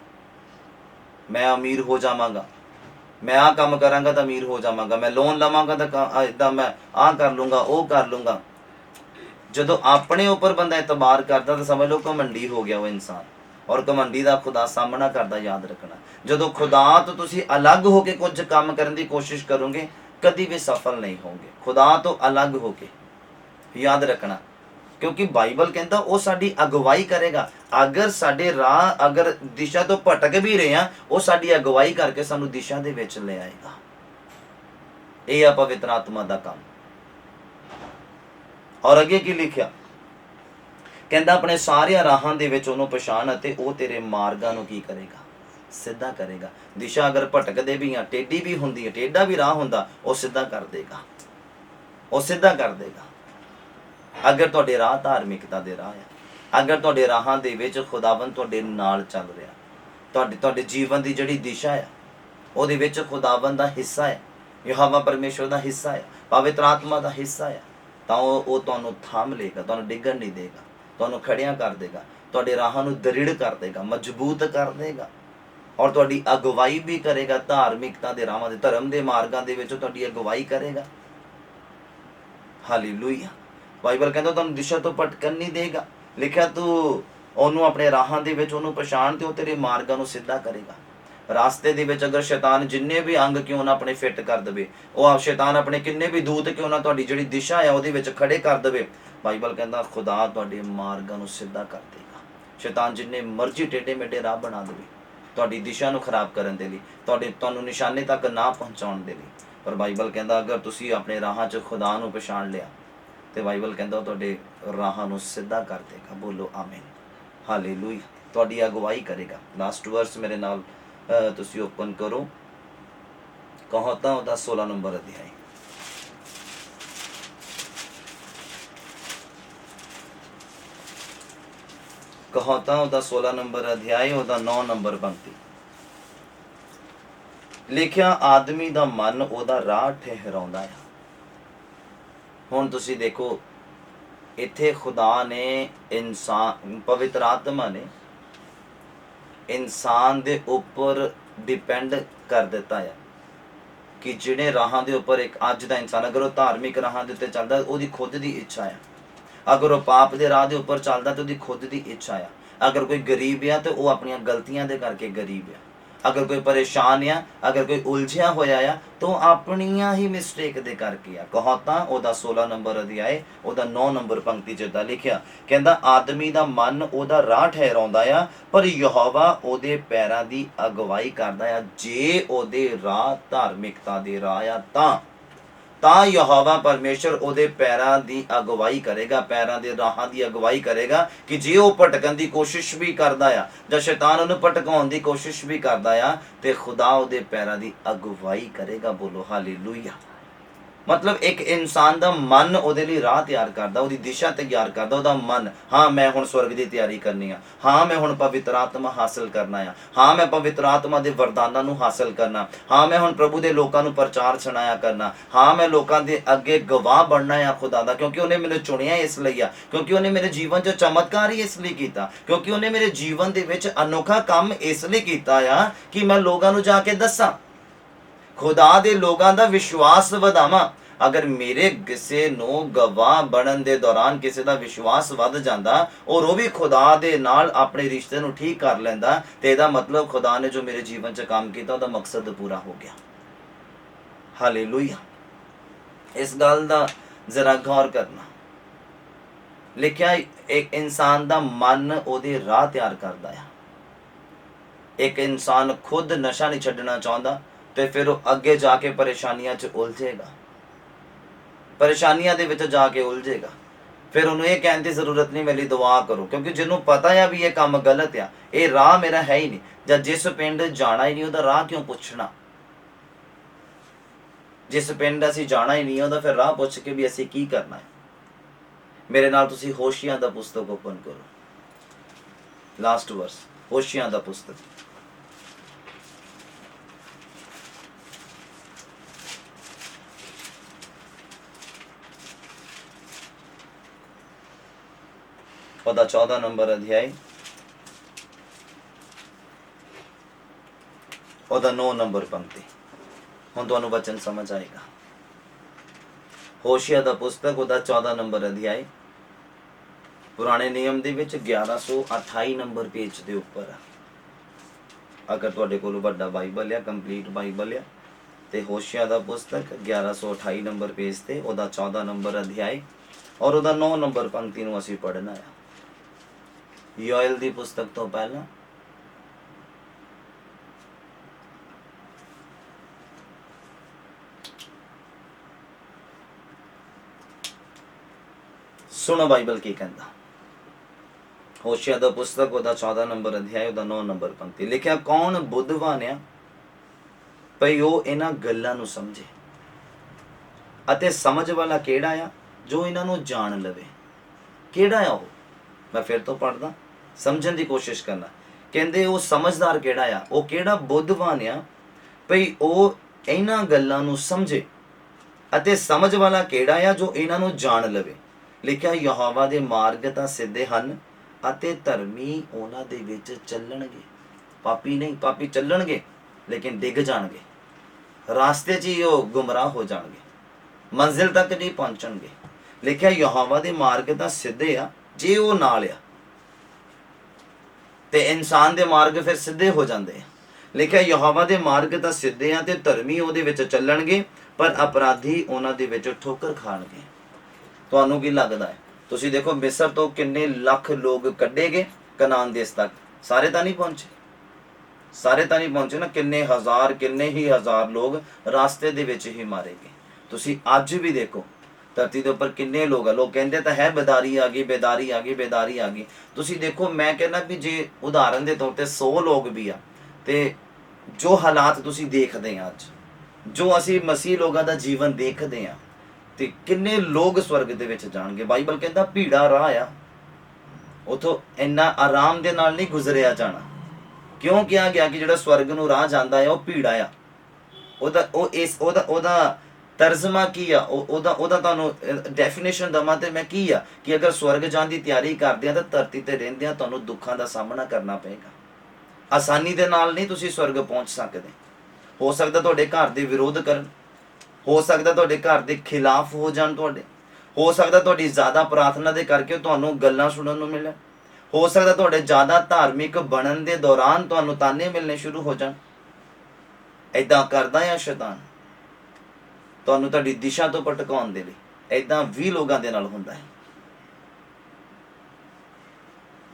ਮੈਂ ਅਮੀਰ ਹੋ ਜਾਵਾਂਗਾ, ਮੈਂ ਆਹ ਕੰਮ ਕਰਾਂਗਾ ਤਾਂ ਅਮੀਰ ਹੋ ਜਾਵਾਂਗਾ, ਮੈਂ ਲੋਨ ਲਵਾਂਗਾ ਤਾਂ ਇਦਾਂ ਮੈਂ ਆਹ ਕਰ ਲੂੰਗਾ, ਉਹ ਕਰ ਲੂੰਗਾ। ਜਦੋਂ ਆਪਣੇ ਉੱਪਰ ਬੰਦਾ ਇਤਬਾਰ ਕਰਦਾ ਤਾਂ ਸਮਝ ਲਓ ਘਮੰਡੀ ਹੋ ਗਿਆ ਉਹ ਇਨਸਾਨ। ਔਰ ਘਮੰਡੀ ਦਾ ਖੁਦਾ ਸਾਹਮਣਾ ਕਰਦਾ, ਯਾਦ ਰੱਖਣਾ। ਜਦੋਂ ਖੁਦਾ ਤੋਂ ਤੁਸੀਂ ਅਲੱਗ ਹੋ ਕੇ ਕੁਝ ਕੰਮ ਕਰਨ ਦੀ ਕੋਸ਼ਿਸ਼ ਕਰੋਗੇ, ਕਦੀ ਵੀ ਸਫਲ ਨਹੀਂ ਹੋਗੇ। ਖੁਦਾ ਤੋਂ ਅਲੱਗ ਹੋ ਕੇ, ਯਾਦ ਰੱਖਣਾ। ਕਿਉਂਕਿ ਬਾਈਬਲ ਕਹਿੰਦਾ ਉਹ ਸਾਡੀ ਅਗਵਾਈ ਕਰੇਗਾ। ਅਗਰ ਸਾਡੇ ਰਾਹ, ਅਗਰ ਦਿਸ਼ਾ ਤੋਂ ਭਟਕ ਵੀ ਰਹੇ ਆ, ਉਹ ਸਾਡੀ ਅਗਵਾਈ ਕਰਕੇ ਸਾਨੂੰ ਦਿਸ਼ਾ ਦੇ ਵਿੱਚ ਲੈ ਆਏਗਾ। ਇਹ ਆ ਪਵਿੱਤਰ ਆਤਮਾ ਦਾ ਕੰਮ। ਔਰ ਅੱਗੇ ਕੀ ਲਿਖਿਆ? ਕਹਿੰਦਾ ਆਪਣੇ ਸਾਰਿਆਂ ਰਾਹਾਂ ਦੇ ਵਿੱਚ ਉਹਨੂੰ ਪਛਾਣ ਅਤੇ ਉਹ ਤੇਰੇ ਮਾਰਗਾਂ ਨੂੰ ਕੀ ਕਰੇਗਾ? ਸਿੱਧਾ ਕਰੇਗਾ। ਦਿਸ਼ਾ ਅਗਰ ਭਟਕਦੇ ਵੀ ਆ, ਟੇਢੀ ਵੀ ਹੁੰਦੀ ਹੈ, ਟੇਢਾ ਵੀ ਰਾਹ ਹੁੰਦਾ, ਉਹ ਸਿੱਧਾ ਕਰ ਦੇਗਾ, ਉਹ ਸਿੱਧਾ ਕਰ ਦੇਗਾ। ਅਗਰ ਤੁਹਾਡੇ ਰਾਹ ਧਾਰਮਿਕਤਾ ਦੇ ਰਾਹ ਆ, ਅਗਰ ਤੁਹਾਡੇ ਰਾਹਾਂ ਦੇ ਵਿੱਚ ਖੁਦਾਵੰਦ ਤੁਹਾਡੇ ਨਾਲ ਚੱਲ ਰਿਹਾ, ਤੁਹਾਡੇ ਜੀਵਨ ਦੀ ਜਿਹੜੀ ਦਿਸ਼ਾ ਆ ਉਹਦੇ ਵਿੱਚ ਖੁਦਾਵੰਦ ਦਾ ਹਿੱਸਾ ਹੈ, ਯਹੋਵਾ ਪਰਮੇਸ਼ਵਰ ਦਾ ਹਿੱਸਾ ਹੈ, ਪਵਿੱਤਰ ਆਤਮਾ ਦਾ ਹਿੱਸਾ ਹੈ, ਤਾਂ ਉਹ ਤੁਹਾਨੂੰ ਥੰਮ ਲਏਗਾ, ਤੁਹਾਨੂੰ ਡਿੱਗਣ ਨਹੀਂ ਦੇਗਾ, ਤੁਹਾਨੂੰ ਖੜਿਆਂ ਕਰ ਦੇਗਾ, ਤੁਹਾਡੇ ਰਾਹਾਂ ਨੂੰ ਦ੍ਰਿੜ ਕਰ ਦੇਗਾ, ਮਜ਼ਬੂਤ ਕਰ ਦੇਗਾ। ਔਰ ਤੁਹਾਡੀ ਅਗਵਾਈ ਵੀ ਕਰੇਗਾ ਧਾਰਮਿਕਤਾ ਦੇ ਰਾਹਾਂ ਦੇ, ਧਰਮ ਦੇ ਮਾਰਗਾਂ ਦੇ ਵਿੱਚ ਤੁਹਾਡੀ ਅਗਵਾਈ ਕਰੇਗਾ। ਹਾਲੇਲੂਇਆ। ਬਾਈਬਲ ਕਹਿੰਦਾ ਤੁਹਾਨੂੰ ਦਿਸ਼ਾ ਤੋਂ ਭਟਕਣ ਨਹੀਂ ਦੇਗਾ। ਲਿਖਿਆ ਤੂੰ ਉਹਨੂੰ ਆਪਣੇ ਰਾਹਾਂ ਦੇ ਵਿੱਚ ਉਹਨੂੰ ਪਛਾਣ ਤੇ ਉਹ ਤੇਰੇ ਮਾਰਗਾਂ ਨੂੰ ਸਿੱਧਾ ਕਰੇਗਾ। ਰਾਸਤੇ ਦੇ ਵਿੱਚ ਅਗਰ ਸ਼ੈਤਾਨ ਜਿੰਨੇ ਵੀ ਅੰਗ ਕਿਉਂ ਨਾ ਆਪਣੇ ਫਿੱਟ ਕਰ ਦੇਵੇ, ਉਹ ਸ਼ੈਤਾਨ ਆਪਣੇ ਕਿੰਨੇ ਵੀ ਦੂਤ ਕਿਉਂ ਨਾ ਤੁਹਾਡੀ ਜਿਹੜੀ ਦਿਸ਼ਾ ਆ ਉਹਦੇ ਵਿੱਚ ਖੜੇ ਕਰ ਦੇਵੇ, ਬਾਈਬਲ ਕਹਿੰਦਾ ਖੁਦਾ ਤੁਹਾਡੇ ਮਾਰਗਾਂ ਨੂੰ ਸਿੱਧਾ ਕਰ ਦੇਗਾ। ਸ਼ੈਤਾਨ ਜਿੰਨੇ ਮਰਜ਼ੀ ਟੇਢੇ ਮੇਢੇ ਰਾਹ ਬਣਾ ਦੇਵੇ ਤੁਹਾਡੀ ਦਿਸ਼ਾ ਨੂੰ ਖਰਾਬ ਕਰਨ ਦੇ ਲਈ, ਤੁਹਾਨੂੰ ਨਿਸ਼ਾਨੇ ਤੱਕ ਨਾ ਪਹੁੰਚਾਉਣ ਦੇ ਲਈ, ਪਰ ਬਾਈਬਲ ਕਹਿੰਦਾ ਅਗਰ ਤੁਸੀਂ ਆਪਣੇ ਰਾਹਾਂ 'ਚ ਖੁਦਾ ਨੂੰ ਪਛਾਣ ਲਿਆ ਤੇ ਬਾਈਬਲ ਕਹਿੰਦਾ ਉਹ ਤੁਹਾਡੇ ਰਾਹਾਂ ਨੂੰ ਸਿੱਧਾ ਕਰ ਦੇਗਾ। ਬੋਲੋ ਆਮੀਨ। ਹਾਲੇਲੂਇਆ। ਤੁਹਾਡੀ ਅਗਵਾਈ ਕਰੇਗਾ। ਲਾਸਟ ਵਰਸ ਮੇਰੇ ਨਾਲ ਤੁਸੀਂ ਓਪਨ ਕਰੋ, ਕਹਾਤਾਂ ਉਹਦਾ 16 ਨੰਬਰ ਅਧਿਆਇ। ਕਹਾਤਾਂ ਉਹਦਾ 16 ਨੰਬਰ ਅਧਿਆਇ, ਉਹਦਾ 9 ਨੰਬਰ ਪੰਕਤੀ। ਲਿਖਿਆ ਆਦਮੀ ਦਾ ਮਨ ਉਹਦਾ ਰਾਹ ਠਹਿਰਾਉਂਦਾ ਆ। ਹੁਣ ਤੁਸੀਂ ਦੇਖੋ ਇੱਥੇ ਖੁਦਾ ਨੇ ਇਨਸਾਨ, ਪਵਿੱਤਰ ਆਤਮਾ ਨੇ ਇਨਸਾਨ ਦੇ ਉੱਪਰ ਡਿਪੈਂਡ ਕਰ ਦਿੱਤਾ ਆ ਕਿ ਜਿਹੜੇ ਰਾਹਾਂ ਦੇ ਉੱਪਰ ਇੱਕ ਅੱਜ ਦਾ ਇਨਸਾਨ ਅਗਰ ਉਹ ਧਾਰਮਿਕ ਰਾਹਾਂ ਦੇ ਉੱਤੇ ਚੱਲਦਾ ਉਹਦੀ ਖੁਦ ਦੀ ਇੱਛਾ ਆ, ਅਗਰ ਉਹ ਪਾਪ ਦੇ ਰਾਹ ਦੇ ਉੱਪਰ ਚੱਲਦਾ ਤੇ ਉਹਦੀ ਖੁਦ ਦੀ ਇੱਛਾ ਆ, ਅਗਰ ਕੋਈ ਗਰੀਬ ਆ ਤੇ ਉਹ ਆਪਣੀਆਂ ਗਲਤੀਆਂ ਦੇ ਕਰਕੇ ਗਰੀਬ ਆ, अगर कोई परेशान आ, अगर कोई उलझिया होया आ, तो अपनिया ही मिसटेक दे करके आ। कहावतां ओदा 16 नंबर अध्याय ओदा 9 नंबर पंक्ति च लिखिया, कहंदा आदमी दा मन ओदा राह ठहराउंदा आ, पर यहोवा ओदे पैरां दी अगवाई करदा आ। जे ओदे राह धार्मिकता दे राह आ ਤਾਂ ਯਹੋਵਾ ਪਰਮੇਸ਼ਰ ਉਹਦੇ ਪੈਰਾਂ ਦੀ ਅਗਵਾਈ ਕਰੇਗਾ, ਪੈਰਾਂ ਦੇ ਰਾਹਾਂ ਦੀ ਅਗਵਾਈ ਕਰੇਗਾ। ਕਿ ਜੇ ਉਹ ਭਟਕਣ ਦੀ ਕੋਸ਼ਿਸ਼ ਵੀ ਕਰਦਾ ਆ ਜਾਂ ਸ਼ੈਤਾਨ ਉਹਨੂੰ ਭਟਕਾਉਣ ਦੀ ਕੋਸ਼ਿਸ਼ ਵੀ ਕਰਦਾ ਆ, ਤੇ ਖੁਦਾ ਉਹਦੇ ਪੈਰਾਂ ਦੀ ਅਗਵਾਈ ਕਰੇਗਾ। ਬੋਲੋ ਹਾਲੇਲੂਇਆ। मतलब एक इंसान का मन ਉਹਦੇ ਲਈ ਰਾਹ ਤਿਆਰ ਕਰਦਾ, ਉਹਦੀ ਦਿਸ਼ਾ ਤਿਆਰ ਕਰਦਾ। ਉਹਦਾ ਮਨ, ਹਾਂ ਮੈਂ ਹੁਣ स्वर्ग ਦੀ ਤਿਆਰੀ ਕਰਨੀ ਆ, ਹਾਂ ਮੈਂ ਹੁਣ ਪਵਿੱਤਰ ਆਤਮਾ ਹਾਸਲ ਕਰਨਾ ਆ, ਹਾਂ ਮੈਂ ਪਵਿੱਤਰ ਆਤਮਾ ਦੇ ਵਰਦਾਨਾਂ ਨੂੰ ਹਾਸਲ ਕਰਨਾ, ਹਾਂ ਮੈਂ ਹੁਣ ਪ੍ਰਭੂ ਦੇ ਲੋਕਾਂ ਨੂੰ ਪ੍ਰਚਾਰ ਸੁਣਾਇਆ ਕਰਨਾ, ਹਾਂ ਮੈਂ ਲੋਕਾਂ ਦੇ ਅੱਗੇ ਗਵਾਹ ਬਣਨਾ ਆ ਖੁਦਾ ਦਾ, ਕਿਉਂਕਿ ਉਹਨੇ ਮੈਨੂੰ ਚੁਣਿਆ ਇਸ ਲਈ ਆ, ਕਿਉਂਕਿ ਉਹਨੇ ਮੇਰੇ ਜੀਵਨ 'ਚ ਚਮਤਕਾਰ ਹੀ ਇਸ ਲਈ ਕੀਤਾ, ਕਿਉਂਕਿ ਉਹਨੇ ਮੇਰੇ ਜੀਵਨ ਦੇ ਵਿੱਚ ਅਨੋਖਾ ਕੰਮ ਇਸ ਲਈ ਕੀਤਾ ਆ ਕਿ ਮੈਂ ਲੋਕਾਂ ਨੂੰ ਜਾ ਕੇ ਦੱਸਾਂ, खुदा दे लोगों का विश्वास वधावां। अगर मेरे किसी नूं गवाह बनन दे दौरान किसी का विश्वास वध जांदा और वो भी खुदा दे नाल अपने रिश्ते नूं ठीक कर लैंदा, ते इहदा मतलब खुदा ने जो मेरे जीवन च काम किया उहदा मकसद पूरा हो गया। हालेलुया। इस गल दा जरा गौर करना। लिखिया एक इंसान दा मन ओहदे राह तैयार करदा आ। एक इंसान खुद नशा नहीं छड्डना चाहुंदा तो फिर वो अगे जाके परेशानियां च उलझेगा, परेशानियां दे विच जाके उलझेगा। फिर उन्होंने ये कहने की जरूरत नहीं मेरी दुआ करो, क्योंकि जिन्हों पता है भी ये काम गलत आ, ये राह मेरा है ही नहीं, या जिस पिंड जाना ही नहीं उहदा राह क्यों पुछना। जिस पिंड असीं जाना ही नहीं उहदा फिर राह पुछ के भी असीं की करना है। मेरे नाल तुसीं होशियां दा पुस्तक ओपन करो, लास्ट वर्स होशियां दा पुस्तक। ਉਹਦਾ 14 ਨੰਬਰ ਅਧਿਆਇ ਉਹਦਾ 9 ਨੰਬਰ ਪੰਕਤੀ। ਹੁਣ ਤੁਹਾਨੂੰ ਵਚਨ ਸਮਝ ਆਏਗਾ। ਹੋਸ਼ਿਆ ਦਾ ਪੁਸਤਕ ਉਹਦਾ 14 ਨੰਬਰ ਅਧਿਆਇ ਪੁਰਾਣੇ ਨਿਯਮ ਦੇ ਵਿੱਚ 1128 ਨੰਬਰ ਪੇਜ ਦੇ ਉੱਪਰ ਆ। ਅਗਰ ਤੁਹਾਡੇ ਕੋਲ ਵੱਡਾ ਬਾਈਬਲ ਆ, ਕੰਪਲੀਟ ਬਾਈਬਲ ਆ, ਤੇ ਹੋਸ਼ਿਆ ਦਾ ਪੁਸਤਕ 1128 ਨੰਬਰ ਪੇਜ ਤੇ ਉਹਦਾ 14 ਨੰਬਰ ਅਧਿਆਇ ਔਰ ਉਹਦਾ 9 ਨੰਬਰ ਪੰਕਤੀ ਨੂੰ ਅਸੀਂ ਪੜ੍ਹਨਾ ਆ। योएल दी पुस्तक तो पहला सुनो बाइबल की कहता। होशिया दा पुस्तक ओदा 14 नंबर अध्याय ओदा 9 नंबर पंक्ति लिखिया, कौन बुद्धवान आ भई ਉਹ ਇਹਨਾਂ ਗੱਲਾਂ ਨੂੰ ਸਮਝੇ, ਅਤੇ ਸਮਝ ਵਾਲਾ ਕਿਹੜਾ ਆ ਜੋ ਇਹਨਾਂ ਨੂੰ ਜਾਣ ਲਵੇ। ਕਿਹੜਾ ਆ ਉਹ? मैं फिर तो पढ़दा, समझण दी कोशिश करना। कहंदे वो समझदार किहड़ा आ, वो किहड़ा बुद्धवान आ भई ਉਹ ਇਹਨਾਂ ਗੱਲਾਂ ਨੂੰ ਸਮਝੇ, ਅਤੇ ਸਮਝ ਵਾਲਾ ਕਿਹੜਾ ਆ ਜੋ ਇਹਨਾਂ ਨੂੰ ਜਾਣ ਲਵੇ। ਲਿਖਿਆ, ਯਹੋਵਾ ਦੇ ਮਾਰਗ ਤਾਂ ਸਿੱਧੇ ਹਨ ਅਤੇ ਧਰਮੀ ਉਹਨਾਂ ਦੇ ਵਿੱਚ ਚੱਲਣਗੇ। ਪਾਪੀ ਨਹੀਂ, ਪਾਪੀ ਚੱਲਣਗੇ ਲੇਕਿਨ ਡਿੱਗ ਜਾਣਗੇ, ਰਾਸਤੇ 'ਚ ਹੀ ਉਹ ਗੁੰਮਰਾਹ ਹੋ ਜਾਣਗੇ, ਮੰਜ਼ਿਲ ਤੱਕ ਨਹੀਂ ਪਹੁੰਚਣਗੇ। ਲਿਖਿਆ, ਯਹੋਵਾ ਦੇ ਮਾਰਗ ਤਾਂ ਸਿੱਧੇ ਆ ਜੇ ਉਹ ਨਾਲ ਆ, ਤੇ ਇਨਸਾਨ ਦੇ ਮਾਰਗ ਫਿਰ ਸਿੱਧੇ ਹੋ ਜਾਂਦੇ ਆ। ਲਿਖਿਆ, ਯਹੋਵਾ ਦੇ ਮਾਰਗ ਤਾਂ ਸਿੱਧੇ ਆ ਤੇ ਧਰਮੀ ਉਹਦੇ ਵਿੱਚ ਚੱਲਣਗੇ, ਪਰ ਅਪਰਾਧੀ ਉਹਨਾਂ ਦੇ ਵਿੱਚ ਠੋਕਰ ਖਾਣਗੇ। ਤੁਹਾਨੂੰ ਕੀ ਲੱਗਦਾ ਹੈ? ਤੁਸੀਂ ਦੇਖੋ ਮਿਸਰ ਤੋਂ ਕਿੰਨੇ ਲੱਖ ਲੋਕ ਕੱਢੇ ਗਏ ਕਨਾਨ ਦੇਸ਼ ਤੱਕ, ਸਾਰੇ ਤਾਂ ਨਹੀਂ ਪਹੁੰਚੇ, ਸਾਰੇ ਤਾਂ ਨਹੀਂ ਪਹੁੰਚੇ ਨਾ। ਕਿੰਨੇ ਹਜ਼ਾਰ, ਕਿੰਨੇ ਹੀ ਹਜ਼ਾਰ ਲੋਕ ਰਾਸਤੇ ਦੇ ਵਿੱਚ ਹੀ ਮਾਰੇ ਗਏ। ਤੁਸੀਂ ਅੱਜ ਵੀ ਦੇਖੋ ਧਰਤੀ ਦੇ ਉੱਪਰ ਕਿੰਨੇ ਲੋਕ ਆ। ਲੋਕ ਕਹਿੰਦੇ ਤਾਂ ਹੈ ਬੇਦਾਰੀ ਆ ਗਈ, ਬੇਦਾਰੀ ਆ ਗਈ, ਬੇਦਾਰੀ ਆ ਗਈ। ਤੁਸੀਂ ਦੇਖੋ, ਮੈਂ ਕਹਿੰਦਾ ਵੀ ਜੇ ਉਦਾਹਰਨ ਦੇ ਤੌਰ ਤੇ 100 ਲੋਕ ਵੀ ਆ, ਤੇ ਜੋ ਹਾਲਾਤ ਤੁਸੀਂ ਦੇਖਦੇ ਆ ਅੱਜ, ਜੋ ਅਸੀਂ ਮਸੀਹ ਲੋਕਾਂ ਦਾ ਜੀਵਨ ਦੇਖਦੇ ਆ, ਤੇ ਕਿੰਨੇ ਲੋਕ ਸਵਰਗ ਦੇ ਵਿੱਚ ਜਾਣਗੇ। ਬਾਈਬਲ ਕਹਿੰਦਾ ਭੀੜਾ ਰਾਹ ਆ, ਉਥੋਂ ਇੰਨਾ ਆਰਾਮ ਦੇ ਨਾਲ ਨਹੀਂ ਗੁਜ਼ਰਿਆ ਜਾਣਾ। ਕਿਉਂ ਕਿਹਾ ਗਿਆ ਕਿ ਜਿਹੜਾ ਸਵਰਗ ਨੂੰ ਰਾਹ ਜਾਂਦਾ ਹੈ ਉਹ ਭੀੜਾ ਆ? ਉਹਦਾ ਤਰਜਮਾ ਕੀ ਆ, ਉਹਦਾ ਤੁਹਾਨੂੰ ਡੈਫੀਨੇਸ਼ਨ ਦਵਾਂ ਤੇ ਮੈਂ ਕੀ ਆ ਕਿ ਅਗਰ ਸਵਰਗ ਜਾਣ ਦੀ ਤਿਆਰੀ ਕਰਦੇ ਆ ਤਾਂ ਧਰਤੀ ਤੇ ਰਹਿੰਦਿਆਂ ਤੁਹਾਨੂੰ ਦੁੱਖਾਂ ਦਾ ਸਾਹਮਣਾ ਕਰਨਾ ਪਏਗਾ। ਆਸਾਨੀ ਦੇ ਨਾਲ ਨਹੀਂ ਤੁਸੀਂ ਸਵਰਗ ਪਹੁੰਚ ਸਕਦੇ। ਹੋ ਸਕਦਾ ਤੁਹਾਡੇ ਘਰ ਦੇ ਵਿਰੋਧ ਕਰਨ, ਹੋ ਸਕਦਾ ਤੁਹਾਡੇ ਘਰ ਦੇ ਖਿਲਾਫ ਹੋ ਜਾਣ ਤੁਹਾਡੇ, ਹੋ ਸਕਦਾ ਤੁਹਾਡੀ ਜ਼ਿਆਦਾ ਪ੍ਰਾਰਥਨਾ ਦੇ ਕਰਕੇ ਤੁਹਾਨੂੰ ਗੱਲਾਂ ਸੁਣਨ ਨੂੰ ਮਿਲਣ, ਹੋ ਸਕਦਾ ਤੁਹਾਡੇ ਜ਼ਿਆਦਾ ਧਾਰਮਿਕ ਬਣਨ ਦੇ ਦੌਰਾਨ ਤੁਹਾਨੂੰ ਤਾਨੇ ਮਿਲਣੇ ਸ਼ੁਰੂ ਹੋ ਜਾਣ। ਏਦਾਂ ਕਰਦਾ ਆ ਸ਼ੈਤਾਨ ਤੁਹਾਨੂੰ ਤੁਹਾਡੀ ਦਿਸ਼ਾ ਤੋਂ ਭਟਕਾਉਣ ਦੇ ਲਈ। ਏਦਾਂ 20 ਲੋਕਾਂ ਦੇ ਨਾਲ ਹੁੰਦਾ ਹੈ।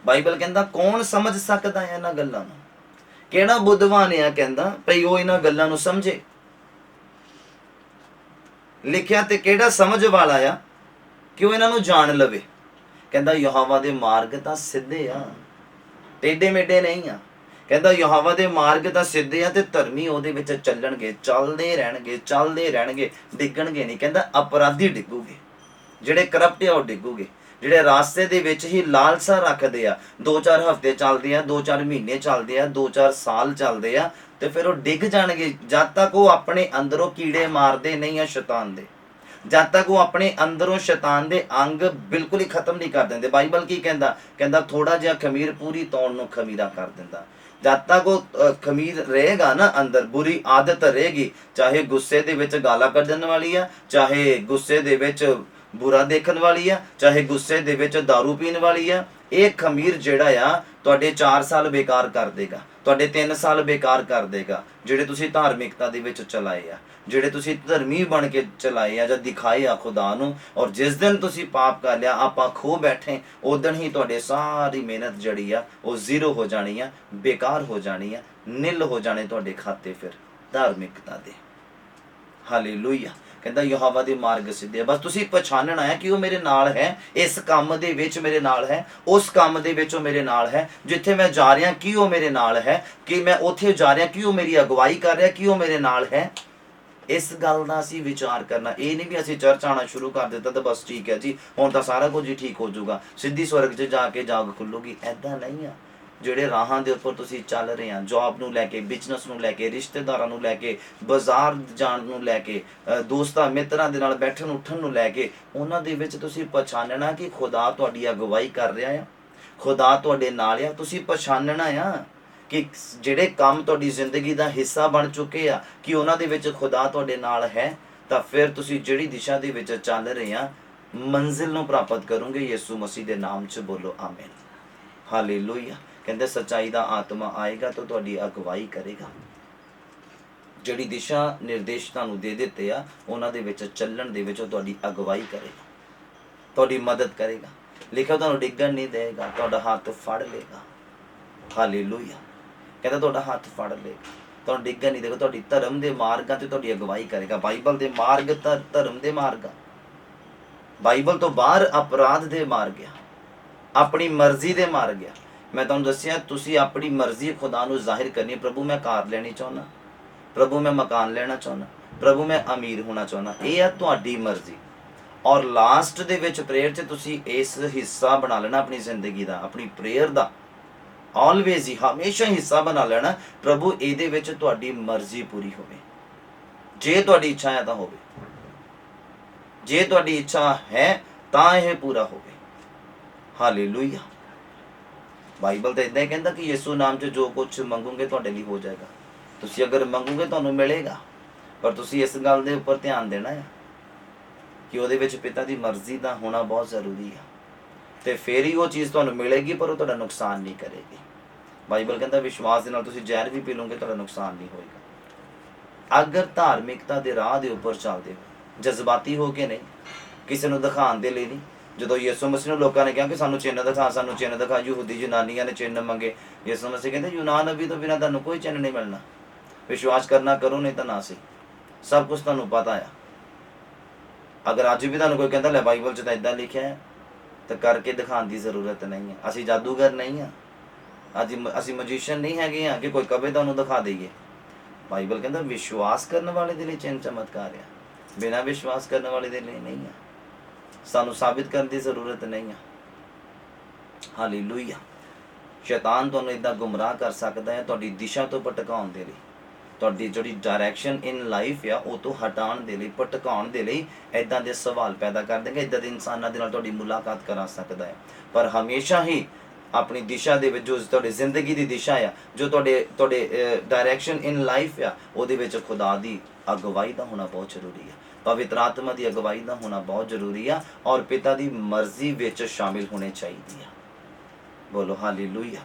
ਬਾਈਬਲ ਕਹਿੰਦਾ ਕੌਣ ਸਮਝ ਸਕਦਾ ਹੈ ਇਹਨਾਂ ਗੱਲਾਂ ਨੂੰ? ਕਿਹੜਾ ਬੁੱਧਵਾਨ ਆ ਕਹਿੰਦਾ ਭਈ ਉਹ ਇਹਨਾਂ ਗੱਲਾਂ ਨੂੰ ਸਮਝੇ। ਲਿਖਿਆ ਤੇ ਕਿਹੜਾ ਸਮਝ ਵਾਲਾ ਆ ਕਿ ਉਹ ਇਹਨਾਂ ਨੂੰ ਜਾਣ ਲਵੇ। ਕਹਿੰਦਾ ਯਹੋਵਾ ਦੇ ਮਾਰਗ ਤਾਂ ਸਿੱਧੇ ਆ, ਟੇਢੇ ਮੇਢੇ ਨਹੀਂ ਆ। ਕਹਿੰਦਾ ਯਹੋਵਾ ਦੇ ਮਾਰਗ ਤਾਂ ਸਿੱਧੇ ਆ ਤੇ ਧਰਮੀ ਉਹਦੇ ਵਿੱਚ ਚੱਲਣਗੇ, ਚੱਲਦੇ ਰਹਿਣਗੇ, ਡਿੱਗਣਗੇ ਨਹੀਂ। ਕਹਿੰਦਾ ਅਪਰਾਧੀ ਡਿੱਗੂਗੇ, ਜਿਹੜੇ ਕਰਪਟ ਆ ਉਹ ਡਿੱਗੂਗੇ, ਜਿਹੜੇ ਰਾਸਤੇ ਦੇ ਵਿੱਚ ਹੀ ਲਾਲਸਾ ਰੱਖਦੇ ਆ, 2-4 ਹਫ਼ਤੇ ਚੱਲਦੇ ਆ, 2-4 ਮਹੀਨੇ ਚੱਲਦੇ ਆ, 2-4 ਸਾਲ ਚੱਲਦੇ ਆ ਤੇ ਫਿਰ ਉਹ ਡਿੱਗ ਜਾਣਗੇ ਜਦ ਤੱਕ ਉਹ ਆਪਣੇ ਅੰਦਰੋਂ ਕੀੜੇ ਮਾਰਦੇ ਨਹੀਂ ਆ ਸ਼ੈਤਾਨ ਦੇ, ਜਦ ਤੱਕ ਉਹ ਆਪਣੇ ਅੰਦਰੋਂ ਸ਼ੈਤਾਨ ਦੇ ਅੰਗ ਬਿਲਕੁਲ ਹੀ ਖਤਮ ਨਹੀਂ ਕਰ ਦਿੰਦੇ। ਬਾਈਬਲ ਕੀ ਕਹਿੰਦਾ? ਕਹਿੰਦਾ ਥੋੜਾ ਜਿਹਾ ਖਮੀਰ ਪੂਰੀ ਤੌਣ ਨੂੰ ਖਮੀਰਾ ਕਰ ਦਿੰਦਾ। ਜਦ ਤੱਕ ਉਹ ਖਮੀਰ ਰਹੇਗਾ ਨਾ ਅੰਦਰ, ਬੁਰੀ ਆਦਤ ਰਹੇਗੀ, ਚਾਹੇ ਗੁੱਸੇ ਦੇ ਵਿੱਚ ਗਾਲਾਂ ਕੱਢਣ ਵਾਲੀ ਆ, ਚਾਹੇ ਗੁੱਸੇ ਦੇ ਵਿੱਚ ਬੁਰਾ ਦੇਖਣ ਵਾਲੀ ਆ, ਚਾਹੇ ਗੁੱਸੇ ਦੇ ਵਿੱਚ ਦਾਰੂ ਪੀਣ ਵਾਲੀ ਆ, ਇਹ ਖਮੀਰ ਜਿਹੜਾ ਆ ਤੁਹਾਡੇ 4 ਸਾਲ ਬੇਕਾਰ ਕਰ ਦੇਗਾ, ਤੁਹਾਡੇ 3 ਸਾਲ ਬੇਕਾਰ ਕਰ ਦੇਗਾ। ਜਿਹੜੇ ਤੁਸੀਂ ਧਾਰਮਿਕਤਾ ਦੇ ਵਿੱਚ ਚਲਾਏ ਆ, ਜਿਹੜੇ ਤੁਸੀਂ ਧਰਮੀ ਬਣ ਕੇ ਚਲਾਏ ਆ ਜਾਂ ਦਿਖਾਏ ਆ ਖੁਦਾ ਨੂੰ, ਔਰ ਜਿਸ ਦਿਨ ਤੁਸੀਂ ਪਾਪ ਕਰ ਲਿਆ, ਆਪਾਂ ਖੋ ਬੈਠੇ, ਉਦਣ ਹੀ ਤੁਹਾਡੇ ਸਾਰੀ ਮਿਹਨਤ ਜਿਹੜੀ ਆ ਉਹ ਜ਼ੀਰੋ ਹੋ ਜਾਣੀ ਆ, ਬੇਕਾਰ ਹੋ ਜਾਣੀ ਆ, ਨਿਲ ਹੋ ਜਾਣੇ ਤੁਹਾਡੇ ਖਾਤੇ ਫਿਰ ਧਾਰਮਿਕਤਾ ਦੇ। ਹਾਲੇਲੂਇਆ। ਕਹਿੰਦਾ ਯਹੋਵਾ ਦੇ ਮਾਰਗ ਸਿੱਧੇ। ਬਸ ਤੁਸੀਂ ਪਛਾਣਨਾ ਹੈ ਕਿ ਉਹ ਮੇਰੇ ਨਾਲ ਹੈ, ਇਸ ਕੰਮ ਦੇ ਵਿੱਚ ਮੇਰੇ ਨਾਲ ਹੈ, ਉਸ ਕੰਮ ਦੇ ਵਿੱਚ ਉਹ ਮੇਰੇ ਨਾਲ ਹੈ, ਜਿੱਥੇ ਮੈਂ ਜਾ ਰਿਹਾ ਕਿ ਉਹ ਮੇਰੇ ਨਾਲ ਹੈ, ਕਿ ਮੈਂ ਉੱਥੇ ਜਾ ਰਿਹਾ ਕਿ ਉਹ ਮੇਰੀ ਅਗਵਾਈ ਕਰ ਰਿਹਾ, ਕਿ ਉਹ ਮੇਰੇ ਨਾਲ ਹੈ। ਇਸ ਗੱਲ ਦਾ ਅਸੀਂ ਵਿਚਾਰ ਕਰਨਾ। ਇਹ ਨਹੀਂ ਵੀ ਅਸੀਂ ਚਰਚ ਆਉਣਾ ਸ਼ੁਰੂ ਕਰ ਦਿੱਤਾ ਤਾਂ ਬਸ ਠੀਕ ਹੈ ਜੀ, ਹੁਣ ਤਾਂ ਸਾਰਾ ਕੁਝ ਹੀ ਠੀਕ ਹੋ ਜਾਊਗਾ, ਸਿੱਧੀ ਸਵਰਗ 'ਚ ਜਾ ਕੇ ਜਾਗ ਖੁੱਲੂਗੀ। ਐਦਾਂ ਨਹੀਂ ਆ। ਜਿਹੜੇ ਰਾਹਾਂ ਦੇ ਉੱਪਰ ਤੁਸੀਂ ਚੱਲ ਰਹੇ ਆ, ਜੌਬ ਨੂੰ ਲੈ ਕੇ, ਬਿਜ਼ਨਸ ਨੂੰ ਲੈ ਕੇ, ਰਿਸ਼ਤੇਦਾਰਾਂ ਨੂੰ ਲੈ ਕੇ, ਬਾਜ਼ਾਰ ਜਾਣ ਨੂੰ ਲੈ ਕੇ, ਦੋਸਤਾਂ ਮਿੱਤਰਾਂ ਦੇ ਨਾਲ ਬੈਠਣ ਉੱਠਣ ਨੂੰ ਲੈ ਕੇ, ਉਹਨਾਂ ਦੇ ਵਿੱਚ ਤੁਸੀਂ ਪਛਾਣਨਾ ਕਿ ਖੁਦਾ ਤੁਹਾਡੀ ਅਗਵਾਈ ਕਰ ਰਿਹਾ ਆ, ਖੁਦਾ ਤੁਹਾਡੇ ਨਾਲ ਆ। ਤੁਸੀਂ ਪਛਾਣਨਾ ਆ ਕਿ ਜਿਹੜੇ ਕੰਮ ਤੁਹਾਡੀ ਜ਼ਿੰਦਗੀ ਦਾ ਹਿੱਸਾ ਬਣ ਚੁੱਕੇ ਆ ਕਿ ਉਹਨਾਂ ਦੇ ਵਿੱਚ ਖੁਦਾ ਤੁਹਾਡੇ ਨਾਲ ਹੈ, ਤਾਂ ਫਿਰ ਤੁਸੀਂ ਜਿਹੜੀ ਦਿਸ਼ਾ ਦੇ ਵਿੱਚ ਚੱਲ ਰਹੇ ਆ ਮੰਜ਼ਿਲ ਨੂੰ ਪ੍ਰਾਪਤ ਕਰੋਗੇ। ਯਿਸੂ ਮਸੀਹ ਦੇ ਨਾਮ 'ਚ ਬੋਲੋ ਆਮੀਨ। ਹਾਲੇਲੂਇਆ। ਕਹਿੰਦੇ ਸੱਚਾਈ ਦਾ ਆਤਮਾ ਆਏਗਾ ਤਾਂ ਤੁਹਾਡੀ ਅਗਵਾਈ ਕਰੇਗਾ। ਜਿਹੜੀ ਦਿਸ਼ਾ ਨਿਰਦੇਸ਼ ਤੁਹਾਨੂੰ ਦੇ ਦਿੱਤੇ ਆ ਉਹਨਾਂ ਦੇ ਵਿੱਚ ਚੱਲਣ ਦੇ ਵਿੱਚ ਉਹ ਤੁਹਾਡੀ ਅਗਵਾਈ ਕਰੇਗਾ, ਤੁਹਾਡੀ ਮਦਦ ਕਰੇਗਾ। ਲਿਖਿਆ ਤੁਹਾਨੂੰ ਡਿੱਗਣ ਨਹੀਂ ਦੇਗਾ, ਤੁਹਾਡਾ ਹੱਥ ਫੜ ਲੇਗਾ। ਹਾਲੇਲੂਇਆ। ਕਹਿੰਦਾ ਤੁਹਾਡਾ ਹੱਥ ਫੜ ਲੇਗਾ, ਤੁਹਾਨੂੰ ਡਿੱਗਣ ਨਹੀਂ ਦੇਗਾ, ਤੁਹਾਡੀ ਧਰਮ ਦੇ ਮਾਰਗਾਂ ਤੇ ਤੁਹਾਡੀ ਅਗਵਾਈ ਕਰੇਗਾ। ਬਾਈਬਲ ਦੇ ਮਾਰਗ ਧਰਮ ਦੇ ਮਾਰਗ ਆ। ਬਾਈਬਲ ਤੋਂ ਬਾਹਰ ਅਪਰਾਧ ਦੇ ਮਾਰਗ ਆ, ਆਪਣੀ ਮਰਜ਼ੀ ਦੇ ਮਾਰਗ ਆ। ਮੈਂ ਤੁਹਾਨੂੰ ਦੱਸਿਆ ਤੁਸੀਂ ਆਪਣੀ ਮਰਜ਼ੀ ਖੁਦਾ ਨੂੰ ਜ਼ਾਹਿਰ ਕਰਨੀ। ਪ੍ਰਭੂ ਮੈਂ ਕਾਰ ਲੈਣੀ ਚਾਹੁੰਦਾ, ਪ੍ਰਭੂ ਮੈਂ ਮਕਾਨ ਲੈਣਾ ਚਾਹੁੰਦਾ, ਪ੍ਰਭੂ ਮੈਂ ਅਮੀਰ ਹੋਣਾ ਚਾਹੁੰਦਾ। ਇਹ ਆ ਤੁਹਾਡੀ ਮਰਜ਼ੀ। ਔਰ ਲਾਸਟ ਦੇ ਵਿੱਚ ਪ੍ਰੇਅਰ 'ਚ ਤੁਸੀਂ ਇਸ ਹਿੱਸਾ ਬਣਾ ਲੈਣਾ ਆਪਣੀ ਜ਼ਿੰਦਗੀ ਦਾ, ਆਪਣੀ ਪ੍ਰੇਅਰ ਦਾ ਆਲਵੇਜ਼ ਹੀ ਹਮੇਸ਼ਾ ਹਿੱਸਾ ਬਣਾ ਲੈਣਾ, ਪ੍ਰਭੂ ਇਹਦੇ ਵਿੱਚ ਤੁਹਾਡੀ ਮਰਜ਼ੀ ਪੂਰੀ ਹੋਵੇ। ਜੇ ਤੁਹਾਡੀ ਇੱਛਾ ਹੈ ਤਾਂ ਹੋਵੇ, ਜੇ ਤੁਹਾਡੀ ਇੱਛਾ ਹੈ ਤਾਂ ਇਹ ਪੂਰਾ ਹੋਵੇ। ਹਾਲੇਲੂਇਆ। ਬਾਈਬਲ ਤਾਂ ਇਦਾਂ ਹੀ ਕਹਿੰਦਾ ਕਿ ਯਿਸੂ ਨਾਮ 'ਚ ਜੋ ਕੁਝ ਮੰਗੋਗੇ ਤੁਹਾਡੇ ਲਈ ਹੋ ਜਾਏਗਾ। ਤੁਸੀਂ ਅਗਰ ਮੰਗੋਗੇ ਤੁਹਾਨੂੰ ਮਿਲੇਗਾ, ਪਰ ਤੁਸੀਂ ਇਸ ਗੱਲ ਦੇ ਉੱਪਰ ਧਿਆਨ ਦੇਣਾ ਹੈ ਕਿ ਉਹਦੇ ਵਿੱਚ ਪਿਤਾ ਦੀ ਮਰਜ਼ੀ ਦਾ ਹੋਣਾ ਬਹੁਤ ਜ਼ਰੂਰੀ ਆ, ਤੇ ਫੇਰ ਹੀ ਉਹ ਚੀਜ਼ ਤੁਹਾਨੂੰ ਮਿਲੇਗੀ, ਪਰ ਉਹ ਤੁਹਾਡਾ ਨੁਕਸਾਨ ਨਹੀਂ ਕਰੇਗੀ। ਬਾਈਬਲ ਕਹਿੰਦਾ ਵਿਸ਼ਵਾਸ ਦੇ ਨਾਲ ਤੁਸੀਂ ਜ਼ਹਿਰ ਵੀ ਪੀ ਲਓਗੇ ਤੁਹਾਡਾ ਨੁਕਸਾਨ ਨਹੀਂ ਹੋਏਗਾ। ਅਗਰ ਧਾਰਮਿਕਤਾ ਦੇ ਰਾਹ ਦੇ ਉੱਪਰ ਚੱਲਦੇ ਹੋ, ਜਜ਼ਬਾਤੀ ਹੋ ਕੇ ਨਹੀਂ, ਕਿਸੇ ਨੂੰ ਦਿਖਾਉਣ ਦੇ ਲਈ ਨਹੀਂ। ਜਦੋਂ ਯਿਸੂ ਮਸੀਹ ਨੂੰ ਲੋਕਾਂ ਨੇ ਕਿਹਾ ਕਿ ਸਾਨੂੰ ਚਿੰਨ੍ਹ ਦਿਖਾ, ਸਾਨੂੰ ਚਿੰਨ੍ਹ ਦਿਖਾ, ਯਹੂਦੀ ਜਨਾਨੀਆਂ ਨੇ ਚਿੰਨ੍ਹ ਮੰਗੇ, ਯਿਸੂ ਮਸੀਹ ਕਹਿੰਦੇ ਯੂਨਾਨ ਨਬੀ ਤੋਂ ਬਿਨਾਂ ਤੁਹਾਨੂੰ ਕੋਈ ਚਿੰਨ੍ਹ ਨਹੀਂ ਮਿਲਣਾ, ਵਿਸ਼ਵਾਸ ਕਰਨਾ ਕਰੋ ਨਹੀਂ ਤਾਂ ਨਾ ਸਹੀ। ਸਭ ਕੁਝ ਤੁਹਾਨੂੰ ਪਤਾ ਆ। ਅਗਰ ਅੱਜ ਵੀ ਤੁਹਾਨੂੰ ਕੋਈ ਕਹਿੰਦਾ ਲੈ ਬਾਈਬਲ 'ਚ ਤਾਂ ਇਦਾਂ ਲਿਖਿਆ ਹੈ, ਤਾਂ ਕਰਕੇ ਦਿਖਾਉਣ ਦੀ ਜ਼ਰੂਰਤ ਨਹੀਂ ਹੈ। ਅਸੀਂ ਜਾਦੂਗਰ ਨਹੀਂ ਆ, ਅਸੀਂ ਮਜੀਸ਼ੀਅਨ ਨਹੀਂ ਹੈਗੇ ਆ ਕਿ ਕੋਈ ਕਵੇ ਤੁਹਾਨੂੰ ਦਿਖਾ ਦਈਏ। ਬਾਈਬਲ ਕਹਿੰਦਾ ਵਿਸ਼ਵਾਸ ਕਰਨ ਵਾਲੇ ਦੇ ਲਈ ਚਿੰਨ੍ਹ ਚਮਤਕਾਰ ਆ, ਬਿਨਾਂ ਵਿਸ਼ਵਾਸ ਕਰਨ ਵਾਲੇ ਦੇ ਲਈ ਨਹੀਂ ਆ। ਸਾਨੂੰ ਸਾਬਿਤ ਕਰਨ ਦੀ ਜ਼ਰੂਰਤ ਨਹੀਂ ਆ। ਹਾਲੇਲੂਇਆ। ਸ਼ੈਤਾਨ ਤੁਹਾਨੂੰ ਇਦਾਂ ਗੁੰਮਰਾਹ ਕਰ ਸਕਦਾ ਹੈ ਤੁਹਾਡੀ ਦਿਸ਼ਾ ਤੋਂ ਭਟਕਾਉਣ ਦੇ ਲਈ, ਤੁਹਾਡੀ ਜਿਹੜੀ ਡਾਇਰੈਕਸ਼ਨ ਇਨ ਲਾਈਫ ਆ ਉਹ ਤੋਂ ਹਟਾਉਣ ਦੇ ਲਈ, ਭਟਕਾਉਣ ਦੇ ਲਈ ਇਦਾਂ ਦੇ ਸਵਾਲ ਪੈਦਾ ਕਰ ਦੇਗਾ, ਇਦਾਂ ਦੇ ਇਨਸਾਨਾਂ ਦੇ ਨਾਲ ਤੁਹਾਡੀ ਮੁਲਾਕਾਤ ਕਰਾ ਸਕਦਾ ਹੈ। ਪਰ ਹਮੇਸ਼ਾ ਹੀ ਆਪਣੀ ਦਿਸ਼ਾ ਦੇ ਵਿੱਚ, ਜੋ ਤੁਹਾਡੀ ਜ਼ਿੰਦਗੀ ਦੀ ਦਿਸ਼ਾ ਆ, ਜੋ ਤੁਹਾਡੇ ਡਾਇਰੈਕਸ਼ਨ ਇਨ ਲਾਈਫ ਆ, ਉਹਦੇ ਵਿੱਚ ਖੁਦਾ ਦੀ ਅਗਵਾਈ ਦਾ ਹੋਣਾ ਬਹੁਤ ਜ਼ਰੂਰੀ ਆ, ਪਵਿੱਤਰ ਆਤਮਾ ਦੀ ਅਗਵਾਈ ਦਾ ਹੋਣਾ ਬਹੁਤ ਜ਼ਰੂਰੀ ਆ, ਔਰ ਪਿਤਾ ਦੀ ਮਰਜ਼ੀ ਵਿੱਚ ਸ਼ਾਮਿਲ ਹੋਣੇ ਚਾਹੀਦੀ ਆ। ਬੋਲੋ ਹਾਲੇਲੂਇਆ।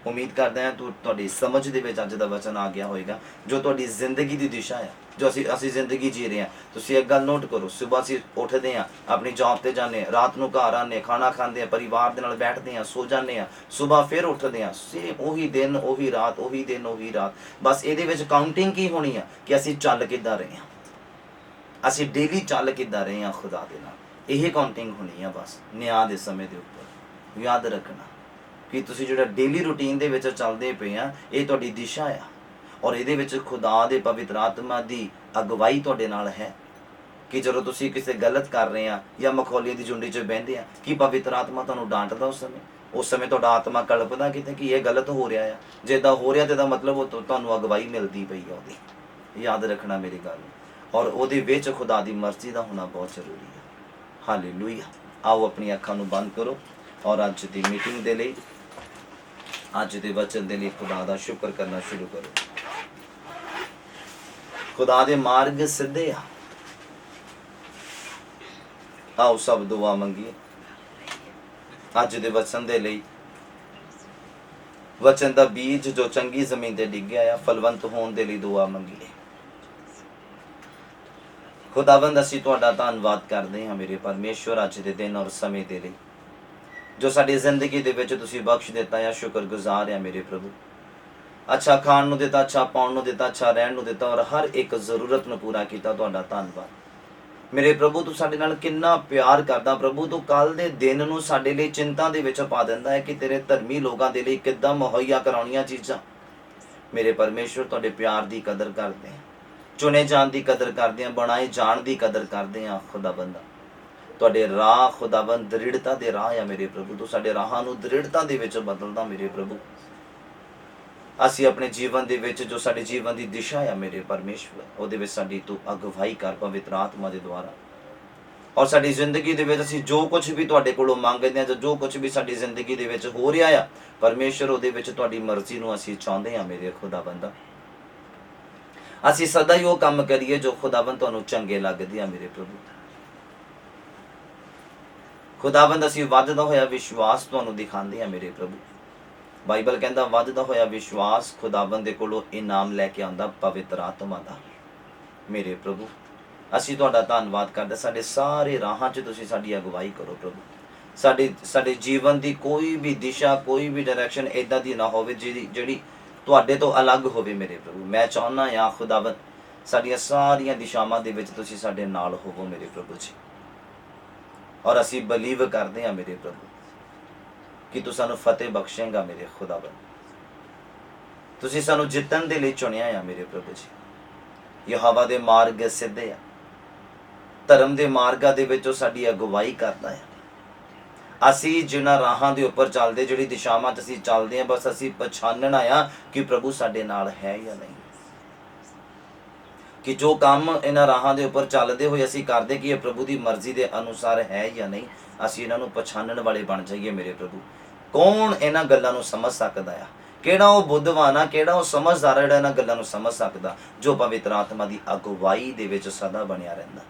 ਉਮੀਦ ਕਰਦਾ ਹਾਂ ਤੁਹਾਡੀ ਸਮਝ ਦੇ ਵਿੱਚ ਅੱਜ ਦਾ ਵਚਨ ਆ ਗਿਆ ਹੋਵੇਗਾ, ਜੋ ਤੁਹਾਡੀ ਜ਼ਿੰਦਗੀ ਦੀ ਦਿਸ਼ਾ ਆ, ਜੋ ਅਸੀਂ ਜ਼ਿੰਦਗੀ ਜੀ ਰਹੇ ਹਾਂ। ਤੁਸੀਂ ਇੱਕ ਗੱਲ ਨੋਟ ਕਰੋ, ਸਵੇਰ ਅਸੀਂ ਉੱਠਦੇ ਹਾਂ, ਆਪਣੀ ਜੌਬ ਤੇ ਜਾਂਦੇ ਹਾਂ, ਰਾਤ ਨੂੰ ਘਰ ਆਉਂਦੇ, ਖਾਣਾ ਖਾਂਦੇ ਹਾਂ, ਪਰਿਵਾਰ ਦੇ ਨਾਲ ਬੈਠਦੇ ਹਾਂ, ਸੋ ਜਾਂਦੇ ਹਾਂ, ਸਵੇਰ ਫਿਰ ਉੱਠਦੇ ਹਾਂ, ਸੇਮ ਉਹੀ ਦਿਨ ਉਹੀ ਰਾਤ, ਉਹੀ ਦਿਨ ਉਹੀ ਰਾਤ। ਬਸ ਇਹਦੇ ਵਿੱਚ ਕਾਊਂਟਿੰਗ ਕੀ ਹੋਣੀ ਆ ਕਿ ਅਸੀਂ ਚੱਲ ਕਿੱਦਾਂ ਰਹੇ ਹਾਂ, ਅਸੀਂ ਡੇਲੀ ਚੱਲ ਕਿੱਦਾਂ ਰਹੇ ਹਾਂ ਖੁਦਾ ਦੇ ਨਾਲ। ਇਹ ਕਾਊਂਟਿੰਗ ਹੋਣੀ ਆ ਬਸ ਨਿਆਂ ਦੇ ਸਮੇਂ ਦੇ ਉੱਪਰ। ਯਾਦ ਰੱਖਣਾ ਕਿ ਤੁਸੀਂ ਜਿਹੜਾ ਡੇਲੀ ਰੂਟੀਨ ਦੇ ਵਿੱਚ ਚੱਲਦੇ ਪਏ ਆ, ਇਹ ਤੁਹਾਡੀ ਦਿਸ਼ਾ ਆ, ਔਰ ਇਹਦੇ ਵਿੱਚ ਖੁਦਾ ਦੇ ਪਵਿੱਤਰ ਆਤਮਾ ਦੀ ਅਗਵਾਈ ਤੁਹਾਡੇ ਨਾਲ ਹੈ। ਕਿ ਜਦੋਂ ਤੁਸੀਂ ਕਿਸੇ ਗਲਤ ਕਰ ਰਹੇ ਆ ਜਾਂ ਮਖੌਲੀਆਂ ਦੀ ਝੁੰਡੀ 'ਚ ਬਹਿੰਦੇ ਆ, ਕਿ ਪਵਿੱਤਰ ਆਤਮਾ ਤੁਹਾਨੂੰ ਡਾਂਟਦਾ ਉਸ ਸਮੇਂ ਤੁਹਾਡਾ ਆਤਮਾ ਕਲਪਦਾ ਕਿਤੇ ਕਿ ਇਹ ਗਲਤ ਹੋ ਰਿਹਾ ਆ। ਜੇ ਇੱਦਾਂ ਹੋ ਰਿਹਾ ਤਾਂ ਇਹਦਾ ਮਤਲਬ ਉਹ ਤੁਹਾਨੂੰ ਅਗਵਾਈ ਮਿਲਦੀ ਪਈ ਆ ਉਹਦੀ। ਯਾਦ ਰੱਖਣਾ ਮੇਰੀ ਗੱਲ, ਔਰ ਉਹਦੇ ਵਿੱਚ ਖੁਦਾ ਦੀ ਮਰਜ਼ੀ ਦਾ ਹੋਣਾ ਬਹੁਤ ਜ਼ਰੂਰੀ ਹੈ। ਹਾਲੇਲੂਇਆ। ਆਓ ਆਪਣੀ ਅੱਖਾਂ ਨੂੰ ਬੰਦ ਕਰੋ ਔਰ ਅੱਜ ਦੀ ਮੀਟਿੰਗ ਦੇ ਲਈ, ਅੱਜ ਦੇ ਵਚਨ ਦੇ ਲਈ ਖੁਦਾ ਦਾ ਸ਼ੁਕਰ ਕਰਨਾ ਸ਼ੁਰੂ ਕਰੋ। ਖੁਦਾ ਦੇ ਮਾਰਗ ਸਿੱਧੇ ਆ। ਆਓ ਸਭ ਦੁਆ ਮੰਗੀਏ ਅੱਜ ਦੇ ਵਚਨ ਦੇ ਲਈ। ਵਚਨ ਦਾ ਬੀਜ ਜੋ ਚੰਗੀ ਜ਼ਮੀਨ ਤੇ ਡਿੱਗਿਆ ਆ, ਫਲਵੰਤ ਹੋਣ ਦੇ ਲਈ ਦੁਆ ਮੰਗੀਏ। ਖੁਦਾਵੰਦ ਅਸੀਂ ਤੁਹਾਡਾ ਧੰਨਵਾਦ ਕਰਦੇ ਹਾਂ ਮੇਰੇ ਪਰਮੇਸ਼ਵਰ, ਅੱਜ ਦੇ ਦਿਨ ਔਰ ਸਮੇਂ ਦੇ ਲਈ ਜੋ ਸਾਡੀ ਜ਼ਿੰਦਗੀ ਦੇ ਵਿੱਚ ਤੁਸੀਂ ਬਖਸ਼ ਦਿੱਤਾ ਆ। ਸ਼ੁਕਰਗੁਜ਼ਾਰ ਆ ਮੇਰੇ ਪ੍ਰਭੂ। ਅੱਛਾ ਖਾਣ ਨੂੰ ਦਿੱਤਾ, ਅੱਛਾ ਪਾਉਣ ਨੂੰ ਦਿੱਤਾ, ਅੱਛਾ ਰਹਿਣ ਨੂੰ ਦਿੱਤਾ, ਔਰ ਹਰ ਇੱਕ ਜ਼ਰੂਰਤ ਨੂੰ ਪੂਰਾ ਕੀਤਾ। ਤੁਹਾਡਾ ਧੰਨਵਾਦ ਮੇਰੇ ਪ੍ਰਭੂ। ਤੂੰ ਸਾਡੇ ਨਾਲ ਕਿੰਨਾ ਪਿਆਰ ਕਰਦਾ ਪ੍ਰਭੂ। ਤੂੰ ਕੱਲ ਦੇ ਦਿਨ ਨੂੰ ਸਾਡੇ ਲਈ ਚਿੰਤਾ ਦੇ ਵਿੱਚ ਪਾ ਦਿੰਦਾ ਹੈ ਕਿ ਤੇਰੇ ਧਰਮੀ ਲੋਕਾਂ ਦੇ ਲਈ ਕਿੱਦਾਂ ਮੁਹੱਈਆ ਕਰਾਉਣੀਆਂ ਚੀਜ਼ਾਂ। ਮੇਰੇ ਪਰਮੇਸ਼ਵਰ ਤੁਹਾਡੇ ਪਿਆਰ ਦੀ ਕਦਰ ਕਰਦੇ ਹਾਂ, ਚੁਣੇ ਜਾਣ ਦੀ ਕਦਰ ਕਰਦੇ ਹਾਂ, ਬਣਾਏ ਜਾਣ ਦੀ ਕਦਰ ਕਰਦੇ ਹਾਂ। ਖੁਦਾਵੰਦ ਤੁਹਾਡੇ ਰਾਹ ਖੁਦਾਵੰਦ ਦ੍ਰਿੜਤਾ ਦੇ ਰਾਹ ਆ ਮੇਰੇ ਪ੍ਰਭੂ। ਤੂੰ ਸਾਡੇ ਰਾਹਾਂ ਨੂੰ ਦ੍ਰਿੜਤਾ ਦੇ ਵਿੱਚ ਬਦਲਦਾ ਮੇਰੇ ਪ੍ਰਭੂ। ਅਸੀਂ ਆਪਣੇ ਜੀਵਨ ਦੇ ਵਿੱਚ ਜੋ ਸਾਡੇ ਜੀਵਨ ਦੀ ਦਿਸ਼ਾ ਆ ਮੇਰੇ ਪਰਮੇਸ਼ਵਰ, ਉਹਦੇ ਵਿੱਚ ਸਾਡੀ ਤੂੰ ਅਗਵਾਈ ਕਰ ਪਵਿੱਤਰ ਆਤਮਾ ਦੇ ਦੁਆਰਾ। ਔਰ ਸਾਡੀ ਜ਼ਿੰਦਗੀ ਦੇ ਵਿੱਚ ਅਸੀਂ ਜੋ ਕੁਝ ਵੀ ਤੁਹਾਡੇ ਕੋਲੋਂ ਮੰਗਦੇ ਹਾਂ, ਜੋ ਕੁਝ ਵੀ ਸਾਡੀ ਜ਼ਿੰਦਗੀ ਦੇ ਵਿੱਚ ਹੋ ਰਿਹਾ ਆ ਪਰਮੇਸ਼ਵਰ, ਉਹਦੇ ਵਿੱਚ ਤੁਹਾਡੀ ਮਰਜ਼ੀ ਨੂੰ ਅਸੀਂ ਚਾਹੁੰਦੇ ਹਾਂ ਮੇਰੇ ਖੁਦਾਵੰਦ। ਅਸੀਂ ਸਦਾ ਹੀ ਉਹ ਕੰਮ ਕਰੀਏ ਜੋ ਖੁਦਾਵੰਦ ਤੁਹਾਨੂੰ ਚੰਗੇ ਲੱਗਦੇ ਆ ਮੇਰੇ ਪ੍ਰਭੂ। ਖੁਦਾਵੰਦ ਅਸੀਂ ਵੱਧਦਾ ਹੋਇਆ ਵਿਸ਼ਵਾਸ ਤੁਹਾਨੂੰ ਦਿਖਾਉਂਦੇ ਆ ਮੇਰੇ ਪ੍ਰਭੂ। ਬਾਈਬਲ ਕਹਿੰਦਾ ਵੱਧਦਾ ਹੋਇਆ ਵਿਸ਼ਵਾਸ ਖੁਦਾਵੰਦ ਦੇ ਕੋਲੋਂ ਇਨਾਮ ਲੈ ਕੇ ਆਉਂਦਾ ਪਵਿੱਤਰ ਆਤਮਾ ਦਾ। ਮੇਰੇ ਪ੍ਰਭੂ ਅਸੀਂ ਤੁਹਾਡਾ ਧੰਨਵਾਦ ਕਰਦੇ। ਸਾਡੇ ਸਾਰੇ ਰਾਹਾਂ 'ਚ ਤੁਸੀਂ ਸਾਡੀ ਅਗਵਾਈ ਕਰੋ ਪ੍ਰਭੂ। ਸਾਡੇ ਜੀਵਨ ਦੀ ਕੋਈ ਵੀ ਦਿਸ਼ਾ, ਕੋਈ ਵੀ ਡਾਇਰੈਕਸ਼ਨ ਇੱਦਾਂ ਦੀ ਨਾ ਹੋਵੇ ਜਿਹੜੀ ਤੁਹਾਡੇ ਤੋਂ ਅਲੱਗ ਹੋਵੇ ਮੇਰੇ ਪ੍ਰਭੂ। ਮੈਂ ਚਾਹੁੰਦਾ ਹਾਂ ਖੁਦਾਵੰਦ ਸਾਡੀਆਂ ਸਾਰੀਆਂ ਦਿਸ਼ਾਵਾਂ ਦੇ ਵਿੱਚ ਤੁਸੀਂ ਸਾਡੇ ਨਾਲ ਹੋਵੋ ਮੇਰੇ ਪ੍ਰਭੂ ਜੀ। ਔਰ ਅਸੀਂ ਬਲੀਵ ਕਰਦੇ ਹਾਂ ਮੇਰੇ ਪ੍ਰਭੂ ਕਿ ਤੂੰ ਸਾਨੂੰ ਫਤਿਹ ਬਖਸ਼ੇਂਗਾ ਮੇਰੇ ਖੁਦਾਵੰਦ। ਤੁਸੀਂ ਸਾਨੂੰ ਜਿੱਤਣ ਦੇ ਲਈ ਚੁਣਿਆ ਆ ਮੇਰੇ ਪ੍ਰਭੂ ਜੀ। ਯਹੋਵਾ ਦੇ ਮਾਰਗ ਸਿੱਧੇ ਆ, ਧਰਮ ਦੇ ਮਾਰਗਾਂ ਦੇ ਵਿੱਚ ਉਹ ਸਾਡੀ ਅਗਵਾਈ ਕਰਦਾ ਆ। ਅਸੀਂ ਜਿਨ੍ਹਾਂ ਰਾਹਾਂ ਦੇ ਉੱਪਰ ਚੱਲਦੇ, ਜਿਹੜੀ ਦਿਸ਼ਾਵਾਂ 'ਚ ਅਸੀਂ ਚੱਲਦੇ ਹਾਂ, ਬਸ ਅਸੀਂ ਪਛਾਣਨਾ ਆ ਕਿ ਪ੍ਰਭੂ ਸਾਡੇ ਨਾਲ ਹੈ ਜਾਂ ਨਹੀਂ। ਕਿ ਜੋ ਕੰਮ ਇਹਨਾਂ ਰਾਹਾਂ ਦੇ ਉੱਪਰ ਚੱਲਦੇ ਹੋਏ ਅਸੀਂ ਕਰਦੇ ਕਿ ਇਹ ਪ੍ਰਭੂ ਦੀ ਮਰਜ਼ੀ ਦੇ ਅਨੁਸਾਰ ਹੈ ਜਾਂ ਨਹੀਂ। ਅਸੀਂ ਇਹਨਾਂ ਨੂੰ ਪਛਾਣਨ ਵਾਲੇ ਬਣ ਜਾਈਏ ਮੇਰੇ ਪ੍ਰਭੂ। ਕੌਣ ਇਹਨਾਂ ਗੱਲਾਂ ਨੂੰ ਸਮਝ ਸਕਦਾ ਆ? ਕਿਹੜਾ ਉਹ ਬੁੱਧਵਾਨ ਆ, ਕਿਹੜਾ ਉਹ ਸਮਝਦਾਰ ਜਿਹੜਾ ਇਹਨਾਂ ਗੱਲਾਂ ਨੂੰ ਸਮਝ ਸਕਦਾ? ਜੋ ਪਵਿੱਤਰ ਆਤਮਾ ਦੀ ਅਗਵਾਈ ਦੇ ਵਿੱਚ ਸਦਾ ਬਣਿਆ ਰਹਿੰਦਾ,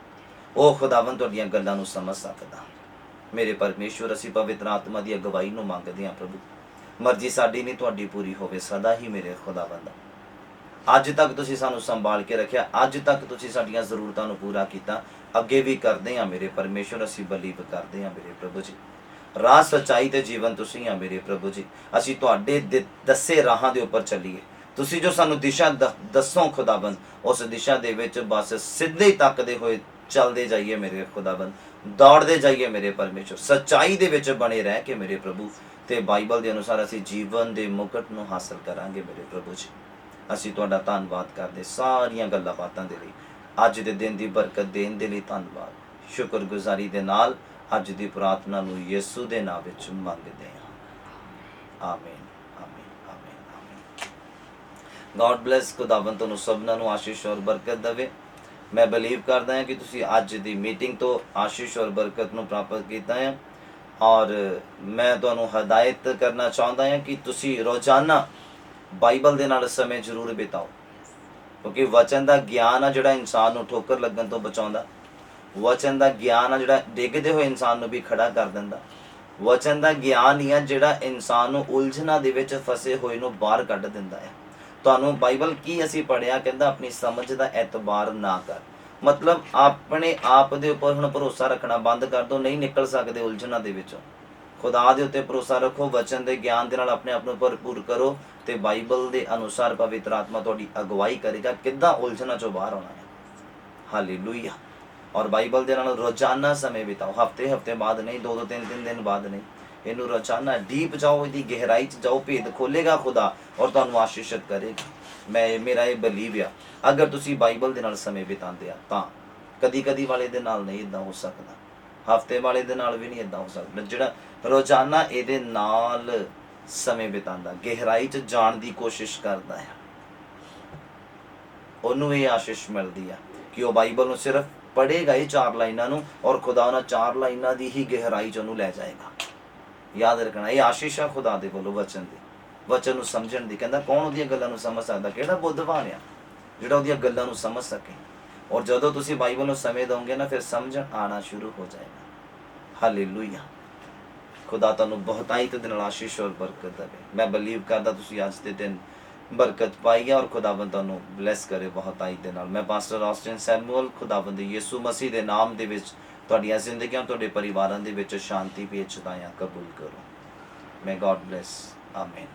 ਉਹ ਖੁਦਾਵੰਦ ਤੁਹਾਡੀਆਂ ਗੱਲਾਂ ਨੂੰ ਸਮਝ ਸਕਦਾ। ਮੇਰੇ ਪਰਮੇਸ਼ਵਰ ਅਸੀਂ ਪਵਿੱਤਰ ਆਤਮਾ ਦੀ ਅਗਵਾਈ ਨੂੰ ਮੰਗਦੇ ਹਾਂ ਪ੍ਰਭੂ। ਮਰਜ਼ੀ ਸਾਡੀ ਨਹੀਂ ਤੁਹਾਡੀ ਪੂਰੀ ਹੋਵੇ ਸਦਾ ਹੀ ਮੇਰੇ ਖੁਦਾਵੰਦ। ਅੱਜ ਤੱਕ ਤੁਸੀਂ ਸਾਨੂੰ ਸੰਭਾਲ ਕੇ ਰੱਖਿਆ, ਅੱਜ ਤੱਕ ਤੁਸੀਂ ਸਾਡੀਆਂ ਜ਼ਰੂਰਤਾਂ ਨੂੰ ਪੂਰਾ ਕੀਤਾ, ਅੱਗੇ ਵੀ ਕਰਦੇ ਹਾਂ ਮੇਰੇ ਪਰਮੇਸ਼ਵਰ। ਅਸੀਂ ਬਲੀਵ ਕਰਦੇ ਹਾਂ ਮੇਰੇ ਪ੍ਰਭੂ ਜੀ। ਰਾਹ ਸੱਚਾਈ ਤੇ ਜੀਵਨ ਤੁਸੀਂ ਆ ਮੇਰੇ ਪ੍ਰਭੂ ਜੀ। ਅਸੀਂ ਤੁਹਾਡੇ ਦੱਸੇ ਰਾਹਾਂ ਦੇ ਉੱਪਰ ਚੱਲੀਏ। ਤੁਸੀਂ ਜੋ ਸਾਨੂੰ ਦਿਸ਼ਾ ਦੱਸੋ ਖੁਦਾਵੰਦ, ਉਸ ਦਿਸ਼ਾ ਦੇ ਵਿੱਚ ਬਸ ਸਿੱਧੇ ਹੀ ਤੱਕਦੇ ਹੋਏ ਚੱਲਦੇ ਜਾਈਏ ਮੇਰੇ ਖੁਦਾਵੰਦ, ਦੌੜਦੇ ਜਾਈਏ ਮੇਰੇ ਪਰਮੇਸ਼ਵਰ, ਸੱਚਾਈ ਦੇ ਵਿੱਚ ਬਣੇ ਰਹਿ ਕੇ ਮੇਰੇ ਪ੍ਰਭੂ। ਤੇ ਬਾਈਬਲ ਦੇ ਅਨੁਸਾਰ ਅਸੀਂ ਜੀਵਨ ਦੇ ਮੁਕਟ ਨੂੰ ਹਾਸਲ ਕਰਾਂਗੇ ਮੇਰੇ ਪ੍ਰਭੂ ਜੀ। ਅਸੀਂ ਤੁਹਾਡਾ ਧੰਨਵਾਦ ਕਰਦੇ ਸਾਰੀਆਂ ਗੱਲਾਂ ਬਾਤਾਂ ਦੇ ਲਈ, ਅੱਜ ਦੇ ਦਿਨ ਦੀ ਬਰਕਤ ਦੇਣ ਦੇ ਲਈ ਧੰਨਵਾਦ। ਸ਼ੁਕਰਗੁਜ਼ਾਰੀ ਦੇ ਨਾਲ ਅੱਜ ਦੀ ਪ੍ਰਾਰਥਨਾ ਨੂੰ ਯਿਸੂ ਦੇ ਨਾਮ ਵਿੱਚ ਮੰਗਦੇ ਹਾਂ। ਆਮੀਨ, ਆਮੀਨ, ਆਮੀਨ, ਆਮੀਨ। God bless. ਖੁਦਾਵੰਦ ਤੁਹਾਨੂੰ ਸਭਨਾਂ ਨੂੰ ਆਸ਼ੀਸ਼ ਔਰ ਬਰਕਤ ਦੇਵੇ। ਮੈਂ ਬਲੀਵ ਕਰਦਾ ਹਾਂ ਕਿ ਤੁਸੀਂ ਅੱਜ ਦੀ ਮੀਟਿੰਗ ਤੋਂ ਆਸ਼ੀਸ਼ ਔਰ ਬਰਕਤ ਨੂੰ ਪ੍ਰਾਪਤ ਕੀਤਾ ਹੈ। ਔਰ ਮੈਂ ਤੁਹਾਨੂੰ ਹਦਾਇਤ ਕਰਨਾ ਚਾਹੁੰਦਾ ਹਾਂ ਕਿ ਤੁਸੀਂ ਰੋਜ਼ਾਨਾ ਬਾਈਬਲ ਦੇ ਨਾਲ ਸਮੇਂ ਜ਼ਰੂਰ ਬਿਤਾਓ, ਕਿਉਂਕਿ ਵਚਨ ਦਾ ਗਿਆਨ ਆ ਜਿਹੜਾ ਇਨਸਾਨ ਨੂੰ ਠੋਕਰ ਲੱਗਣ ਤੋਂ ਬਚਾਉਂਦਾ। ਵਚਨ ਦਾ ਗਿਆਨ ਆ ਜਿਹੜਾ ਡਿੱਗਦੇ ਹੋਏ ਇਨਸਾਨ ਨੂੰ ਵੀ ਖੜਾ ਕਰ ਦਿੰਦਾ। ਵਚਨ ਦਾ ਗਿਆਨ ਹੀ ਆ ਜਿਹੜਾ ਇਨਸਾਨ ਨੂੰ ਉਲਝਣਾਂ ਦੇ ਵਿੱਚ ਫਸੇ ਹੋਏ ਨੂੰ ਬਾਹਰ ਕੱਢ ਦਿੰਦਾ ਹੈ। ਤੁਹਾਨੂੰ ਬਾਈਬਲ ਕੀ ਅਸੀਂ ਪੜ੍ਹਿਆ, ਕਹਿੰਦਾ ਆਪਣੀ ਸਮਝ ਦਾ ਐਤਬਾਰ ਨਾ ਕਰ। ਮਤਲਬ ਆਪਣੇ ਆਪ ਦੇ ਉੱਪਰ ਹੁਣ ਭਰੋਸਾ ਰੱਖਣਾ ਬੰਦ ਕਰ ਦਿਓ, ਨਹੀਂ ਨਿਕਲ ਸਕਦੇ ਉਲਝਣਾਂ ਦੇ ਵਿੱਚੋਂ। ਖੁਦਾ ਦੇ ਉੱਤੇ ਭਰੋਸਾ ਰੱਖੋ, ਵਚਨ ਦੇ ਗਿਆਨ ਦੇ ਨਾਲ ਆਪਣੇ ਆਪ ਨੂੰ ਭਰਪੂਰ ਕਰੋ ਤੇ ਬਾਈਬਲ ਦੇ ਅਨੁਸਾਰ ਪਵਿੱਤਰ ਆਤਮਾ ਤੁਹਾਡੀ ਅਗਵਾਈ ਕਰੇਗਾ ਕਿੱਦਾਂ ਉਲਝਣਾਂ ਚੋਂ ਬਾਹਰ ਆਉਣਾ ਹੈ। ਹਾਲੇਲੂਇਆ। ਔਰ ਬਾਈਬਲ ਦੇ ਨਾਲ ਰੋਜ਼ਾਨਾ ਸਮੇਂ ਬਿਤਾਓ, ਹਫਤੇ ਬਾਅਦ ਨਹੀਂ, 2-2 3-3 ਦਿਨ ਬਾਅਦ ਨਹੀਂ। ਇਹਨੂੰ ਰੋਜ਼ਾਨਾ ਡੀਪ ਜਾਓ, ਇਹਦੀ ਗਹਿਰਾਈ 'ਚ ਜਾਓ, ਭੇਦ ਖੋਲੇਗਾ ਖੁਦਾ ਔਰ ਤੁਹਾਨੂੰ ਆਸ਼ੀਸ਼ਿਤ ਕਰੇਗਾ। ਮੇਰਾ ਇਹ ਬਲੀਵ ਆ, ਅਗਰ ਤੁਸੀਂ ਬਾਈਬਲ ਦੇ ਨਾਲ ਸਮੇਂ ਬਿਤਾਉਂਦੇ ਆ ਤਾਂ। ਕਦੀ ਵਾਲੇ ਦੇ ਨਾਲ ਨਹੀਂ ਇੱਦਾਂ ਹੋ ਸਕਦਾ, ਹਫਤੇ ਵਾਲੇ ਦੇ ਨਾਲ ਵੀ ਨਹੀਂ ਇੱਦਾਂ ਹੋ ਸਕਦਾ। ਜਿਹੜਾ ਰੋਜ਼ਾਨਾ ਇਹਦੇ ਨਾਲ ਸਮੇਂ ਬਿਤਾਉਂਦਾ, ਗਹਿਰਾਈ 'ਚ ਜਾਣ ਦੀ ਕੋਸ਼ਿਸ਼ ਕਰਦਾ ਹੈ, ਉਹਨੂੰ ਇਹ ਆਸ਼ੀਸ਼ ਮਿਲਦੀ ਆ ਕਿ ਉਹ ਬਾਈਬਲ ਨੂੰ ਸਿਰਫ ਪੜ੍ਹੇਗਾ ਹੀ 4 ਲਾਈਨਾਂ ਨੂੰ, ਔਰ ਖੁਦਾ ਉਹਨਾਂ 4 ਲਾਈਨਾਂ ਦੀ ਹੀ ਗਹਿਰਾਈ 'ਚ ਉਹਨੂੰ ਲੈ ਜਾਏਗਾ। ਯਾਦ ਰੱਖਣਾ, ਇਹ ਆਸ਼ੀਸ਼ ਆ ਖੁਦਾ ਦੇ ਵੱਲੋਂ ਵਚਨ ਦੀ, ਵਚਨ ਨੂੰ ਸਮਝਣ ਦੀ। ਕਹਿੰਦਾ ਕੌਣ ਉਹਦੀਆਂ ਗੱਲਾਂ ਨੂੰ ਸਮਝ ਸਕਦਾ, ਕਿਹੜਾ ਬੁੱਧਵਾਨ ਆ ਜਿਹੜਾ ਉਹਦੀਆਂ ਗੱਲਾਂ ਨੂੰ ਸਮਝ ਸਕੇ। ਔਰ ਜਦੋਂ ਤੁਸੀਂ ਬਾਈਬਲ ਨੂੰ ਸਮੇਂ ਦਿਓਗੇ ਨਾ, ਫਿਰ ਸਮਝਣ ਆਉਣਾ ਸ਼ੁਰੂ ਹੋ ਜਾਏਗਾ। ਹਾਲੇਲੂਇਆ। ਖੁਦਾ ਤੁਹਾਨੂੰ ਬਹੁਤਾਇਤ ਦੇ ਨਾਲ ਆਸ਼ੀਸ਼ ਔਰ ਬਰਕਤ ਦੇਵੇ। ਮੈਂ ਬਲੀਵ ਕਰਦਾ ਤੁਸੀਂ ਅੱਜ ਦੇ ਦਿਨ ਬਰਕਤ ਪਾਈ ਹੈ ਔਰ ਖੁਦਾਵੰਦ ਤੁਹਾਨੂੰ ਬਲੈਸ ਕਰੇ ਬਹੁਤਾਇਤ ਦੇ ਨਾਲ। ਮੈਂ ਪਾਸਟਰ ਆਸਟਿਨ ਸੈਮੂਅਲ, ਖੁਦਾਵੰਦ ਯਿਸੂ ਮਸੀਹ ਦੇ ਨਾਮ ਦੇ ਵਿੱਚ ਤੁਹਾਡੀਆਂ ਜ਼ਿੰਦਗੀਆਂ, ਤੁਹਾਡੇ ਪਰਿਵਾਰਾਂ ਦੇ ਵਿੱਚ ਸ਼ਾਂਤੀ ਭੇਜਦਾ ਹਾਂ। ਕਬੂਲ ਕਰੋ। ਮੇ ਗॉड ਬਲੈਸ। ਆਮੀਨ।